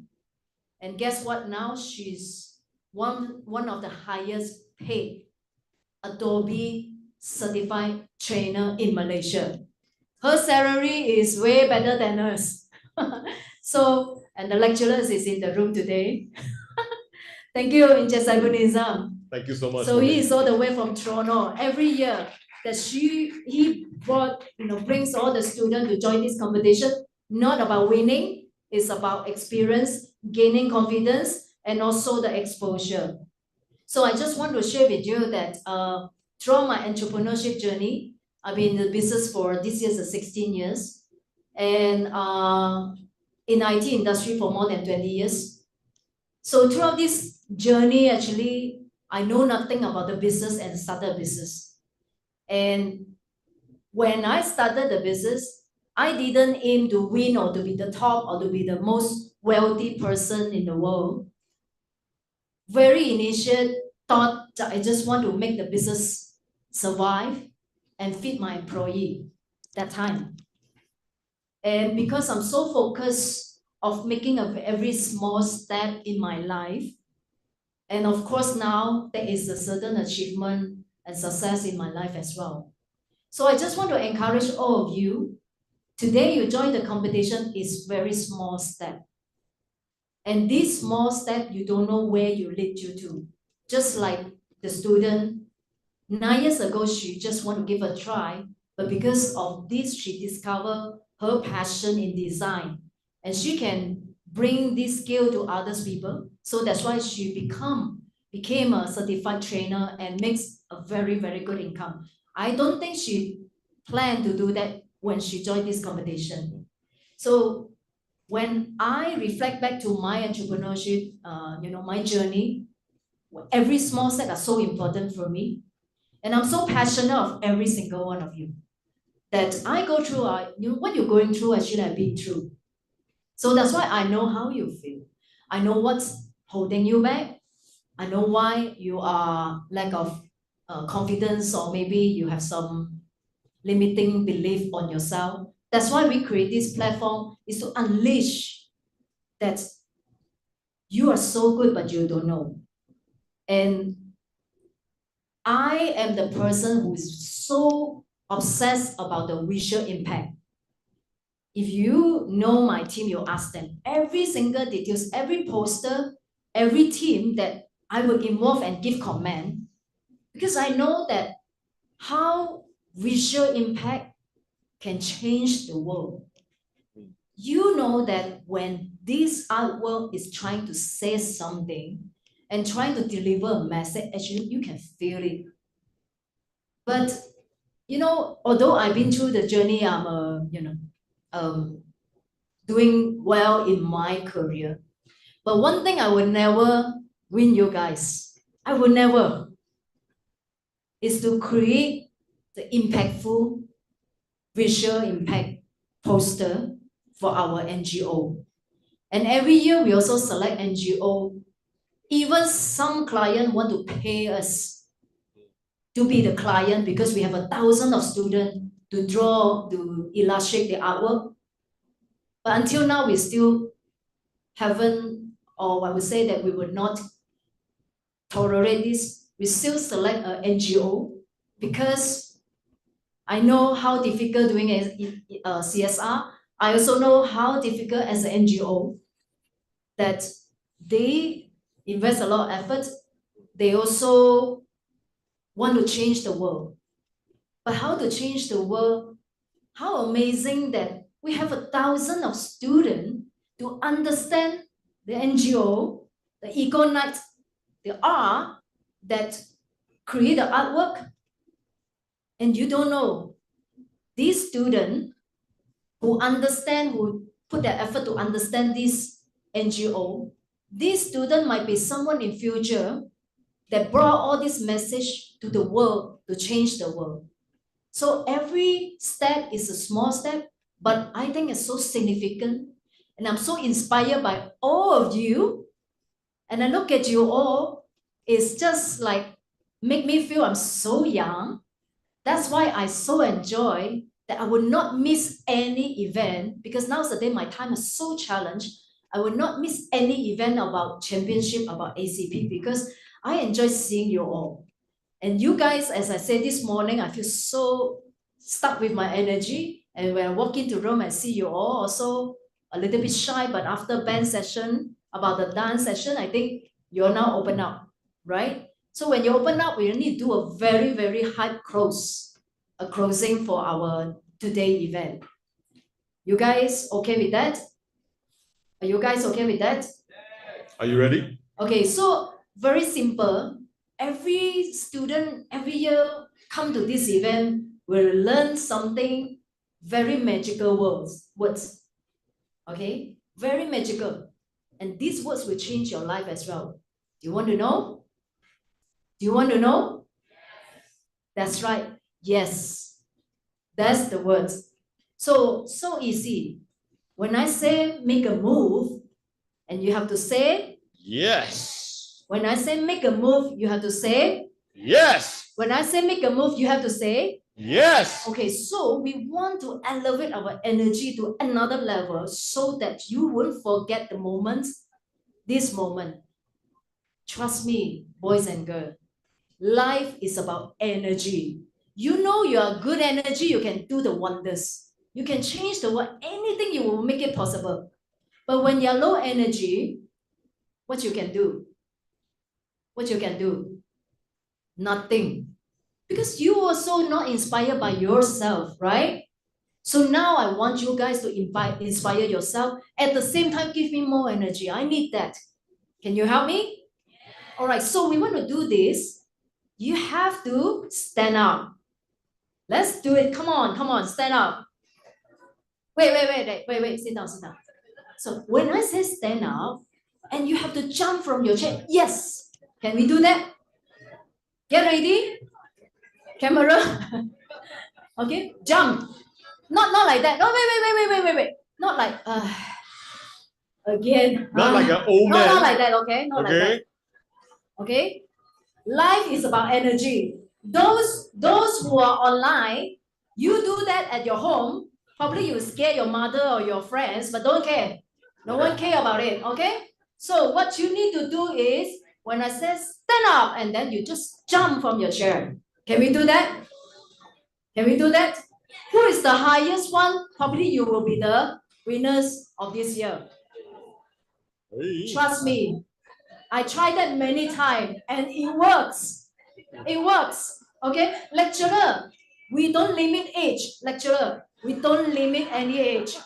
And guess what? Now she's one of the highest paid Adobe certified trainer in Malaysia. Her salary is way better than us. So, and the lecturers is in the room today. Thank you, Inja Saibunism. Thank you so much. So he is all the way from Toronto. Every year that he brings all the students to join this competition, not about winning, it's about experience, gaining confidence, and also the exposure. So I just want to share with you that throughout my entrepreneurship journey, I've been in the business for this year's 16 years, and in IT industry for more than 20 years. So throughout this journey, actually, I know nothing about the business and started a business. And when I started the business, I didn't aim to win or to be the top or to be the most wealthy person in the world. Very initial thought that I just want to make the business survive and feed my employee that time. And because I'm so focused of making every small step in my life, and of course now there is a certain achievement and success in my life as well. So I just want to encourage all of you, today you join the competition is very small step. And this small step, you don't know where you lead you to. Just like the student, 9 years ago, she just want to give a try, but because of this, she discovered her passion in design, and she can bring this skill to others people. So that's why she became a certified trainer and makes a very, very good income. I don't think she planned to do that when she joined this competition. So when I reflect back to my entrepreneurship, my journey, every small step are so important for me. And I'm so passionate of every single one of you that I go through, what you're going through, actually I've been through. So that's why I know how you feel. I know what's holding you back. I know why you are lack of confidence, or maybe you have some limiting belief on yourself. That's why we create this platform, is to unleash that you are so good, but you don't know. And I am the person who is so obsessed about the visual impact. If you know my team, you ask them every single details, every poster, every team that I will involve and give comment, because I know that how visual impact can change the world. You know that when this artwork is trying to say something and trying to deliver a message, actually you can feel it. But although I've been through the journey, I'm doing well in my career. But one thing I will never win you guys. I will never. Is to create the impactful visual impact poster for our NGO. And every year we also select NGO. Even some client want to pay us to be the client because we have 1,000 of students to draw, to illustrate the artwork. But until now, we still haven't, or I would say that we would not tolerate this. We still select an NGO because I know how difficult doing CSR. I also know how difficult as an NGO that they invest a lot of effort. They also want to change the world. But how to change the world? How amazing that we have 1,000 of students to understand the NGO, the Econite, the art that create the artwork. And you don't know, these students who understand, who put their effort to understand this NGO, this student might be someone in future that brought all this message to the world to change the world. So every step is a small step, but I think it's so significant. And I'm so inspired by all of you. And I look at you all, it's just like make me feel I'm so young. That's why I so enjoy that I would not miss any event, because nowadays my time is so challenged. I would not miss any event about championship, about ACP, because I enjoy seeing you all. And you guys, as I said this morning, I feel so stuck with my energy. And when I walk into the room, I see you all also a little bit shy, but after band session, about the dance session, I think you're now open up, right? So when you open up, we need to do a very, very hard close, a closing for our today event. You guys okay with that? Are you guys okay with that? Are you ready? Okay, so very simple. Every student every year come to this event will learn something very magical words. Okay, very magical. And these words will change your life as well. Do you want to know? Do you want to know? That's right. Yes. That's the words. So easy. When I say make a move, and you have to say yes. When I say make a move, you have to say yes. When I say make a move, you have to say yes. Okay, so we want to elevate our energy to another level so that you won't forget the moments, this moment. Trust me, boys and girls, life is about energy. You know you are good energy, you can do the wonders. You can change the world, anything you will make it possible. But when you're low energy, what you can do? What you can do? Nothing. Because you also not inspired by yourself, right? So now I want you guys to inspire yourself. At the same time, give me more energy. I need that. Can you help me? All right, so we want to do this. You have to stand up. Let's do it. Come on, stand up. Wait, sit down. So when I say stand up, and you have to jump from your chair, yes. Can we do that? Get ready. Camera. Okay, jump. Not like that. No, wait. Not like again. Not like an old man. Not like that, okay? Not like Okay. that. Okay? Life is about energy. Those who are online, you do that at your home. Probably you scare your mother or your friends, but don't care. No one care about it, okay? So what you need to do is, when I say stand up, and then you just jump from your chair. Can we do that? Can we do that? Who is the highest one? Probably you will be the winners of this year. Trust me. I tried that many times and it works. It works. Okay? Lecturer, we don't limit age. Lecturer, we don't limit any age.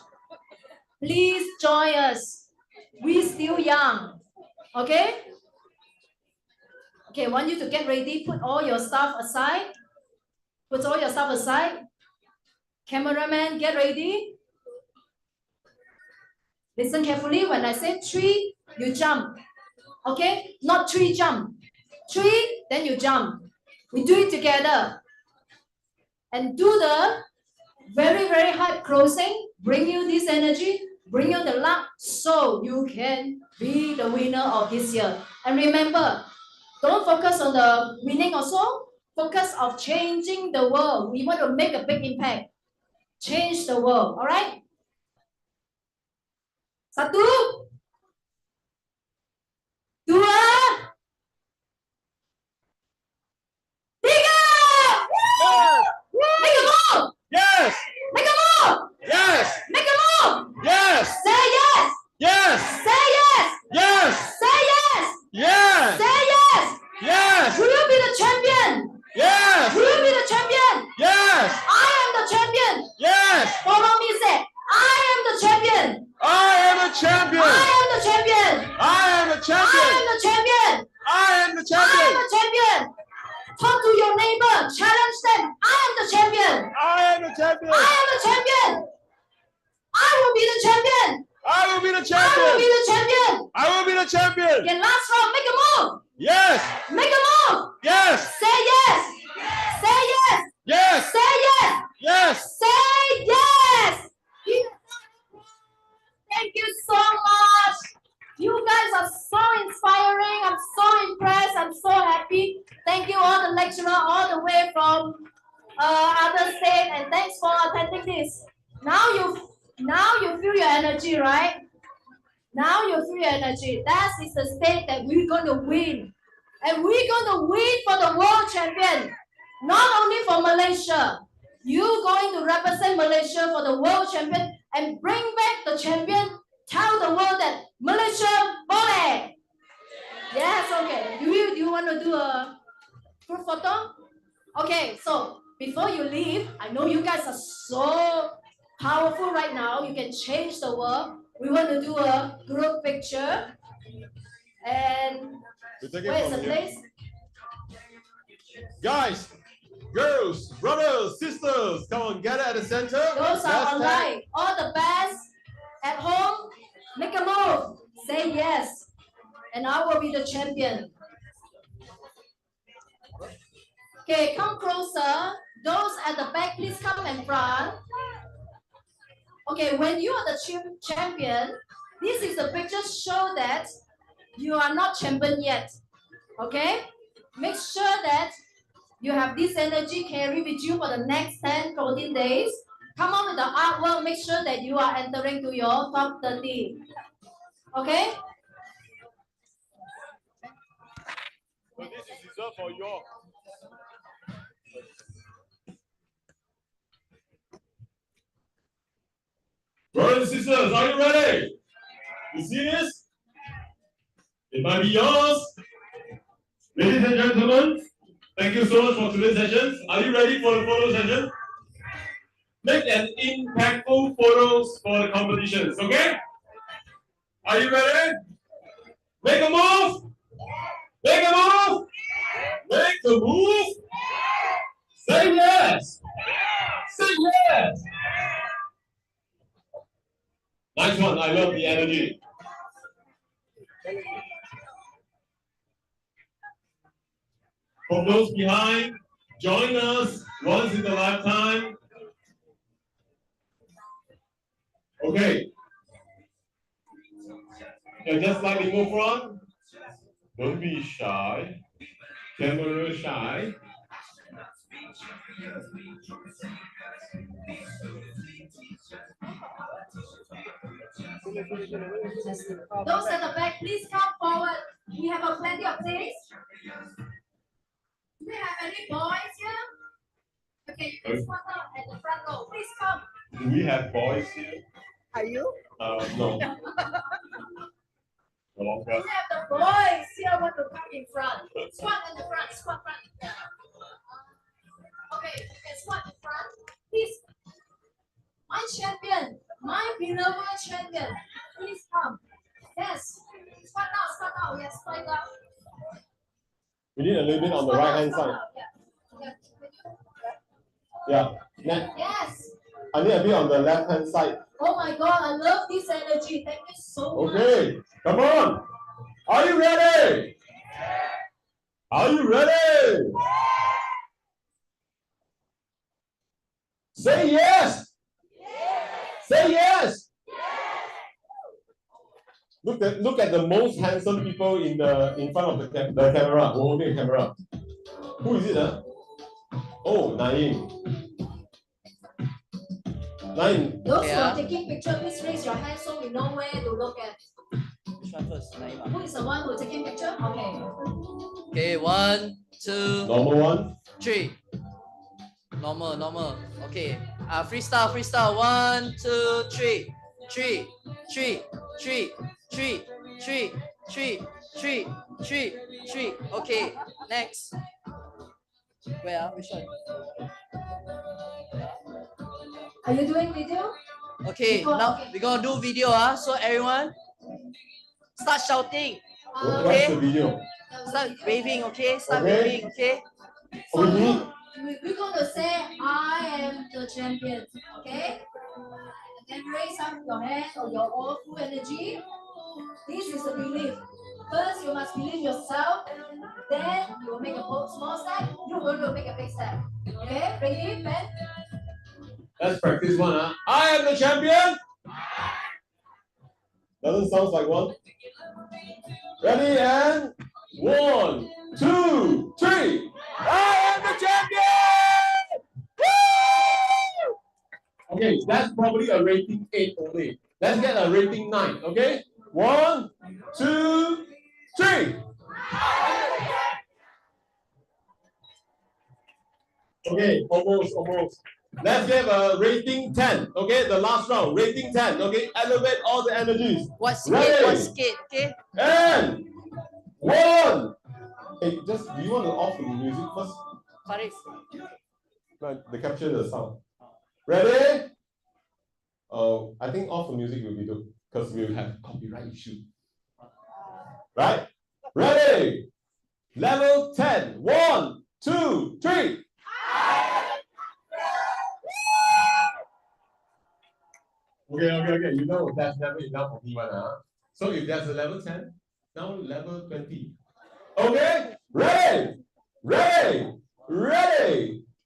Please join us. We still young. Okay? Okay, I want you to get ready. Put all your stuff aside. Put all your stuff aside. Cameraman, get ready. Listen carefully. When I say 3, you jump. Okay? Not 3 jump. 3, then you jump. We do it together. And do the very, very hard closing. Bring you this energy. Bring you the luck so you can be the winner of this year. And remember, don't focus on the winning also. Focus of changing the world. We want to make a big impact. Change the world. All right? Satu, dua, tiga. Make a move. Yes. Make a move. Yes. Make a move. Yes. Say yes. Yes. Say yes. Yes. Say yes. Yes. Say yes. Yes. Will you be the champion? Yes. Will you be the champion? Yes. I am the champion. Yes. Follow me, say, I am the champion. I am a champion. I am the champion. I am a champion. I am the champion. I am the I champion. am the champion. Talk to your neighbor. Challenge them. I am the champion. I am the champion. I am the champion. I will be the champion. I will be the I champion. will be the champion. I will be the champion. Okay, last round. Make a move. Yes. Make a move. Yes. Say yes. Say yes. Yes. Say yes. Yes. Say yes. Thank you so much. You guys are so inspiring. I'm so impressed. I'm so happy. Thank you all the lecturer all the way from other state, and thanks for attending this. Now you feel your energy, right? Now you feel your energy. That is the state that we're going to win. And we're going to win for the world champion. Not only for Malaysia. You're going to represent Malaysia for the world champion and bring back the champion. Tell the world that Malaysia boleh. Yes, okay. Do you want to do a group photo? Okay, so before you leave, I know you guys are so powerful right now. You can change the world. We want to do a group picture. And where is the place? Guys, girls, brothers, sisters, come on, gather at the center. Those are online. All the best. At home, make a move. Say yes. And I will be the champion. Okay, come closer. Those at the back, please come in front. Okay, when you are the champion, this is the picture show that you are not champion yet. Okay? Make sure that you have this energy carry with you for the next 10, 14 days. Come on with the artwork. Make sure that you are entering to your top 30. Okay? So this is reserved for your. Brothers and sisters, are you ready? You see this? It might be yours. Ladies and gentlemen, thank you so much for today's session. Are you ready for the photo session? Make an impactful photos for the competitions, okay? Are you ready? Make a move! Make a move! Make a move! Say yes! Say yes! Nice one, I love the energy. For those behind, join us once in a lifetime. Okay. Yeah, just slightly move front. Don't be shy. Camera shy. Those at the back, please come forward. We have a plenty of place. Do we have any boys here? Okay, you can spot out at the front row. Please come. Do we have boys here? Are you? No. No We have the boys here want to come in front. Squat in the front, squat front. Okay, you can squat in front. Please. My champion, my beloved champion. Please come. Yes. Squat now. Yes, squat now. We need a little bit on the right hand side. Yeah. Yes. I need a bit on the left hand side. Oh my God, I love this energy. Thank you so much. Okay, come on. Are you ready? Are you ready? Say yes. Say yes. Look at the most handsome people in front of the camera, holding the camera. Who is it? Oh, Naeem. Naeem. Those who are taking picture, please raise your hand so we know where to look at. Which one first? Naima. Who is the one who is taking picture? Okay. Okay, 1, 2. Normal one. 3. Normal. Okay. Freestyle. 1, 2, 3. 3. Okay, next. Where? Which one? Are you doing video? Okay, now we're gonna do video. So everyone, start shouting. What's the video? Start waving. Okay, start Okay. waving. Okay. So we're going to say, I am the champion. Okay? And then raise up your hand or your all full energy. This is the belief. First, you must believe yourself. Then you will make a small step. You're going to make a big step. Okay? Ready? Ben? Let's practice one. I am the champion. Doesn't sound like one. Ready and 1, 2, 3. I am the champion. that's probably a rating 8 only. Let's get a rating 9, okay? 1, 2, 3. Okay, almost. Let's give a rating 10, okay? The last round, rating 10, okay? Elevate all the energies. What's Ready? skate, okay? And 1. Hey, just, do you want to off the music first? Faris. No, they capture the sound. Ready? I think off the music will be good because we'll have copyright issue. Right? Ready? Level 10. 1, 2, 3. Okay. You know that's never enough for me, So if there's a level 10, now level 20. Okay? Ready?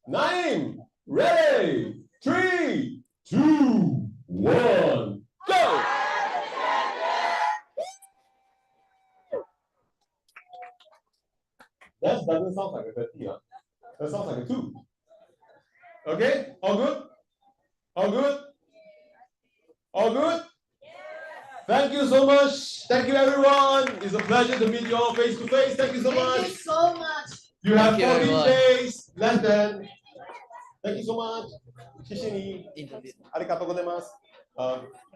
9. Ready? 3, 2, 1. Go! That doesn't sound like a 30, huh? That sounds like a 2. Okay? All good? All good? Thank you so much. Thank you, everyone. It's a pleasure to meet you all face to face. Thank you so much. Thank you so much. You have Thank you, 14 everyone. days less than. Thank you so much. Shishini. Arigatou gozaimasu.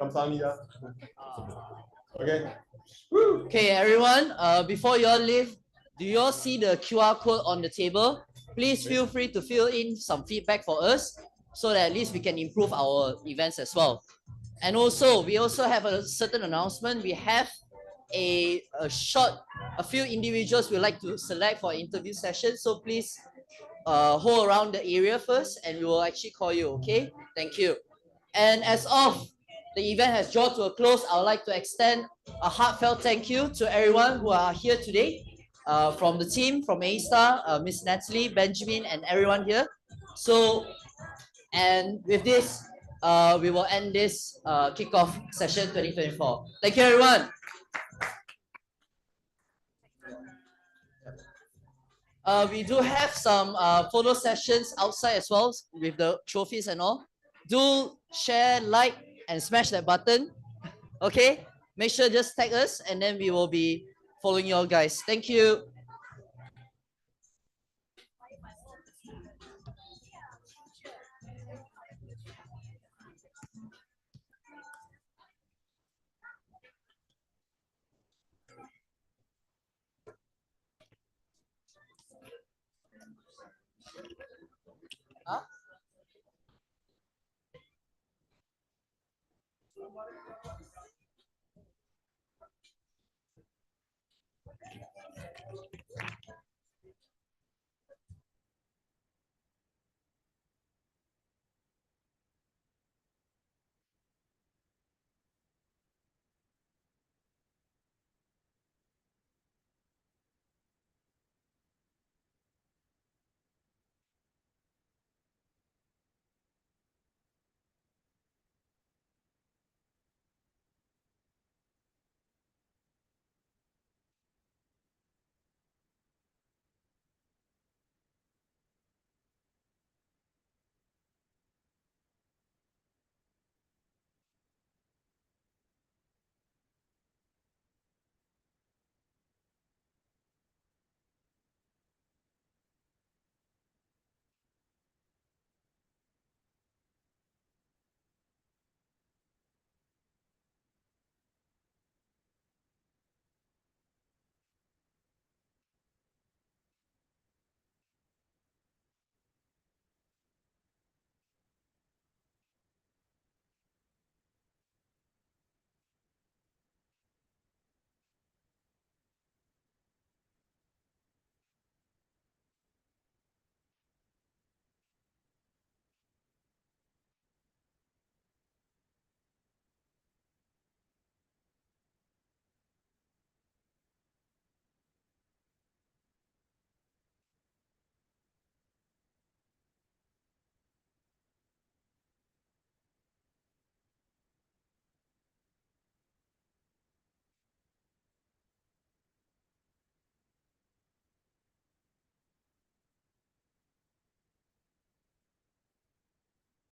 Kamsahamnida. Okay. Woo. Okay, everyone, before you all leave, do you all see the QR code on the table? Please feel free to fill in some feedback for us so that at least we can improve our events as well. And also, we also have a certain announcement. We have a few individuals we'd like to select for interview sessions. So please hold around the area first and we will actually call you, okay? Thank you. And as of the event has drawn to a close, I would like to extend a heartfelt thank you to everyone who are here today, from the team, from A-Star, Miss Natalie, Benjamin, and everyone here. So, and with this, we will end this kickoff session 2024. Thank you, everyone. We do have some photo sessions outside as well with the trophies and all. Do share, like, and smash that button. Okay? Make sure just tag us and then we will be following you all guys. Thank you. Huh?